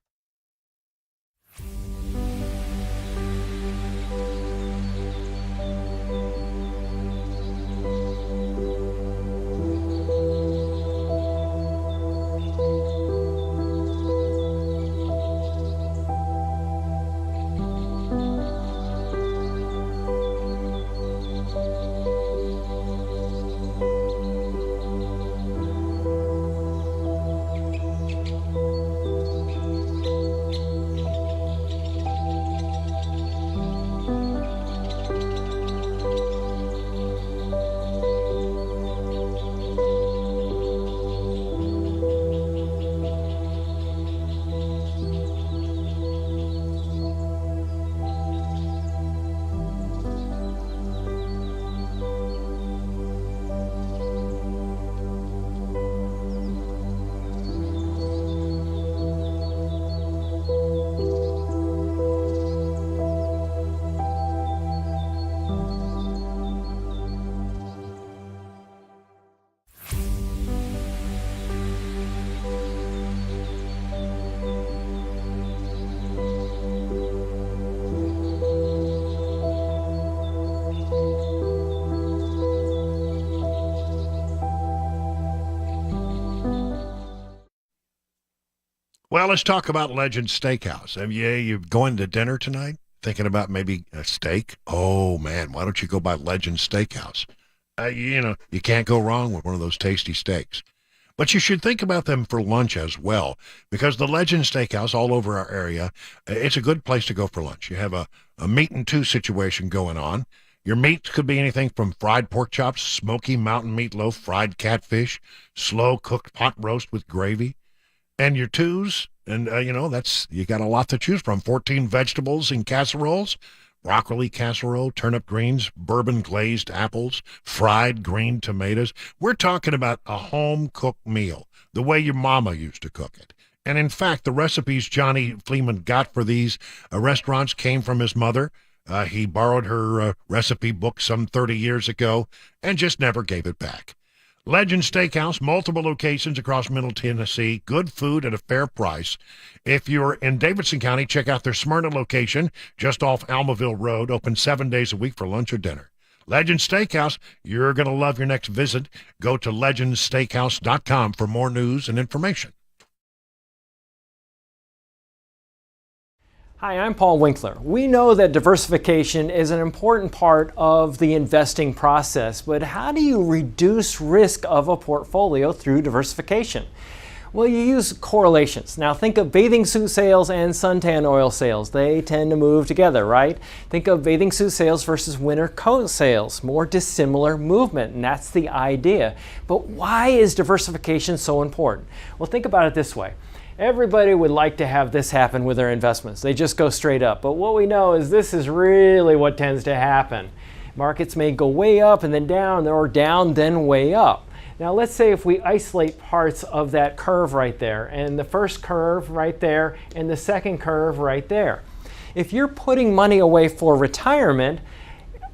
Well, let's talk about Legend Steakhouse. You going to dinner tonight? Thinking about maybe a steak? Oh, man, why don't you go by Legend Steakhouse? You can't go wrong with one of those tasty steaks. But you should think about them for lunch as well, because the Legend Steakhouse all over our area, it's a good place to go for lunch. You have a meat and two situation going on. Your meats could be anything from fried pork chops, smoky mountain meatloaf, fried catfish, slow-cooked pot roast with gravy. And your twos, and you got a lot to choose from. 14 vegetables in casseroles, broccoli casserole, turnip greens, bourbon glazed apples, fried green tomatoes. We're talking about a home-cooked meal, the way your mama used to cook it. And in fact, the recipes Johnny Fleeman got for these restaurants came from his mother. He borrowed her recipe book some 30 years ago and just never gave it back. Legend Steakhouse, multiple locations across Middle Tennessee, good food at a fair price. If you're in Davidson County, check out their Smyrna location just off Almaville Road, open 7 days a week for lunch or dinner. Legend Steakhouse, you're going to love your next visit. Go to legendsteakhouse.com for more news and information. Hi, I'm Paul Winkler. We know that diversification is an important part of the investing process, but how do you reduce risk of a portfolio through diversification? Well, you use correlations. Now think of bathing suit sales and suntan oil sales. They tend to move together, right? Think of bathing suit sales versus winter coat sales. More dissimilar movement, and that's the idea. But why is diversification so important? Well, think about it this way. Everybody would like to have this happen with their investments. They just go straight up. But what we know is this is really what tends to happen. Markets may go way up and then down, or down then way up. Now let's say if we isolate parts of that curve right there, and the first curve right there, and the second curve right there. If you're putting money away for retirement,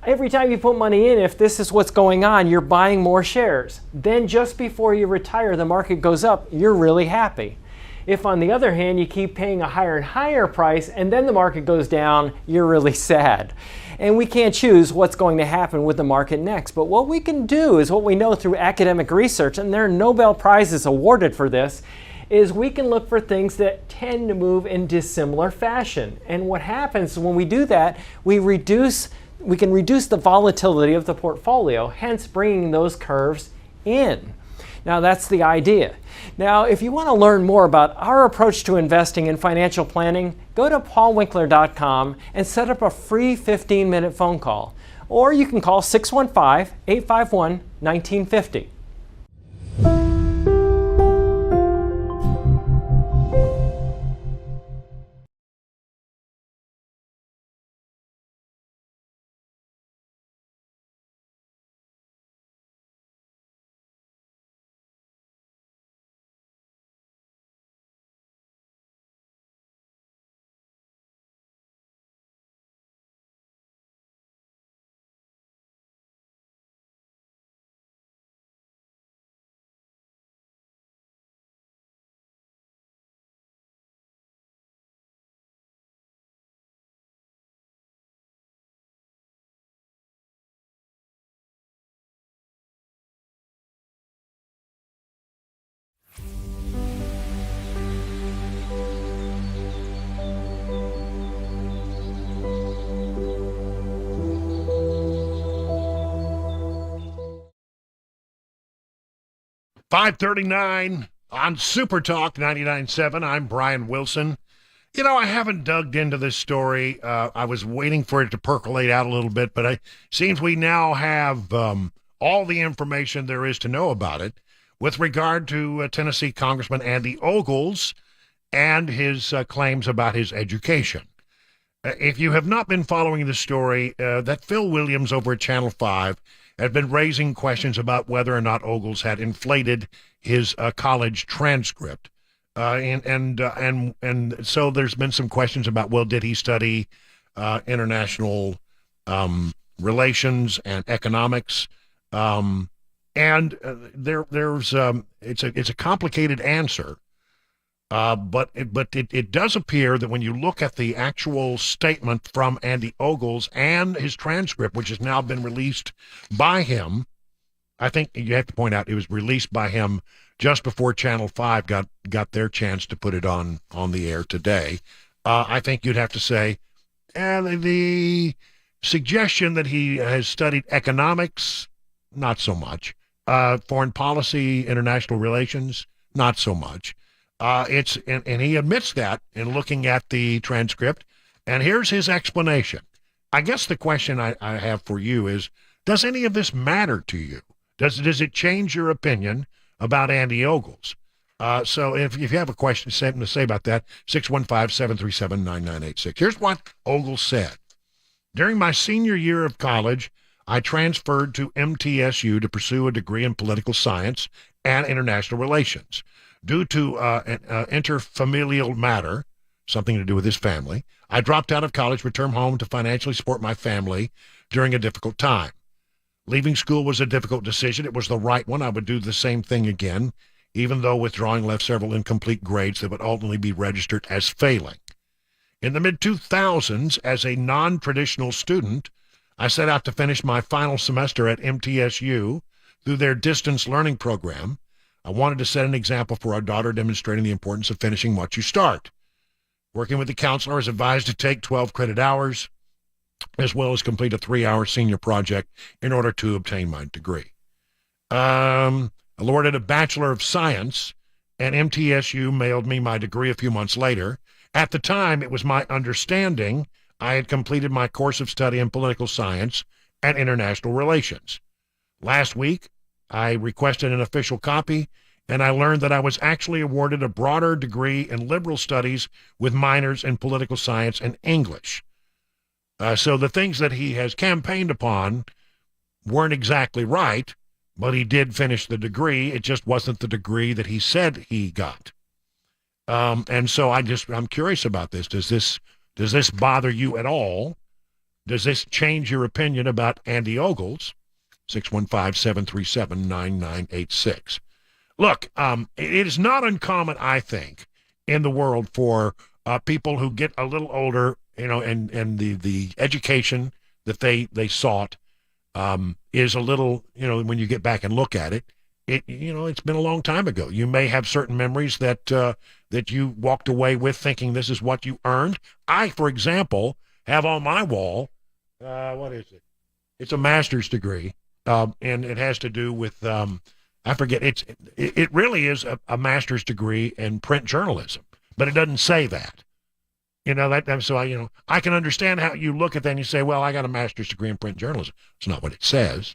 every time you put money in, if this is what's going on, you're buying more shares. Then just before you retire, the market goes up, you're really happy. If, on the other hand, you keep paying a higher and higher price and then the market goes down, you're really sad. And we can't choose what's going to happen with the market next. But what we can do is what we know through academic research, and there are Nobel Prizes awarded for this, is we can look for things that tend to move in dissimilar fashion. And what happens when we do that, we can reduce the volatility of the portfolio, hence bringing those curves in. Now that's the idea. Now if you want to learn more about our approach to investing and financial planning, go to paulwinkler.com and set up a free 15-minute phone call. Or you can call 615-851-1950. .539 on SuperTalk 99.7. I'm Brian Wilson. You know, I haven't dug into this story. I was waiting for it to percolate out a little bit, but it seems we now have all the information there is to know about it with regard to Tennessee Congressman Andy Ogles and his claims about his education. If you have not been following the story, that Phil Williams over at Channel 5 has been raising questions about whether or not Ogles had inflated his college transcript. And so there's been some questions about, well, did he study international relations and economics? It's a complicated answer. But it does appear that when you look at the actual statement from Andy Ogles and his transcript, which has now been released by him, I think you have to point out it was released by him just before Channel 5 got their chance to put it on the air today. I think you'd have to say, the suggestion that he has studied economics, not so much. Foreign policy, international relations, not so much. And he admits that in looking at the transcript. And here's his explanation. I guess the question I have for you is, does any of this matter to you? Does it change your opinion about Andy Ogles? So if you have a question, something to say about that, 615-737-9986. Here's what Ogles said. During my senior year of college, I transferred to MTSU to pursue a degree in political science and international relations. Due to an interfamilial matter, something to do with his family, I dropped out of college, returned home to financially support my family during a difficult time. Leaving school was a difficult decision. It was the right one. I would do the same thing again, even though withdrawing left several incomplete grades that would ultimately be registered as failing. In the mid-2000s, as a non-traditional student, I set out to finish my final semester at MTSU through their distance learning program. I wanted to set an example for our daughter, demonstrating the importance of finishing what you start. Working with the counselor, I was advised to take 12 credit hours, as well as complete a 3-hour senior project in order to obtain my degree. I awarded a Bachelor of Science, and MTSU mailed me my degree a few months later. At the time, it was my understanding I had completed my course of study in political science and international relations. Last week, I requested an official copy, and I learned that I was actually awarded a broader degree in liberal studies with minors in political science and English. So the things that he has campaigned upon weren't exactly right, but he did finish the degree. It just wasn't the degree that he said he got. And so I'm curious about this. Does this bother you at all? Does this change your opinion about Andy Ogles? 615-737-9986. Look, it is not uncommon, I think, in the world for people who get a little older, and the education that they sought is a little, when you get back and look at it, it's been a long time ago. You may have certain memories that you walked away with thinking this is what you earned. I, for example, have on my wall, what is it? It's a master's degree, and it has to do with, I forget, it really is a master's degree in print journalism, but it doesn't say that. I can understand how you look at that and you say, well, I got a master's degree in print journalism. It's not what it says.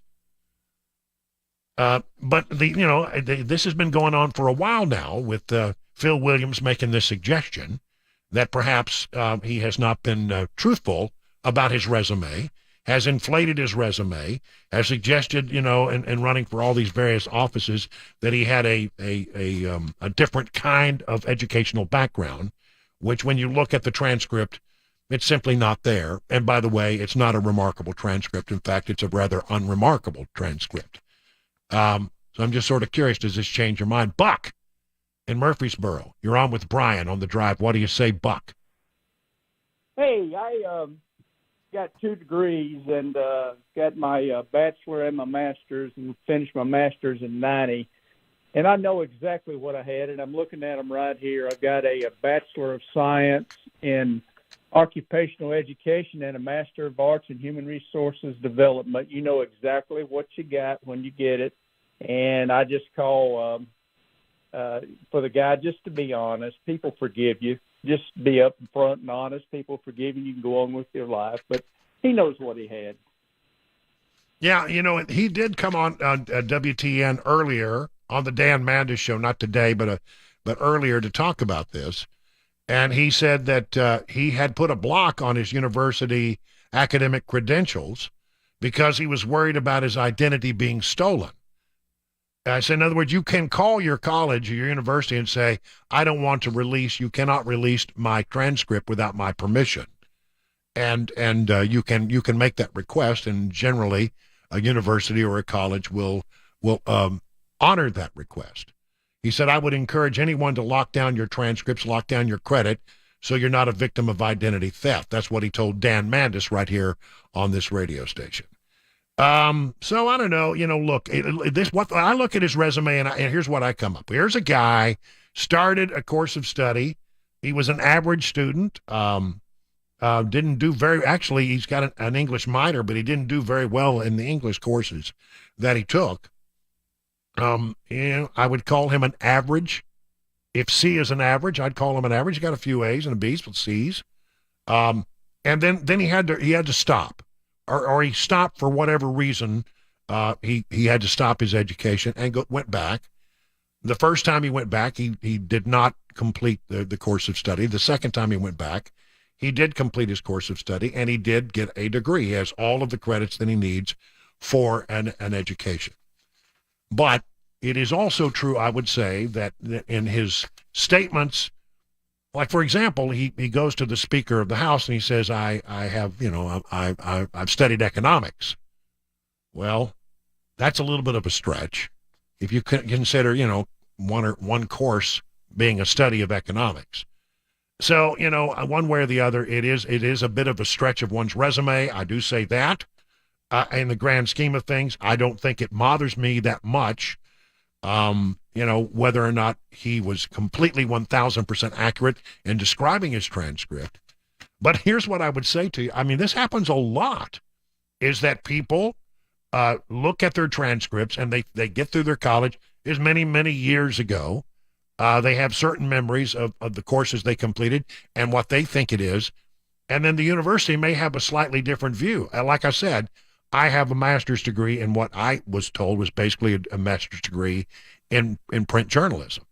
But this has been going on for a while now with Phil Williams making this suggestion that perhaps he has not been truthful about his resume, has inflated his resume, has suggested, in running for all these various offices, that he had a different kind of educational background, which when you look at the transcript, it's simply not there. And by the way, it's not a remarkable transcript. In fact, it's a rather unremarkable transcript. So I'm just sort of curious, does this change your mind? Buck in Murfreesboro, you're on with Brian on the drive. What do you say, Buck? Hey, I got 2 degrees and got my bachelor and my master's, and finished my master's in '90. And I know exactly what I had, and I'm looking at them right here. I've got a Bachelor of Science in Occupational Education and a Master of Arts in Human Resources Development. You know exactly what you got when you get it. And I just call for the guy just to be honest. People forgive you. Just be up front and honest. People forgive you. You can go on with your life. But he knows what he had. Yeah, he did come on WTN earlier on the Dan Mandis show, not today, but earlier, to talk about this. And he said that he had put a block on his university academic credentials because he was worried about his identity being stolen. I said, in other words, you can call your college or your university and say, I don't want to release, you cannot release my transcript without my permission. And you can make that request, and generally a university or a college will honor that request. He said, I would encourage anyone to lock down your transcripts, lock down your credit, so you're not a victim of identity theft. That's what he told Dan Mandis right here on this radio station. So I don't know. Look, I look at his resume, and here's what I come up with. Here's a guy started a course of study. He was an average student. Didn't do actually, he's got an English minor, but he didn't do very well in the English courses that he took. I would call him an average. If C is an average, I'd call him an average. He got a few A's and a B's, but C's. And then he had to stop, or he stopped for whatever reason. He had to stop his education and went back. The first time he went back, he did not complete the course of study. The second time he went back, he did complete his course of study, and he did get a degree. He has all of the credits that he needs for an education. But it is also true, I would say, that in his statements, like, for example, he goes to the Speaker of the House and he says, I've studied economics. Well, that's a little bit of a stretch. If you consider, one course being a study of economics. So, one way or the other, it is a bit of a stretch of one's resume. I do say that. In the grand scheme of things, I don't think it bothers me that much, whether or not he was completely 1,000% accurate in describing his transcript. But here's what I would say to you. I mean, this happens a lot, is that people look at their transcripts and they get through their college as many years ago. They have certain memories of the courses they completed and what they think it is. And then the university may have a slightly different view. Like I said, I have a master's degree in what I was told was basically a master's degree in print journalism.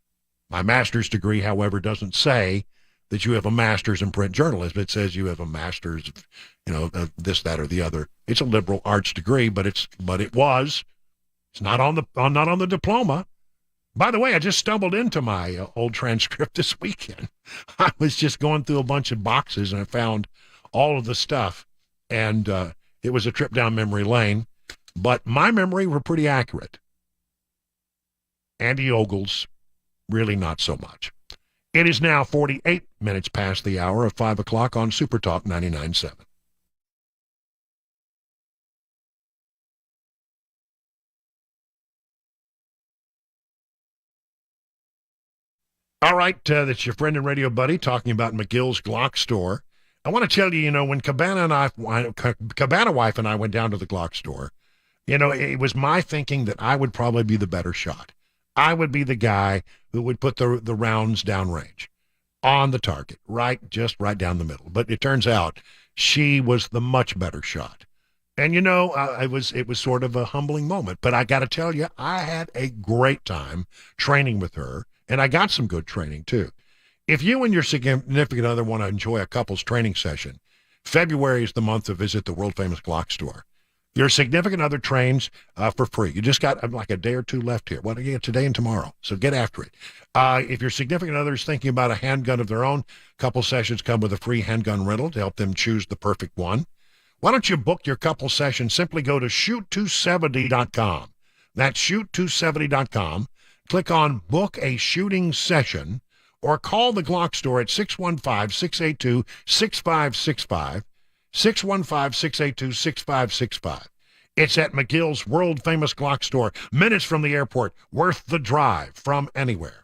My master's degree, however, doesn't say that you have a master's in print journalism. It says you have a master's of, this, that, or the other. It's a liberal arts degree, but it's not on the diploma. By the way, I just stumbled into my old transcript this weekend. I was just going through a bunch of boxes and I found all of the stuff, and it was a trip down memory lane, but my memory were pretty accurate. Andy Ogle's, really not so much. It is now 48 minutes past the hour of 5 o'clock on SuperTalk 99.7. All right, that's your friend and radio buddy talking about McGill's Glock store. I want to tell you, when Cabana Wife and I went down to the Glock store, it was my thinking that I would probably be the better shot. I would be the guy who would put the rounds downrange on the target, just right down the middle. But it turns out she was the much better shot. And, it was sort of a humbling moment. But I got to tell you, I had a great time training with her, and I got some good training, too. If you and your significant other want to enjoy a couples training session, February is the month to visit the world-famous Glock store. Your significant other trains for free. You just got like a day or two left here. Well, you get today and tomorrow, so get after it. If your significant other is thinking about a handgun of their own, couple sessions come with a free handgun rental to help them choose the perfect one. Why don't you book your couple session? Simply go to shoot270.com. That's shoot270.com. Click on Book a Shooting Session, or call the Glock store at 615-682-6565, 615-682-6565. It's at McGill's world-famous Glock store, minutes from the airport, worth the drive from anywhere.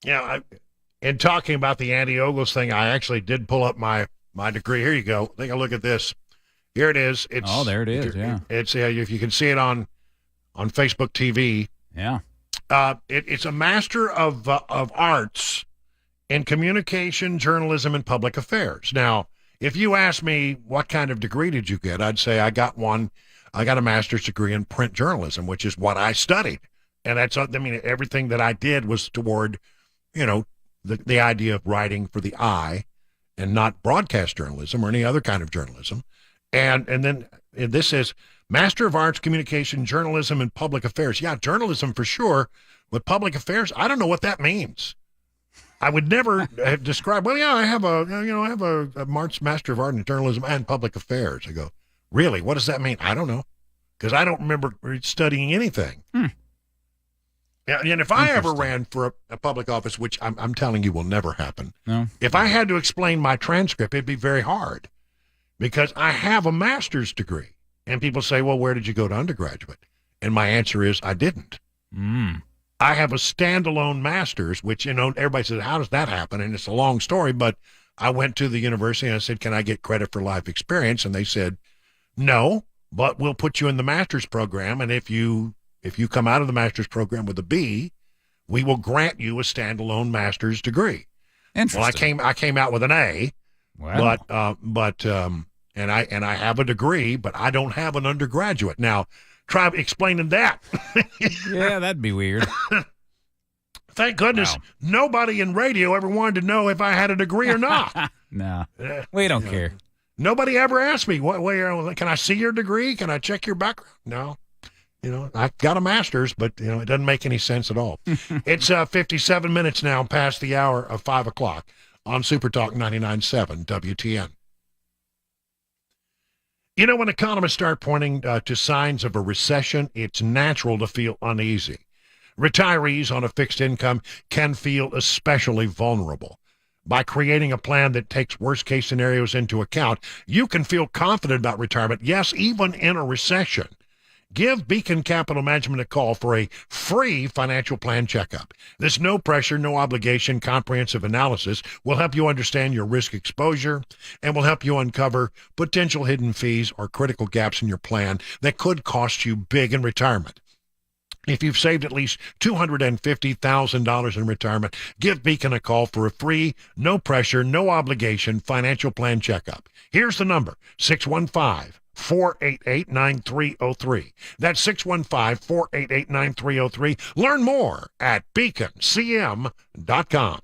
In talking about the anti-Ogles thing, I actually did pull up my degree. Here you go. Take a look at this. Here it is. There it is. Yeah. It's if you can see it on Facebook TV. Yeah. It's a Master of Arts in Communication, Journalism, and Public Affairs. Now, if you ask me what kind of degree did you get, I'd say I got a master's degree in print journalism, which is what I studied. And everything that I did was toward, the idea of writing for the eye and not broadcast journalism or any other kind of journalism. And then this is Master of Arts, Communication, Journalism, and Public Affairs. Yeah, journalism for sure, but public affairs, I don't know what that means. I would never have described, I have a Master of Art in Journalism and Public Affairs. I go, really? What does that mean? I don't know, because I don't remember studying anything. Yeah, and if I ever ran for a public office, which I'm telling you will never happen, if I had to explain my transcript, it'd be very hard, because I have a master's degree. And people say, well, where did you go to undergraduate? And my answer is, I didn't. I have a standalone master's, which, everybody says, how does that happen? And it's a long story, but I went to the university and I said, can I get credit for life experience? And they said, no, but we'll put you in the master's program. And if you come out of the master's program with a B, we will grant you a standalone master's degree. Interesting. Well, I came out with an A, wow. And I have a degree, but I don't have an undergraduate. Now, try explaining that. Yeah, that'd be weird. Thank goodness nobody in radio ever wanted to know if I had a degree or not. No, we don't care. Nobody ever asked me, can I see your degree? Can I check your background? No. I got a master's, but, it doesn't make any sense at all. It's 57 minutes now past the hour of 5 o'clock on SuperTalk 99.7 WTN. When economists start pointing to signs of a recession, it's natural to feel uneasy. Retirees on a fixed income can feel especially vulnerable. By creating a plan that takes worst-case scenarios into account, you can feel confident about retirement, yes, even in a recession. Give Beacon Capital Management a call for a free financial plan checkup. This no-pressure, no-obligation comprehensive analysis will help you understand your risk exposure and will help you uncover potential hidden fees or critical gaps in your plan that could cost you big in retirement. If you've saved at least $250,000 in retirement, give Beacon a call for a free, no-pressure, no-obligation financial plan checkup. Here's the number, 615-488-9303. That's 615-488-9303. Learn more at beaconcm.com.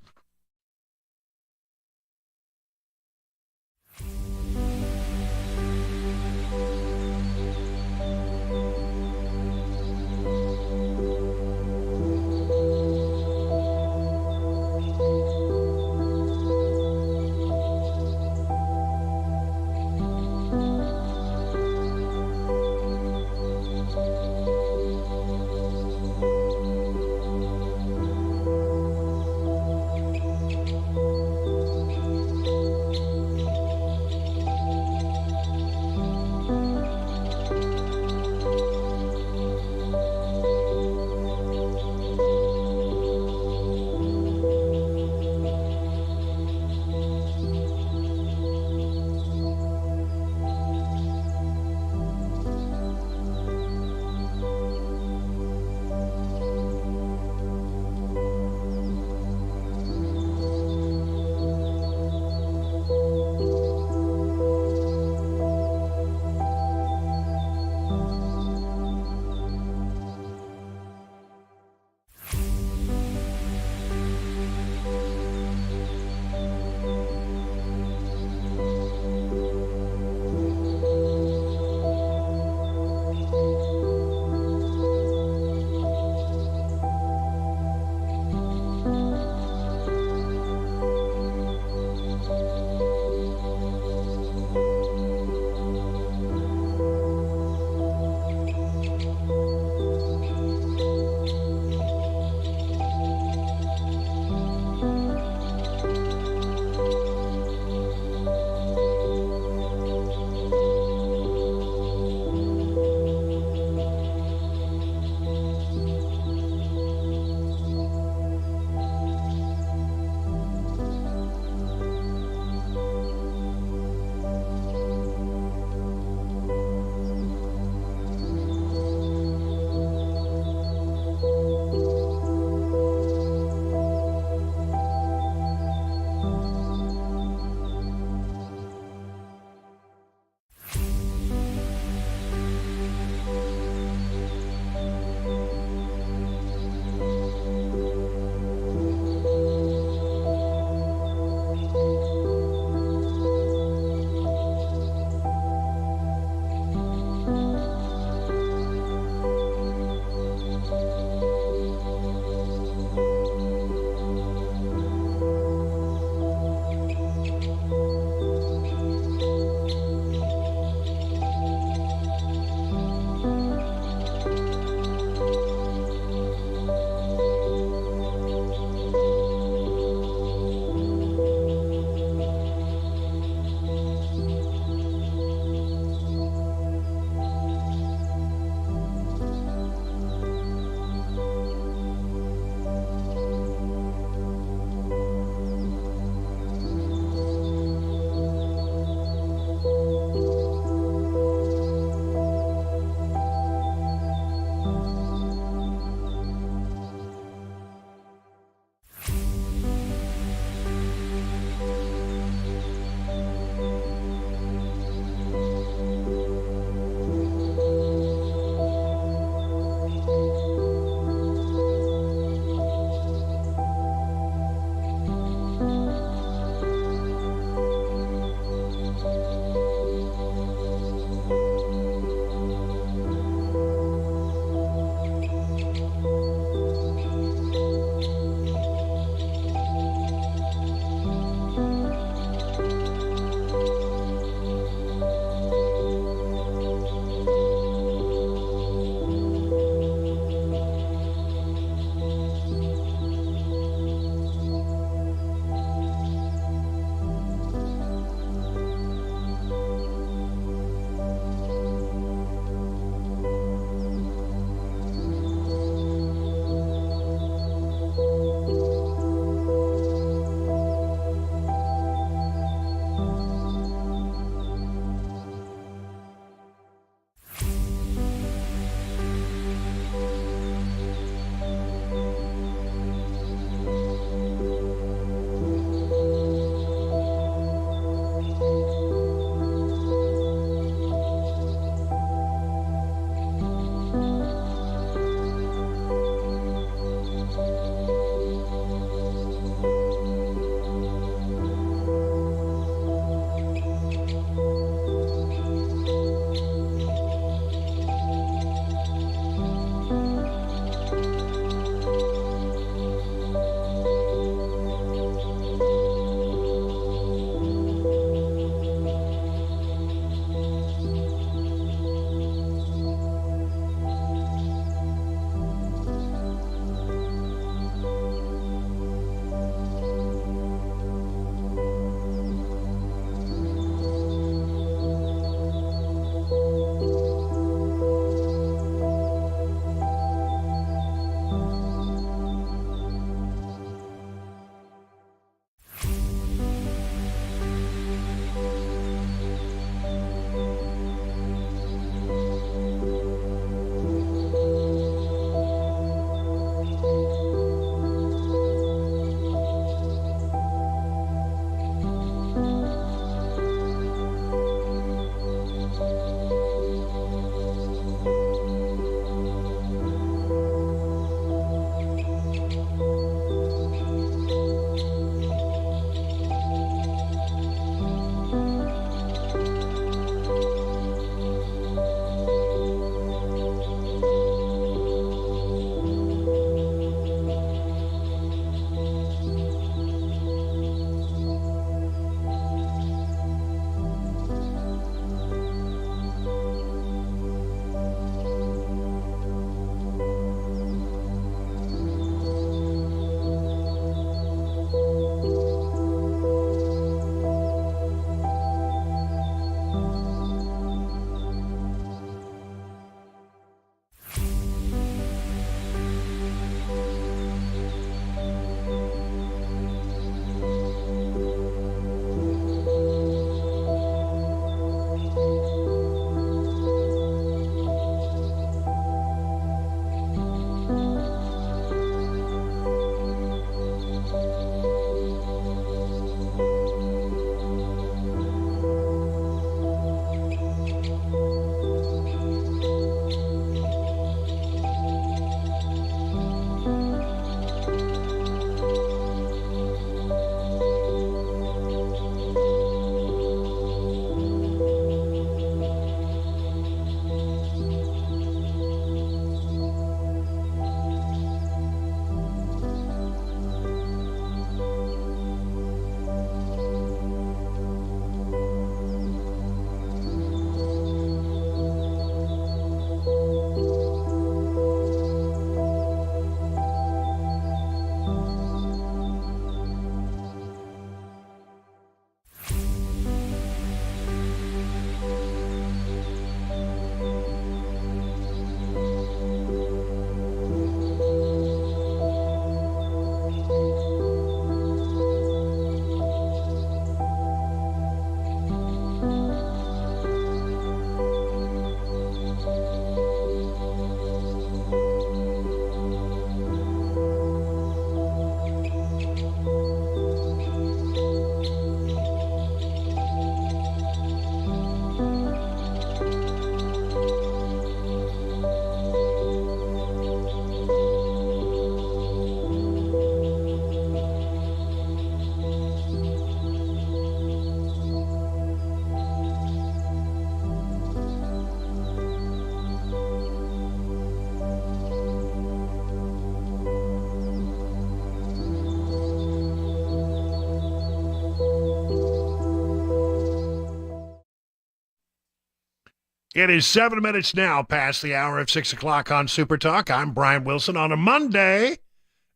It is 7 minutes now past the hour of 6 o'clock on Super Talk. I'm Brian Wilson on a Monday,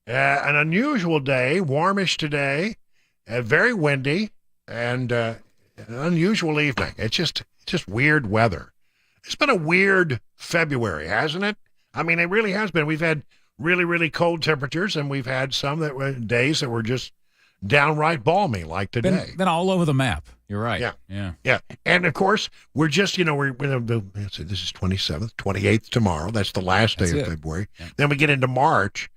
an unusual day, warmish today, very windy, and an unusual evening. It's just weird weather. It's been a weird February, hasn't it? I mean, it really has been. We've had really, really cold temperatures, and we've had some that were days that were just downright balmy, like today. Been all over the map. You're right. Yeah. And of course, we're just, this is 27th, 28th tomorrow. That's the last day of February. Yeah. Then we get into March.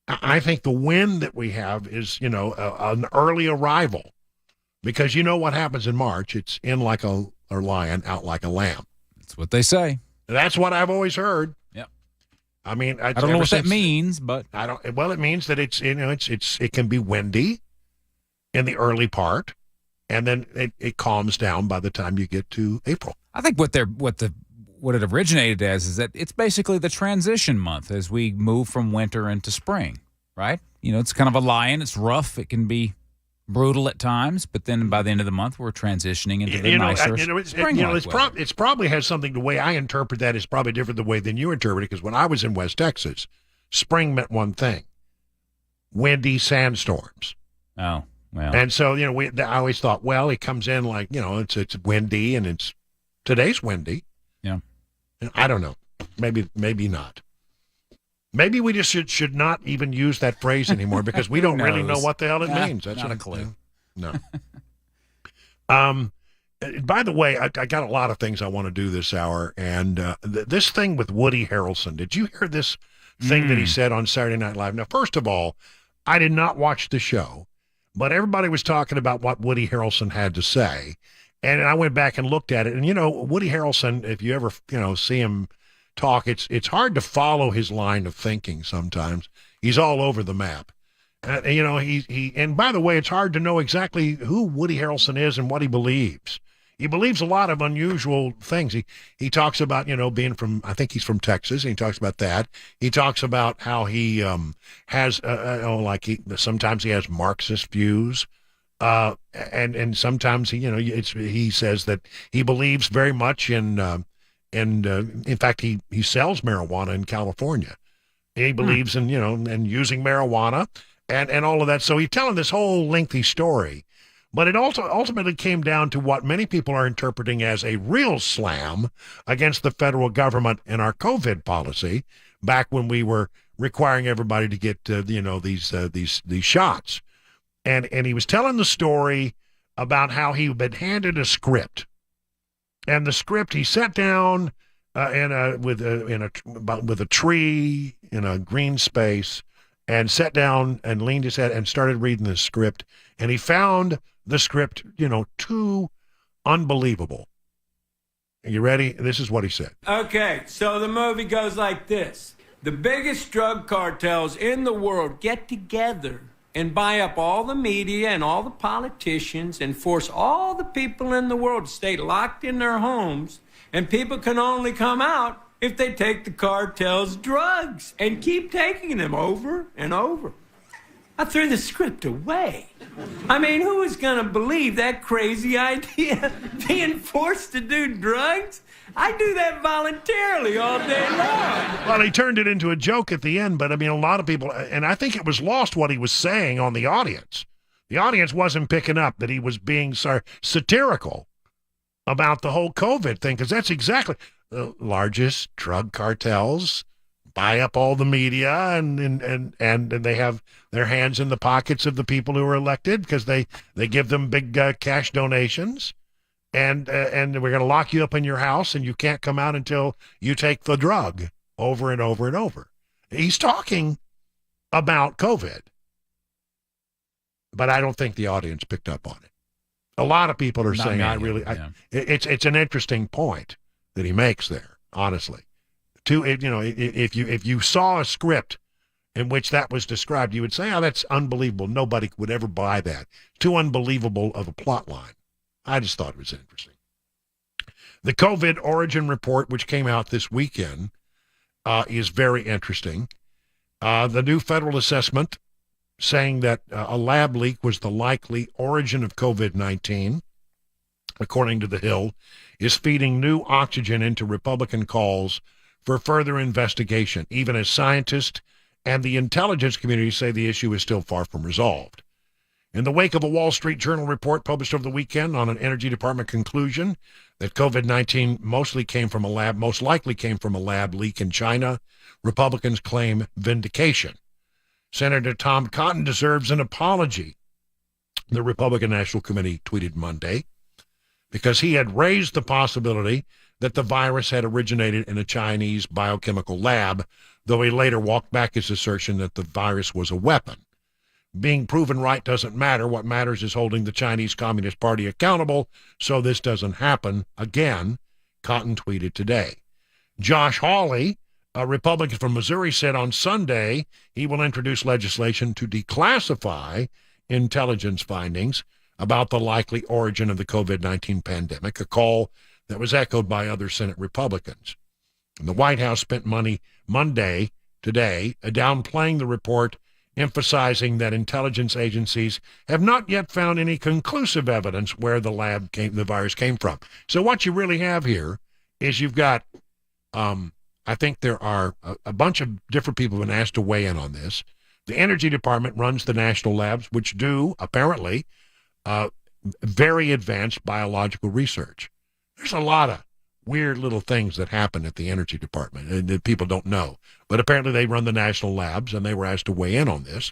I think the wind that we have is, an early arrival, because you know what happens in March. It's in like a lion, out like a lamb. That's what they say. That's what I've always heard. Yep. I mean, I don't know what that means, but I don't. Well, it means that it can be windy in the early part, and then it calms down by the time you get to April. I think what it originated as is that it's basically the transition month as we move from winter into spring, right? It's kind of a lion. It's rough. It can be brutal at times, but then by the end of the month, we're transitioning into the nicer spring-like weather. It's probably has something, the way I interpret that is probably different the way than you interpret it, because when I was in West Texas, spring meant one thing: windy sandstorms. Oh, well. And so, I always thought, well, it comes in like, it's windy, and today's windy. Yeah. I don't know. Maybe not. Maybe we just should not even use that phrase anymore, because we don't really know what the hell it means. That's not a clue. No. By the way, I got a lot of things I want to do this hour, and this thing with Woody Harrelson. Did you hear this thing that he said on Saturday Night Live? Now, first of all, I did not watch the show, but everybody was talking about what Woody Harrelson had to say, and I went back and looked at it. And Woody Harrelson, if you ever see him talk, it's hard to follow his line of thinking sometimes. He's all over the map. And by the way, it's hard to know exactly who Woody Harrelson is and what he believes. He believes a lot of unusual things. He talks about, being from, I think he's from Texas, and he talks about that. He talks about how he has, sometimes he has Marxist views. And sometimes he says that he believes very much in fact, he sells marijuana in California. He believes in, and using marijuana and all of that. So he's telling this whole lengthy story, but it also ultimately came down to what many people are interpreting as a real slam against the federal government and our COVID policy back when we were requiring everybody to get, these shots. And he was telling the story about how he had been handed a script. And the script, he sat down with a tree in a green space, and sat down and leaned his head and started reading the script. And he found the script, too unbelievable. Are you ready? This is what he said. Okay, so the movie goes like this. The biggest drug cartels in the world get together and buy up all the media and all the politicians and force all the people in the world to stay locked in their homes, and people can only come out if they take the cartel's drugs and keep taking them over and over. I threw the script away. I mean, who is going to believe that crazy idea? Being forced to do drugs? I do that voluntarily all day long. Well, he turned it into a joke at the end, but I mean, a lot of people, and I think it was lost what he was saying on the audience. The audience wasn't picking up that he was being satirical about the whole COVID thing, because that's exactly the largest drug cartels buy up all the media, and they have their hands in the pockets of the people who are elected, because they give them big cash donations. And we're going to lock you up in your house, and you can't come out until you take the drug, over and over and over. He's talking about COVID, but I don't think the audience picked up on it. A lot of people are saying, it's an interesting point that he makes there, honestly. If you saw a script in which that was described, you would say, oh, that's unbelievable. Nobody would ever buy that. Too unbelievable of a plot line. I just thought it was interesting. The COVID origin report, which came out this weekend, is very interesting. The new federal assessment saying that a lab leak was the likely origin of COVID-19. according to The Hill, is feeding new oxygen into Republican calls for further investigation, even as scientists and the intelligence community say the issue is still far from resolved. In the wake of a Wall Street Journal report published over the weekend on an Energy Department conclusion that COVID-19 most likely came from a lab leak in China, Republicans claim vindication. Senator Tom Cotton deserves an apology, the Republican National Committee tweeted Monday, because he had raised the possibility that the virus had originated in a Chinese biochemical lab, though he later walked back his assertion that the virus was a weapon. Being proven right doesn't matter. What matters is holding the Chinese Communist Party accountable so this doesn't happen again, Cotton tweeted today. Josh Hawley, a Republican from Missouri, said on Sunday he will introduce legislation to declassify intelligence findings about the likely origin of the COVID-19 pandemic, a call that was echoed by other Senate Republicans. And the White House spent Monday, today, downplaying the report, emphasizing that intelligence agencies have not yet found any conclusive evidence where the virus came from. So what you really have here is you've got, I think there are a bunch of different people who have been asked to weigh in on this. The Energy Department runs the national labs, which do, apparently, very advanced biological research. There's a lot of weird little things that happen at the Energy Department that people don't know. But apparently they run the national labs, and they were asked to weigh in on this.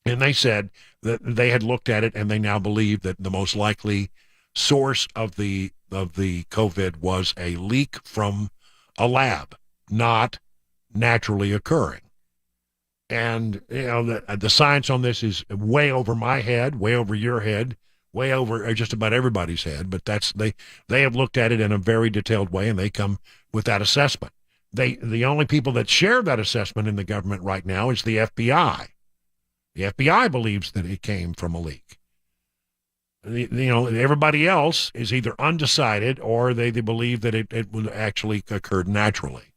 And they said that they had looked at it, and they now believe that the most likely source of the COVID was a leak from a lab, not naturally occurring. And, you know, the science on this is way over my head, way over your head, way over just about everybody's head. But they have looked at it in a very detailed way, and they come with that assessment. The only people that share that assessment in the government right now is the FBI. The FBI believes that it came from a leak. Everybody else is either undecided or they believe that it actually occurred naturally.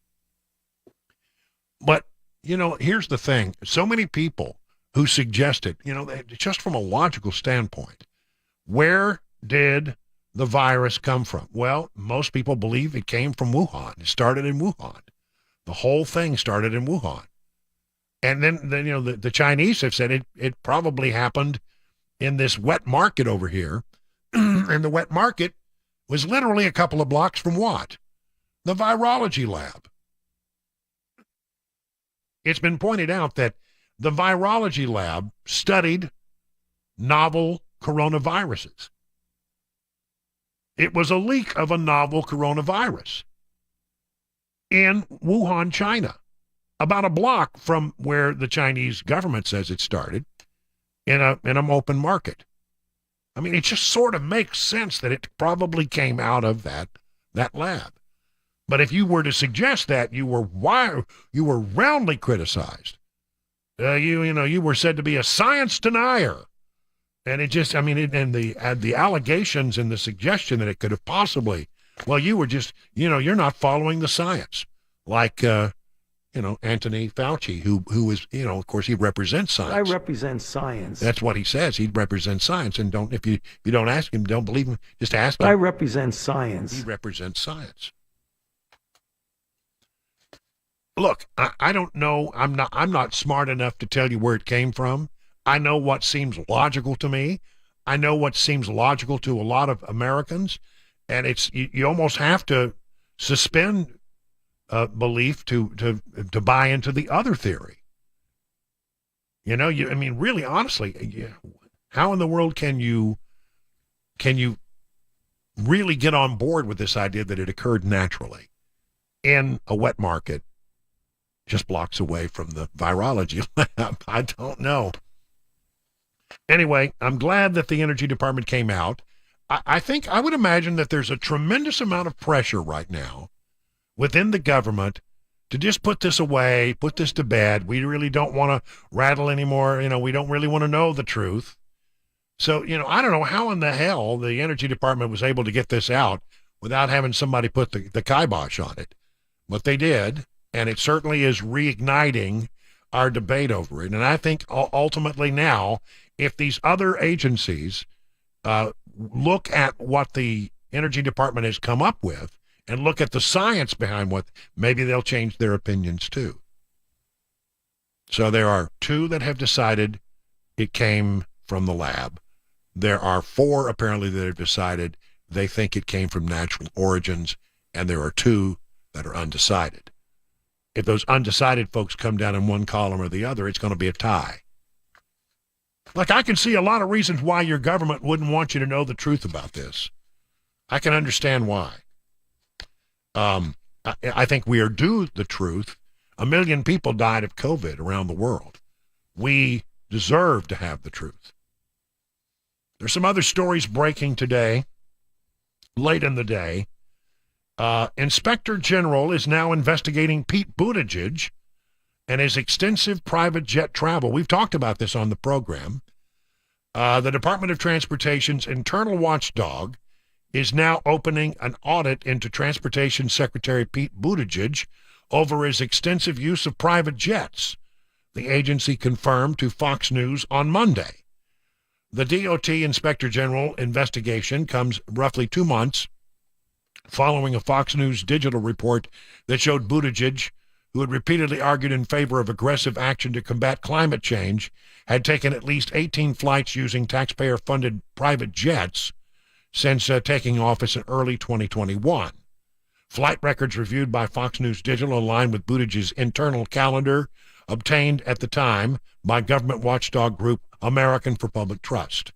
But, here's the thing. So many people who suggested, just from a logical standpoint, where did the virus come from? Well, most people believe it came from Wuhan. It started in Wuhan. The whole thing started in Wuhan. And then the Chinese have said it probably happened in this wet market over here. And the wet market was literally a couple of blocks from what? The virology lab. It's been pointed out that the virology lab studied novel coronaviruses. It was a leak of a novel coronavirus in Wuhan, China, about a block from where the Chinese government says it started, in an open market. I mean, it just sort of makes sense that it probably came out of that lab. But if you were to suggest that, you were roundly criticized. You were said to be a science denier. And the allegations and the suggestion that it could have possibly, you were just, you're not following the science. Like, Anthony Fauci, who is, of course, he represents science. I represent science. That's what he says. He represents science. And if you don't ask him, don't believe him, just ask him. I represent science. He represents science. Look, I don't know. I'm not smart enough to tell you where it came from. I know what seems logical to me. I know what seems logical to a lot of Americans. And you almost have to suspend belief to buy into the other theory. Really, honestly, how in the world can you really get on board with this idea that it occurred naturally in a wet market just blocks away from the virology lab? I don't know. Anyway, I'm glad that the Energy Department came out. I would imagine that there's a tremendous amount of pressure right now within the government to just put this away, put this to bed. We really don't want to rattle anymore. We don't really want to know the truth. So, I don't know how in the hell the Energy Department was able to get this out without having somebody put the kibosh on it. But they did, and it certainly is reigniting our debate over it. And I think ultimately now, if these other agencies look at what the Energy Department has come up with and look at the science behind what, maybe they'll change their opinions too. So there are 2 that have decided it came from the lab. There are 4 apparently that have decided they think it came from natural origins, and there are 2 that are undecided. If those undecided folks come down in one column or the other, it's going to be a tie. Like, I can see a lot of reasons why your government wouldn't want you to know the truth about this. I can understand why. I think we are due the truth. 1 million people died of COVID around the world. We deserve to have the truth. There's some other stories breaking today, late in the day. Inspector General is now investigating Pete Buttigieg and his extensive private jet travel. We've talked about this on the program. The Department of Transportation's internal watchdog is now opening an audit into Transportation Secretary Pete Buttigieg over his extensive use of private jets, the agency confirmed to Fox News on Monday. The DOT Inspector General investigation comes roughly 2 months following a Fox News digital report that showed Buttigieg, who had repeatedly argued in favor of aggressive action to combat climate change, had taken at least 18 flights using taxpayer-funded private jets since taking office in early 2021. Flight records reviewed by Fox News Digital align with Buttigieg's internal calendar, obtained at the time by government watchdog group Americans for Public Trust.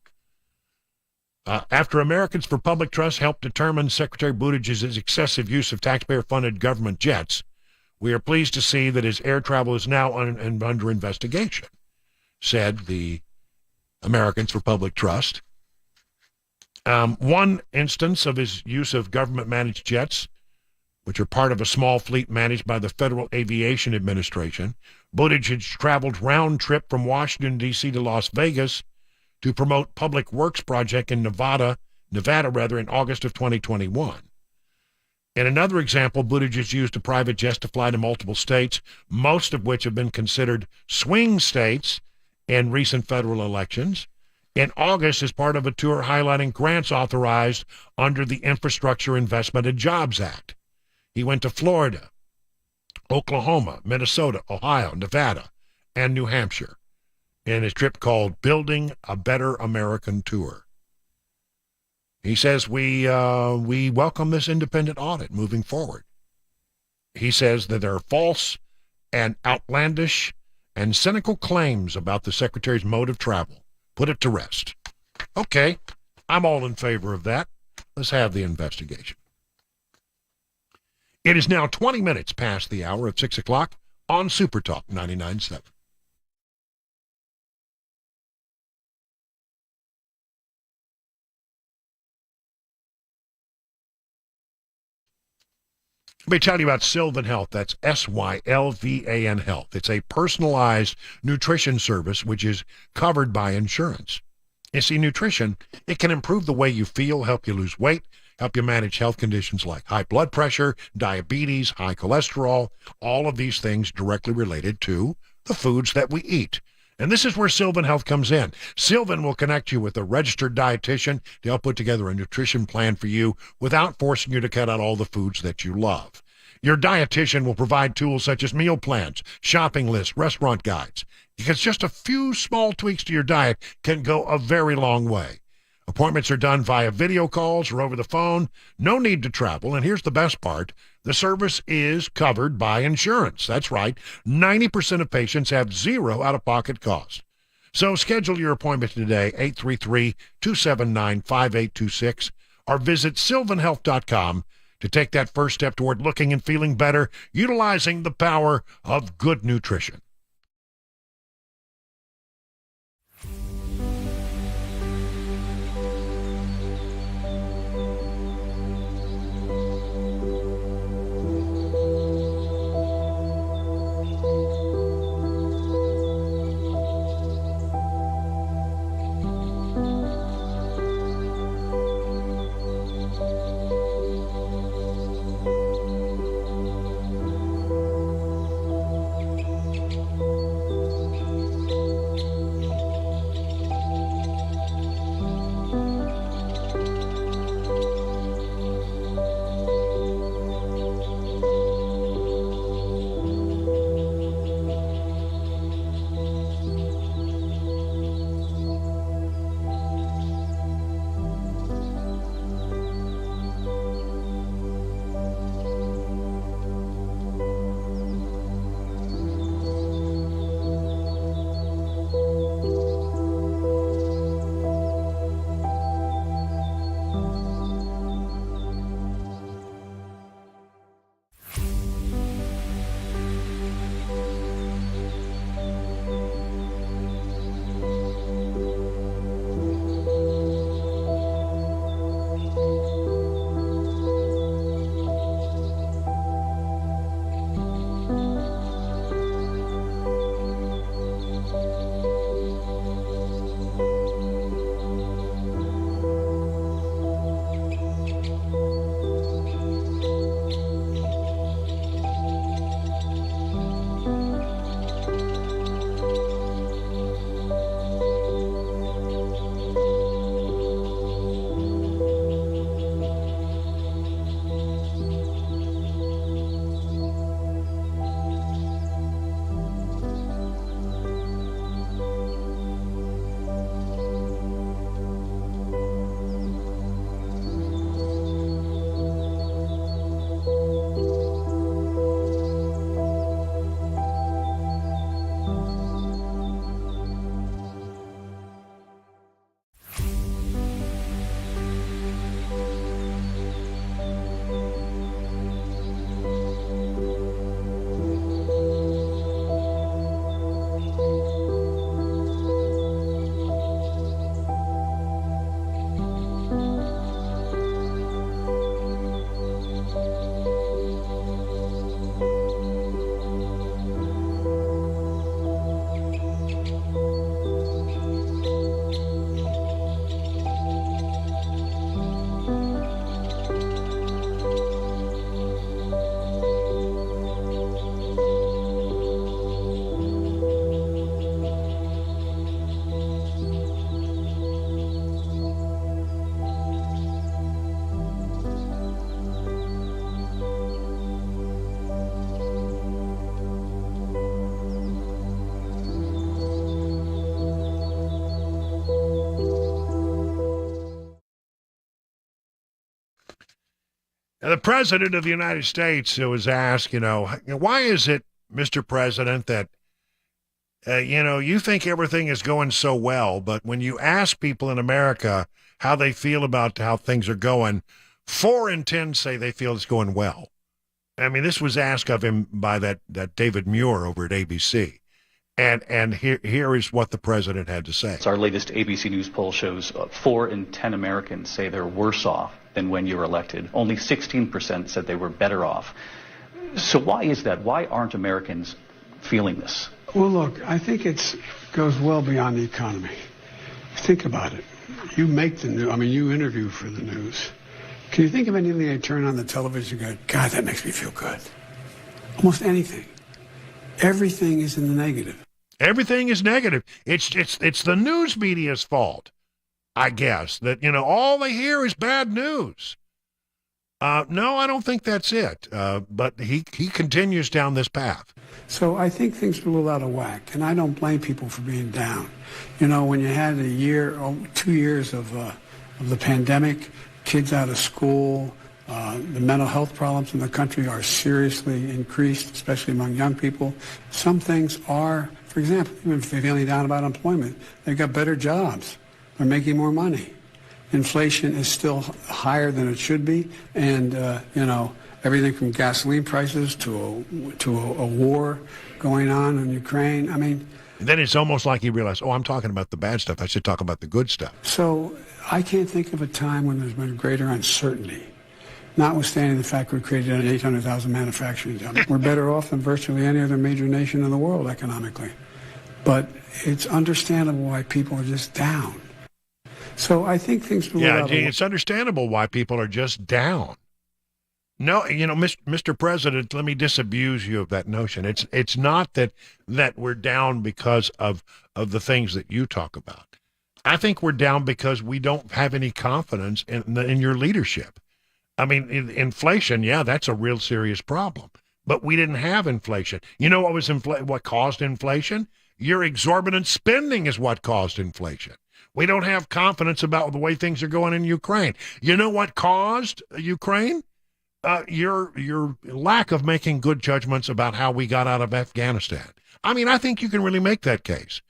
After Americans for Public Trust helped determine Secretary Buttigieg's excessive use of taxpayer-funded government jets, we are pleased to see that his air travel is now under investigation, said the Americans for Public Trust. One instance of his use of government-managed jets, which are part of a small fleet managed by the Federal Aviation Administration, Buttigieg traveled round-trip from Washington, D.C. to Las Vegas to promote Public Works project in Nevada in August of 2021. In another example, Buttigieg used a private jet to fly to multiple states, most of which have been considered swing states in recent federal elections. In August, as part of a tour highlighting grants authorized under the Infrastructure Investment and Jobs Act. He went to Florida, Oklahoma, Minnesota, Ohio, Nevada, and New Hampshire in his trip called Building a Better American Tour. He says, we welcome this independent audit moving forward. He says that there are false and outlandish and cynical claims about the Secretary's mode of travel. Put it to rest. Okay, I'm all in favor of that. Let's have the investigation. It is now 20 minutes past the hour of 6 o'clock on SuperTalk 99.7. Let me tell you about Sylvan Health. That's Sylvan Health. It's a personalized nutrition service which is covered by insurance. You see, nutrition, it can improve the way you feel, help you lose weight, help you manage health conditions like high blood pressure, diabetes, high cholesterol, all of these things directly related to the foods that we eat. And this is where Sylvan Health comes in. Sylvan will connect you with a registered dietitian to help put together a nutrition plan for you without forcing you to cut out all the foods that you love. Your dietitian will provide tools such as meal plans, shopping lists, restaurant guides, because just a few small tweaks to your diet can go a very long way. Appointments are done via video calls or over the phone. No need to travel. And here's the best part. The service is covered by insurance. That's right. 90% of patients have zero out-of-pocket costs. So schedule your appointment today, 833-279-5826, or visit sylvanhealth.com to take that first step toward looking and feeling better, utilizing the power of good nutrition. The President of the United States was asked, why is it, Mr. President, that, you think everything is going so well, but when you ask people in America how they feel about how things are going, 4 in 10 say they feel it's going well. I mean, this was asked of him by that David Muir over at ABC. And here is what the president had to say. Our latest ABC News poll shows 4 in 10 Americans say they're worse off than when you were elected. Only 16% said they were better off. So why is that? Why aren't Americans feeling this? Well, look, I think it goes well beyond the economy. Think about it. You make the news. I mean, you interview for the news. Can you think of anything they turn on the television and go, God, that makes me feel good? Almost anything. Everything is in the negative. Everything is negative. It's the news media's fault, I guess, that, all they hear is bad news. No, I don't think that's it. But he continues down this path. So I think things are a little out of whack, and I don't blame people for being down. When you had 2 years of the pandemic, kids out of school, the mental health problems in the country are seriously increased, especially among young people. Some things are, for example, even if they're feeling down about employment, they've got better jobs. They're making more money. Inflation is still higher than it should be, and everything from gasoline prices to a war going on in Ukraine. I mean, and then it's almost like he realized, I'm talking about the bad stuff. I should talk about the good stuff. So I can't think of a time when there's been greater uncertainty, notwithstanding the fact we created an 800,000 manufacturing job. We're better off than virtually any other major nation in the world economically. But it's understandable why people are just down. So I think things will. Yeah, it's understandable why people are just down. No, Mr. President, let me disabuse you of that notion. It's not that we're down because of the things that you talk about. I think we're down because we don't have any confidence in your leadership. I mean, inflation, yeah, that's a real serious problem. But we didn't have inflation. You know what caused inflation? Your exorbitant spending is what caused inflation. We don't have confidence about the way things are going in Ukraine. You know what caused Ukraine? Your lack of making good judgments about how we got out of Afghanistan. I mean, I think you can really make that case.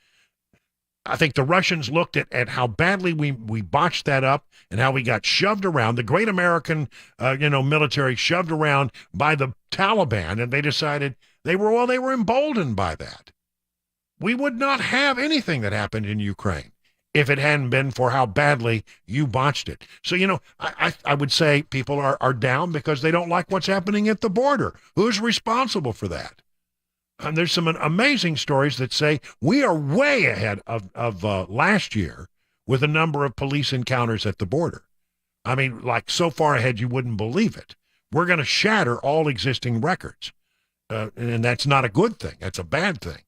I think the Russians looked at how badly we botched that up and how we got shoved around, the great American, military shoved around by the Taliban, and they decided they were emboldened by that. We would not have anything that happened in Ukraine if it hadn't been for how badly you botched it. So, I would say people are down because they don't like what's happening at the border. Who's responsible for that? And there's some amazing stories that say we are way ahead of last year with a number of police encounters at the border. I mean, like so far ahead you wouldn't believe it. We're going to shatter all existing records. And that's not a good thing. That's a bad thing.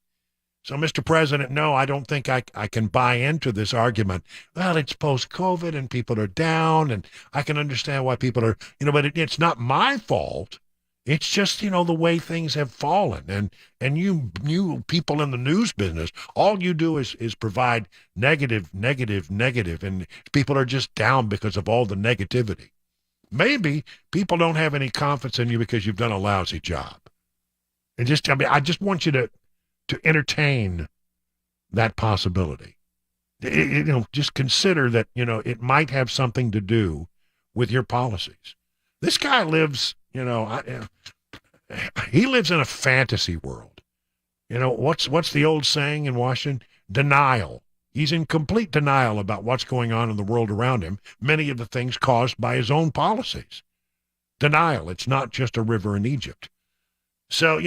So, Mr. President, no, I don't think I can buy into this argument. Well, it's post-COVID and people are down, and I can understand why people are, but it's not my fault. It's just, the way things have fallen. And you people in the news business, all you do is provide negative, and people are just down because of all the negativity. Maybe people don't have any confidence in you because you've done a lousy job. And I just want you to entertain that possibility. Just consider that, it might have something to do with your policies. This guy lives, he lives in a fantasy world. What's the old saying in Washington? Denial. He's in complete denial about what's going on in the world around him, many of the things caused by his own policies. Denial. It's not just a river in Egypt. So,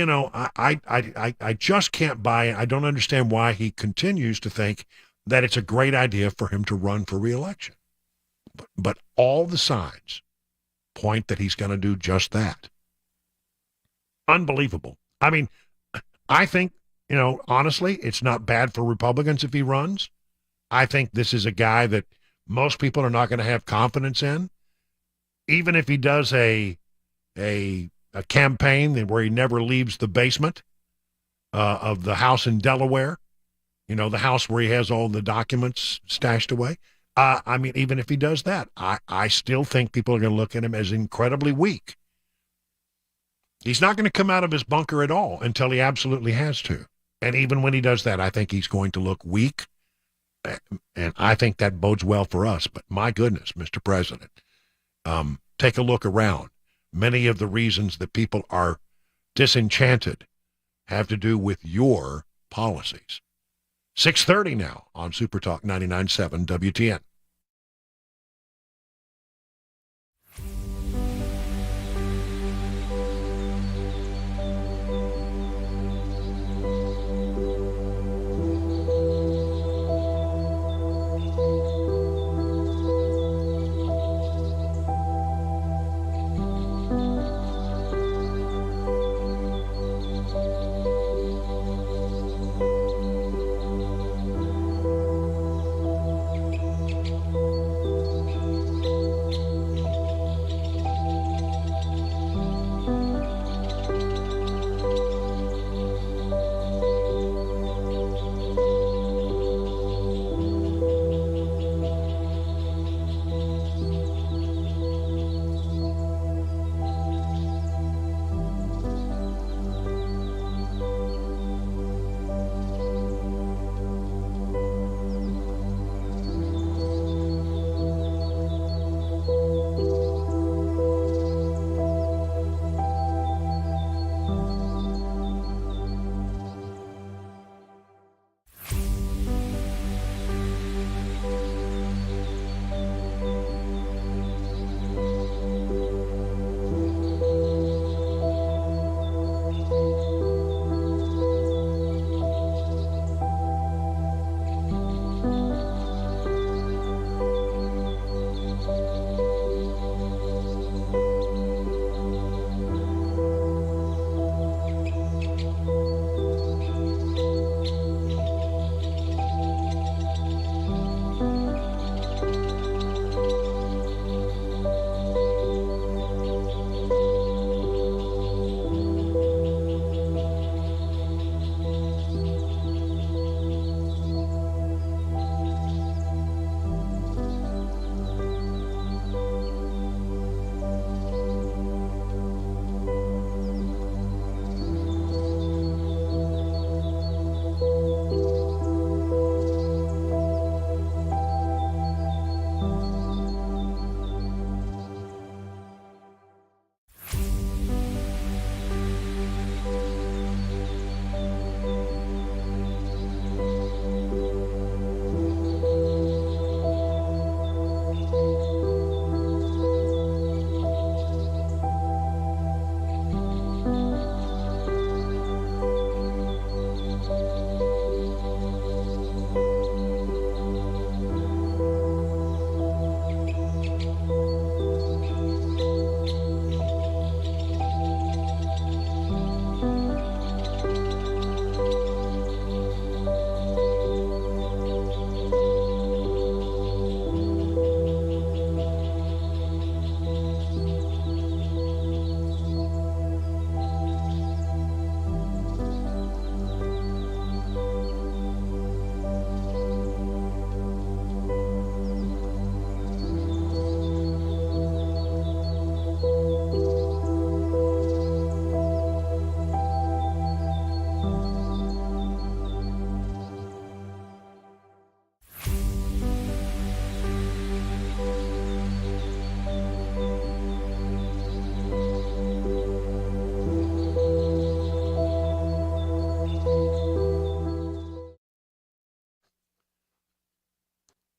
I just can't buy it. I don't understand why he continues to think that it's a great idea for him to run for re-election. But all the signs point that he's going to do just that. Unbelievable. I mean, I think, honestly, it's not bad for Republicans if he runs. I think this is a guy that most people are not going to have confidence in. Even if he does a campaign where he never leaves the basement of the house in Delaware, the house where he has all the documents stashed away. I mean, even if he does that, I still think people are going to look at him as incredibly weak. He's not going to come out of his bunker at all until he absolutely has to. And even when he does that, I think he's going to look weak. And I think that bodes well for us. But my goodness, Mr. President, take a look around. Many of the reasons that people are disenchanted have to do with your policies. 6:30 now on SuperTalk 99.7 WTN.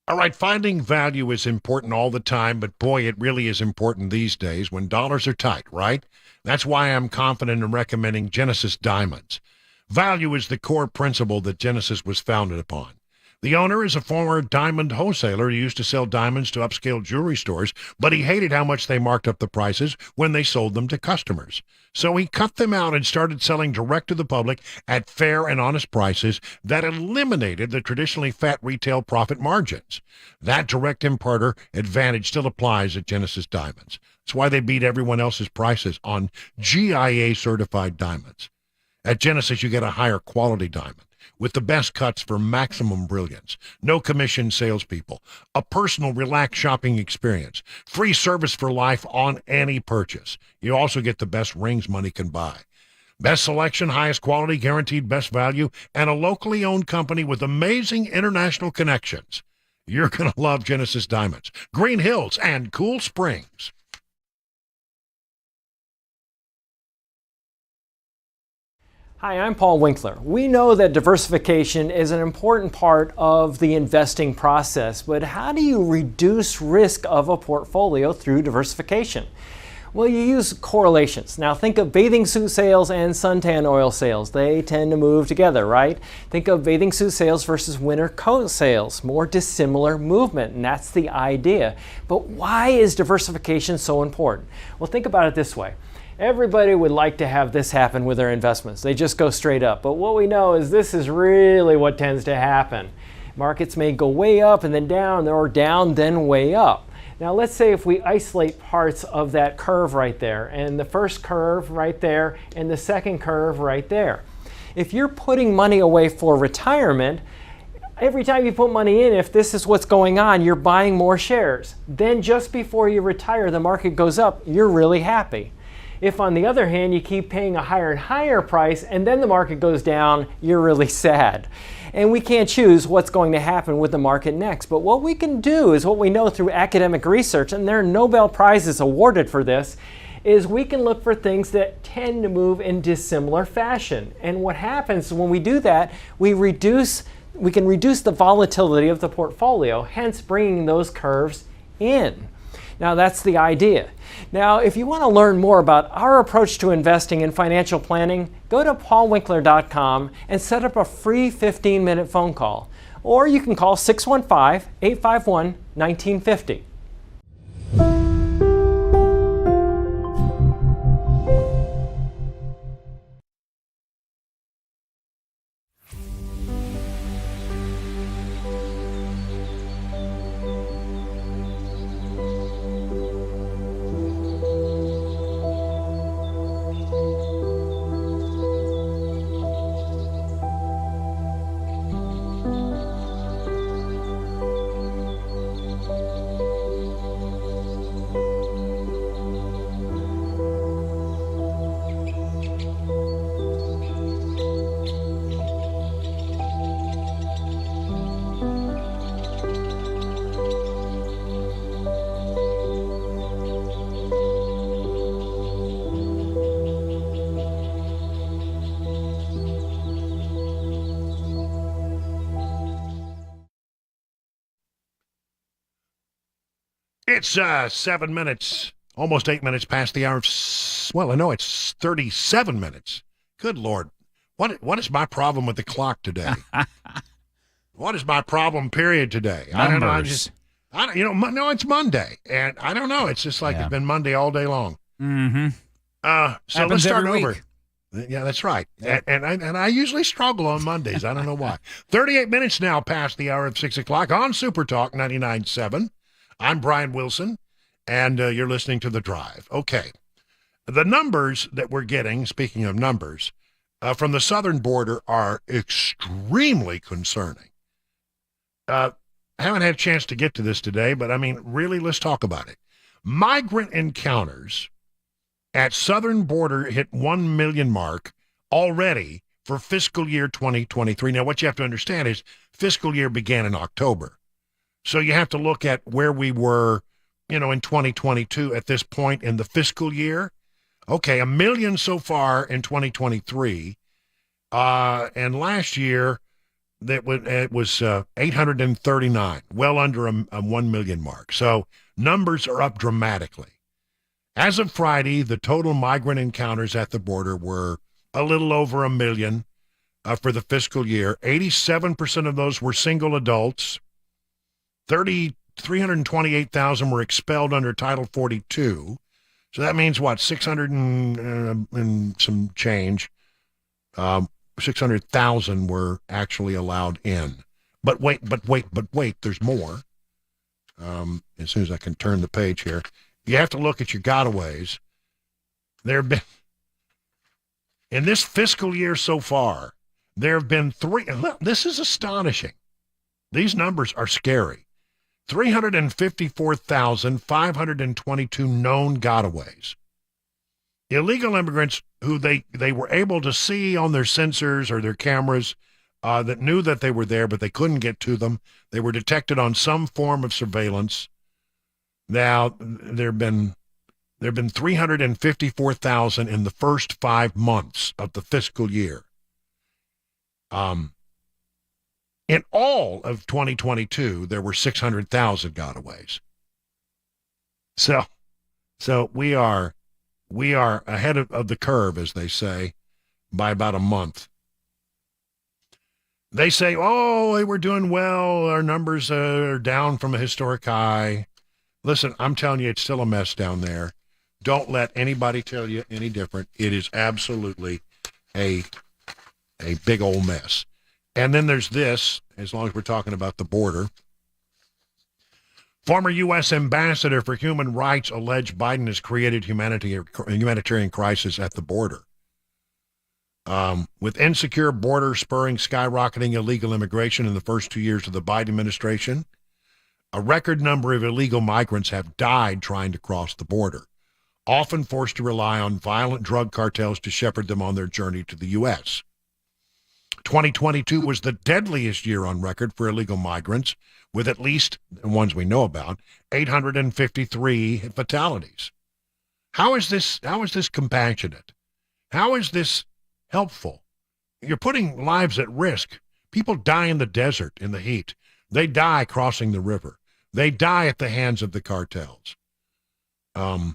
All right, finding value is important all the time, but boy, it really is important these days when dollars are tight, right? That's why I'm confident in recommending Genesis Diamonds. Value is the core principle that Genesis was founded upon. The owner is a former diamond wholesaler who used to sell diamonds to upscale jewelry stores, but he hated how much they marked up the prices when they sold them to customers. So he cut them out and started selling direct to the public at fair and honest prices that eliminated the traditionally fat retail profit margins. That direct importer advantage still applies at Genesis Diamonds. That's why they beat everyone else's prices on GIA certified diamonds. At Genesis, you get a higher quality diamond. with the best cuts for maximum brilliance. No commission salespeople. A personal, relaxed shopping experience. Free service for life on any purchase. You also get the best rings money can buy. Best selection, highest quality, guaranteed best value, and a locally owned company with amazing international connections. You're going to love Genesis Diamonds, Green Hills, and Cool Springs. Hi, I'm Paul Winkler. We know that diversification is an important part of the investing process, but how do you reduce risk of a portfolio through diversification? Well, you use correlations. Now think of bathing suit sales and suntan oil sales. They tend to move together, right? Think of bathing suit sales versus winter coat sales. More dissimilar movement, and that's the idea. But why is diversification so important? Well, think about it this way. Everybody would like to have this happen with their investments. They just go straight up. But what we know is this is really what tends to happen. Markets may go way up and then down, or down, then way up. Now let's say if we isolate parts of that curve right there, and the first curve right there, and the second curve right there. If you're putting money away for retirement, every time you put money in, if this is what's going on, you're buying more shares. Then just before you retire, the market goes up, you're really happy. If on the other hand, you keep paying a higher and higher price, and then the market goes down, you're really sad. And we can't choose what's going to happen with the market next. But what we can do is what we know through academic research, and there are Nobel Prizes awarded for this, is we can look for things that tend to move in dissimilar fashion. And what happens when we do that, we can reduce the volatility of the portfolio, hence bringing those curves in. Now that's the idea. Now if you want to learn more about our approach to investing and financial planning, go to paulwinkler.com and set up a free 15-minute phone call. Or you can call 615-851-1950. It's 7 minutes, almost 8 minutes past the hour of, well, I know it's 37 minutes. Good Lord. What is my problem with the clock today? What is my problem, period, today? Numbers. I don't know. No, it's Monday. And I don't know. It's just like It's been Monday all day long. Mm-hmm. So let's start over. Yeah, that's right. Yeah. And I usually struggle on Mondays. I don't know why. 38 minutes now past the hour of 6 o'clock on SuperTalk 99.7. I'm Brian Wilson, and you're listening to The Drive. Okay. The numbers that we're getting, speaking of numbers, from the southern border are extremely concerning. I haven't had a chance to get to this today, but I mean, really, let's talk about it. Migrant encounters at southern border hit 1 million mark already for fiscal year 2023. Now, what you have to understand is fiscal year began in October. So you have to look at where we were, in 2022 at this point in the fiscal year. Okay, 1 million so far in 2023. And last year, it was 839, well under a 1 million mark. So numbers are up dramatically. As of Friday, the total migrant encounters at the border were a little over 1 million for the fiscal year. 87% of those were single adults. 328,000 were expelled under Title 42. So that means what? 600 and some change. 600,000 were actually allowed in. But wait, there's more. As soon as I can turn the page here, you have to look at your gotaways. There have been, in this fiscal year so far, There have been this is astonishing. These numbers are scary. 354,522 known gotaways. Illegal immigrants who they were able to see on their sensors or their cameras that knew that they were there, but they couldn't get to them. They were detected on some form of surveillance. Now, there have been 354,000 in the first 5 months of the fiscal year. In all of 2022, there were 600,000 gotaways. So we are ahead of the curve, as they say, by about a month. They say, oh, we're doing well. Our numbers are down from a historic high. Listen, I'm telling you, it's still a mess down there. Don't let anybody tell you any different. It is absolutely a big old mess. And then there's this, as long as we're talking about the border. Former U.S. Ambassador for Human Rights alleged Biden has created humanitarian crisis at the border. With insecure border spurring skyrocketing illegal immigration in the first 2 years of the Biden administration, a record number of illegal migrants have died trying to cross the border, often forced to rely on violent drug cartels to shepherd them on their journey to the U.S. 2022 was the deadliest year on record for illegal migrants, with at least, the ones we know about, 853 fatalities. How is this compassionate? How is this helpful? You're putting lives at risk. People die in the desert in the heat. They die crossing the river. They die at the hands of the cartels. I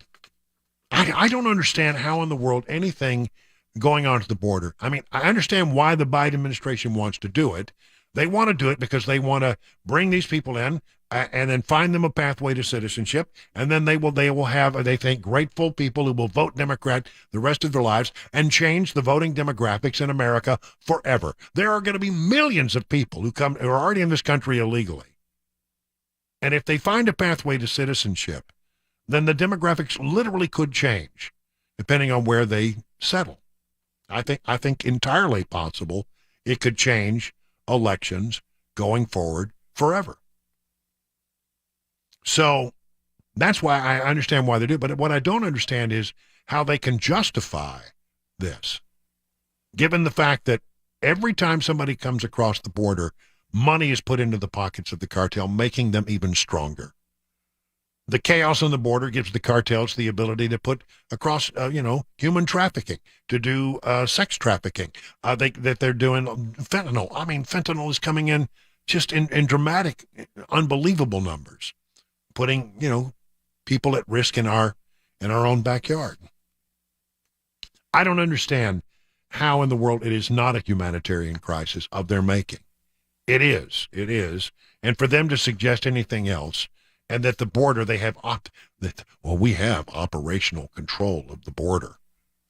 don't understand how in the world anything going on to the border. I mean, I understand why the Biden administration wants to do it. They want to do it because they want to bring these people in and then find them a pathway to citizenship. And then they will have, they think, grateful people who will vote Democrat the rest of their lives and change the voting demographics in America forever. There are going to be millions of people who are already in this country illegally. And if they find a pathway to citizenship, then the demographics literally could change depending on where they settle. I think entirely possible it could change elections going forward forever. So that's why I understand why they do it. But what I don't understand is how they can justify this, given the fact that every time somebody comes across the border, money is put into the pockets of the cartel, making them even stronger. The chaos on the border gives the cartels the ability to put across, human trafficking, to do sex trafficking. They're doing fentanyl. I mean, fentanyl is coming in just in dramatic, unbelievable numbers, putting, people at risk in our own backyard. I don't understand how in the world it is not a humanitarian crisis of their making. It is. And for them to suggest anything else, and that the border, we have operational control of the border.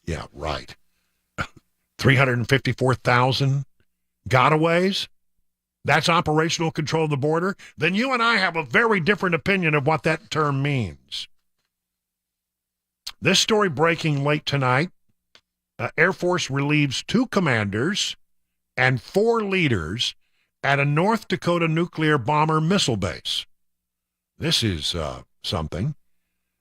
Yeah, right. 354,000 gotaways? That's operational control of the border? Then you and I have a very different opinion of what that term means. This story breaking late tonight. Air Force relieves 2 commanders and 4 leaders at a North Dakota nuclear bomber missile base. This is something.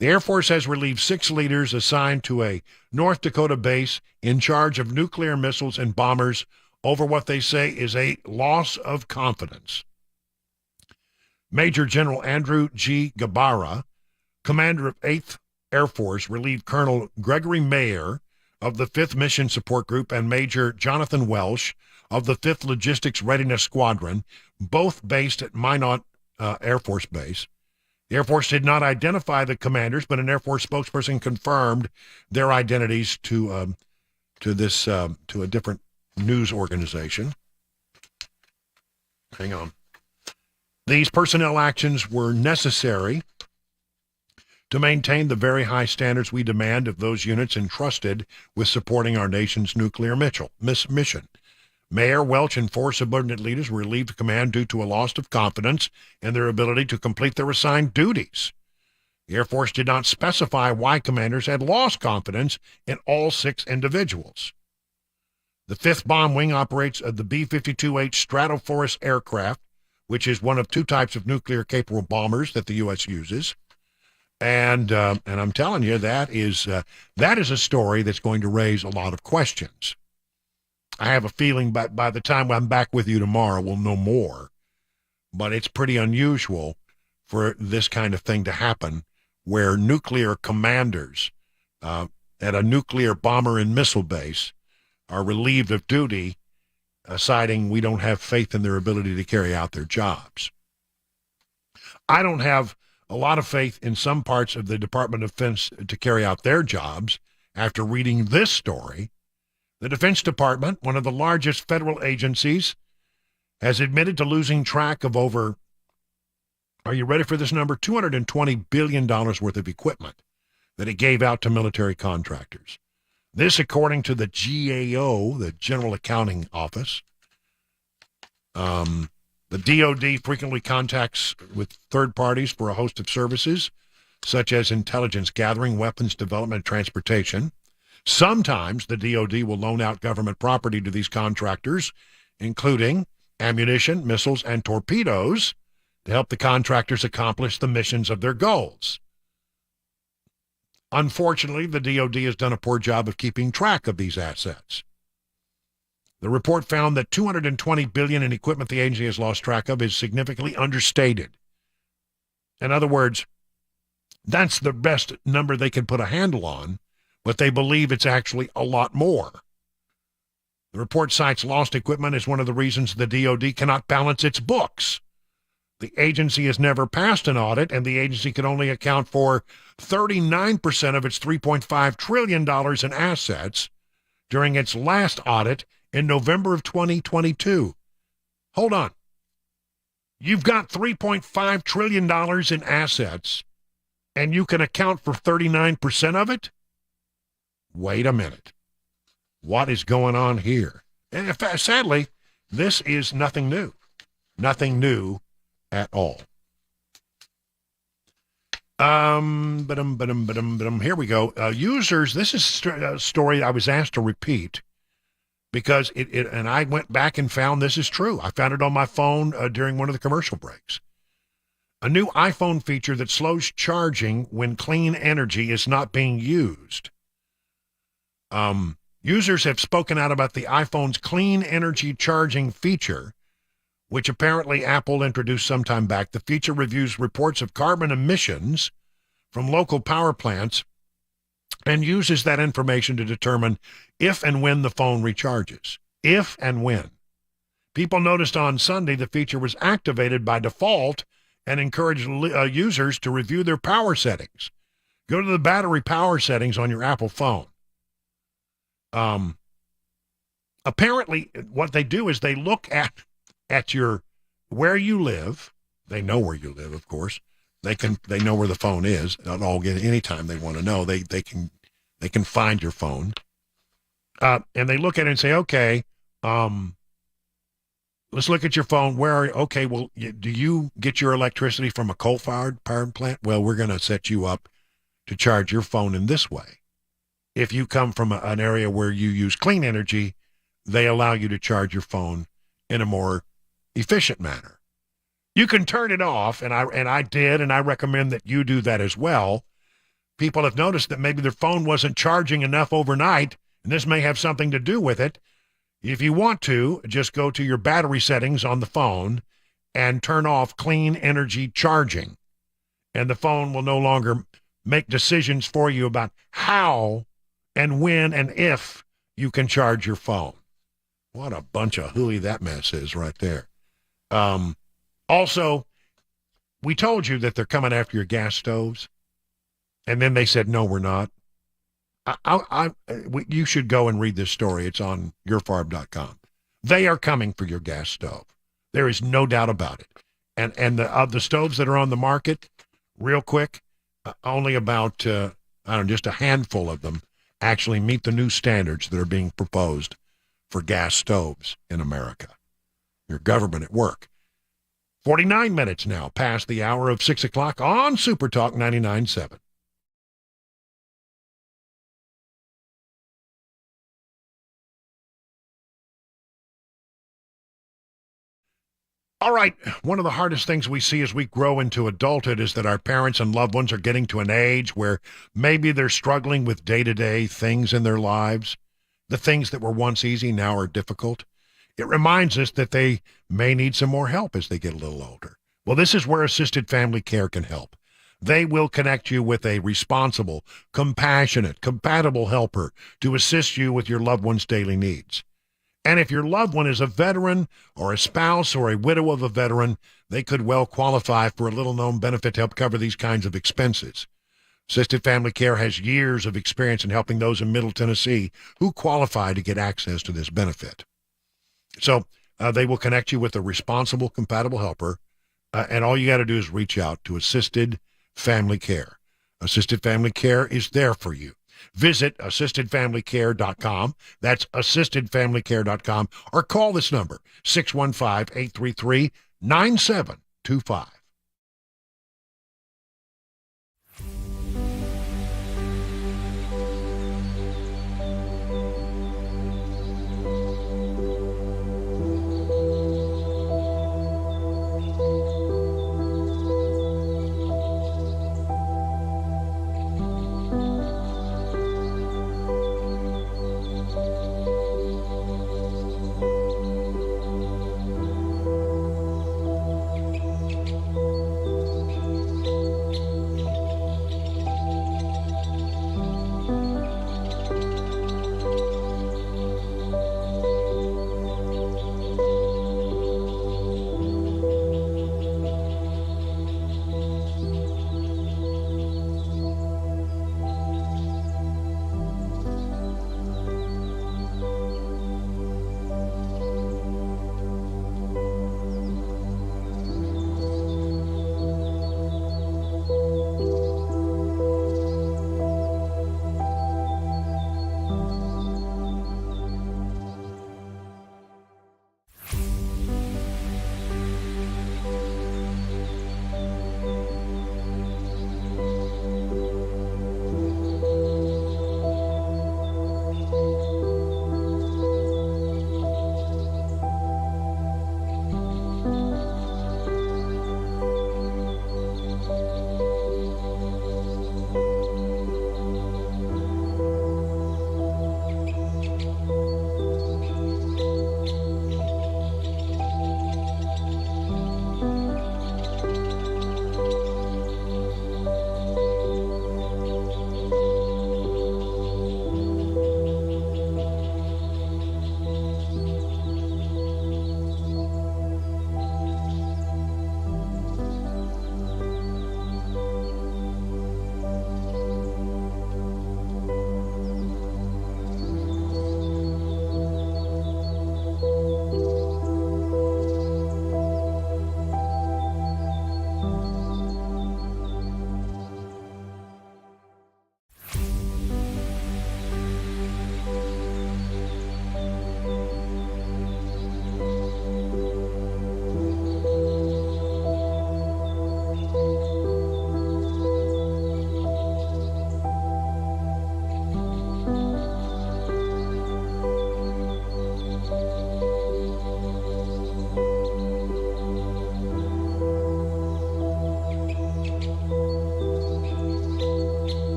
The Air Force has relieved 6 leaders assigned to a North Dakota base in charge of nuclear missiles and bombers over what they say is a loss of confidence. Major General Andrew G. Gabara, commander of 8th Air Force, relieved Colonel Gregory Mayer of the 5th Mission Support Group and Major Jonathan Welsh of the 5th Logistics Readiness Squadron, both based at Minot Air Force Base. The Air Force did not identify the commanders, but an Air Force spokesperson confirmed their identities to a different news organization. Hang on. These personnel actions were necessary to maintain the very high standards we demand of those units entrusted with supporting our nation's nuclear mission. Mayor, Welch, and 4 subordinate leaders were relieved of command due to a loss of confidence in their ability to complete their assigned duties. The Air Force did not specify why commanders had lost confidence in all 6 individuals. The 5th Bomb Wing operates the B-52H Stratoforce aircraft, which is one of 2 types of nuclear-capable bombers that the U.S. uses. And I'm telling you, that is a story that's going to raise a lot of questions. I have a feeling by the time I'm back with you tomorrow, we'll know more. But it's pretty unusual for this kind of thing to happen, where nuclear commanders at a nuclear bomber and missile base are relieved of duty, citing we don't have faith in their ability to carry out their jobs. I don't have a lot of faith in some parts of the Department of Defense to carry out their jobs after reading this story. The Defense Department, one of the largest federal agencies, has admitted to losing track of over, are you ready for this number, $220 billion worth of equipment that it gave out to military contractors. This, according to the GAO, the General Accounting Office. The DoD frequently contacts with third parties for a host of services, such as intelligence gathering, weapons development, and transportation. Sometimes the DoD will loan out government property to these contractors, including ammunition, missiles, and torpedoes, to help the contractors accomplish the missions of their goals. Unfortunately, the DoD has done a poor job of keeping track of these assets. The report found that $220 billion in equipment the agency has lost track of is significantly understated. In other words, that's the best number they can put a handle on, but they believe it's actually a lot more. The report cites lost equipment as one of the reasons the DoD cannot balance its books. The agency has never passed an audit, and the agency can only account for 39% of its $3.5 trillion in assets during its last audit in November of 2022. Hold on. You've got $3.5 trillion in assets, and you can account for 39% of it? Wait a minute. What is going on here? And sadly, this is nothing new. Nothing new at all. Here we go. Users, this is a story I was asked to repeat because and I went back and found this is true. I found it on my phone during one of the commercial breaks. A new iPhone feature that slows charging when clean energy is not being used. Users have spoken out about the iPhone's clean energy charging feature, which apparently Apple introduced sometime back. The feature reviews reports of carbon emissions from local power plants and uses that information to determine if and when the phone recharges. If and when. People noticed on Sunday the feature was activated by default and encouraged users to review their power settings. Go to the battery power settings on your Apple phone. Apparently, what they do is they look at where you live. They know where you live, of course. They know where the phone is. They'll all get anytime they want to know. They can find your phone. And they look at it and say, okay, let's look at your phone. Where are you? Okay, well, do you get your electricity from a coal-fired power plant? Well, we're going to set you up to charge your phone in this way. If you come from an area where you use clean energy, they allow you to charge your phone in a more efficient manner. You can turn it off, and I did, and I recommend that you do that as well. People have noticed that maybe their phone wasn't charging enough overnight, and this may have something to do with it. If you want to, just go to your battery settings on the phone and turn off clean energy charging, and the phone will no longer make decisions for you about how and when and if you can charge your phone. What a bunch of hooey that mess is right there. Also, we told you that they're coming after your gas stoves, and then they said, no, we're not. You should go and read this story. It's on yourfarm.com. They are coming for your gas stove. There is no doubt about it. And of the stoves that are on the market, real quick, only about, just a handful of them actually meet the new standards that are being proposed for gas stoves in America. Your government at work. 49 minutes now past the hour of 6 o'clock on SuperTalk 99.7. All right, one of the hardest things we see as we grow into adulthood is that our parents and loved ones are getting to an age where maybe they're struggling with day-to-day things in their lives. The things that were once easy now are difficult. It reminds us that they may need some more help as they get a little older. Well, this is where assisted family care can help. They will connect you with a responsible, compassionate, compatible helper to assist you with your loved one's daily needs. And if your loved one is a veteran or a spouse or a widow of a veteran, they could well qualify for a little-known benefit to help cover these kinds of expenses. Assisted Family Care has years of experience in helping those in Middle Tennessee who qualify to get access to this benefit. So they will connect you with a responsible, compatible helper, and all you got to do is reach out to Assisted Family Care. Assisted Family Care is there for you. Visit assistedfamilycare.com. That's assistedfamilycare.com, or call this number, 615-833-9725.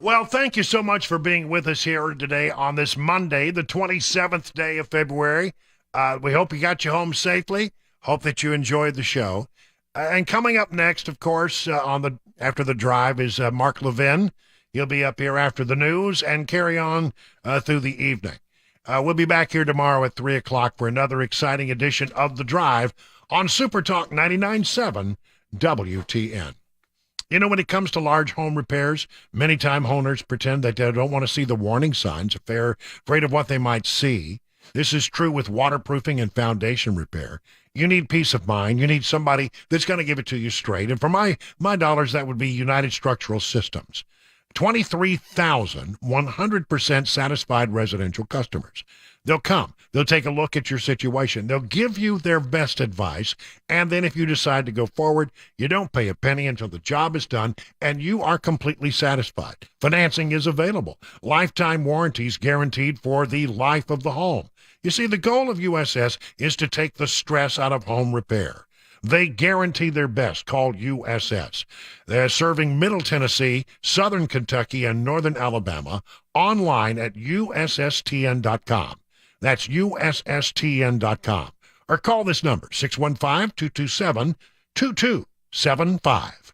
Well, thank you so much for being with us here today on this Monday, the 27th day of February. We hope you got you home safely. Hope that you enjoyed the show. And coming up next, of course, after the drive is Mark Levin. He'll be up here after the news and carry on through the evening. We'll be back here tomorrow at 3 o'clock for another exciting edition of The Drive on SuperTalk 99.7 WTN. You know, when it comes to large home repairs, many time homeowners pretend that they don't want to see the warning signs if they're afraid of what they might see. This is true with waterproofing and foundation repair. You need peace of mind. You need somebody that's going to give it to you straight. And for my dollars, that would be United Structural Systems. 23,000 100% satisfied residential customers. They'll come. They'll take a look at your situation. They'll give you their best advice. And then if you decide to go forward, you don't pay a penny until the job is done and you are completely satisfied. Financing is available. Lifetime warranties guaranteed for the life of the home. You see, the goal of USS is to take the stress out of home repair. They guarantee their best. Call USS. They're serving Middle Tennessee, Southern Kentucky, and Northern Alabama online at USSTN.com. That's USSTN.com. Or call this number, 615-227-2275.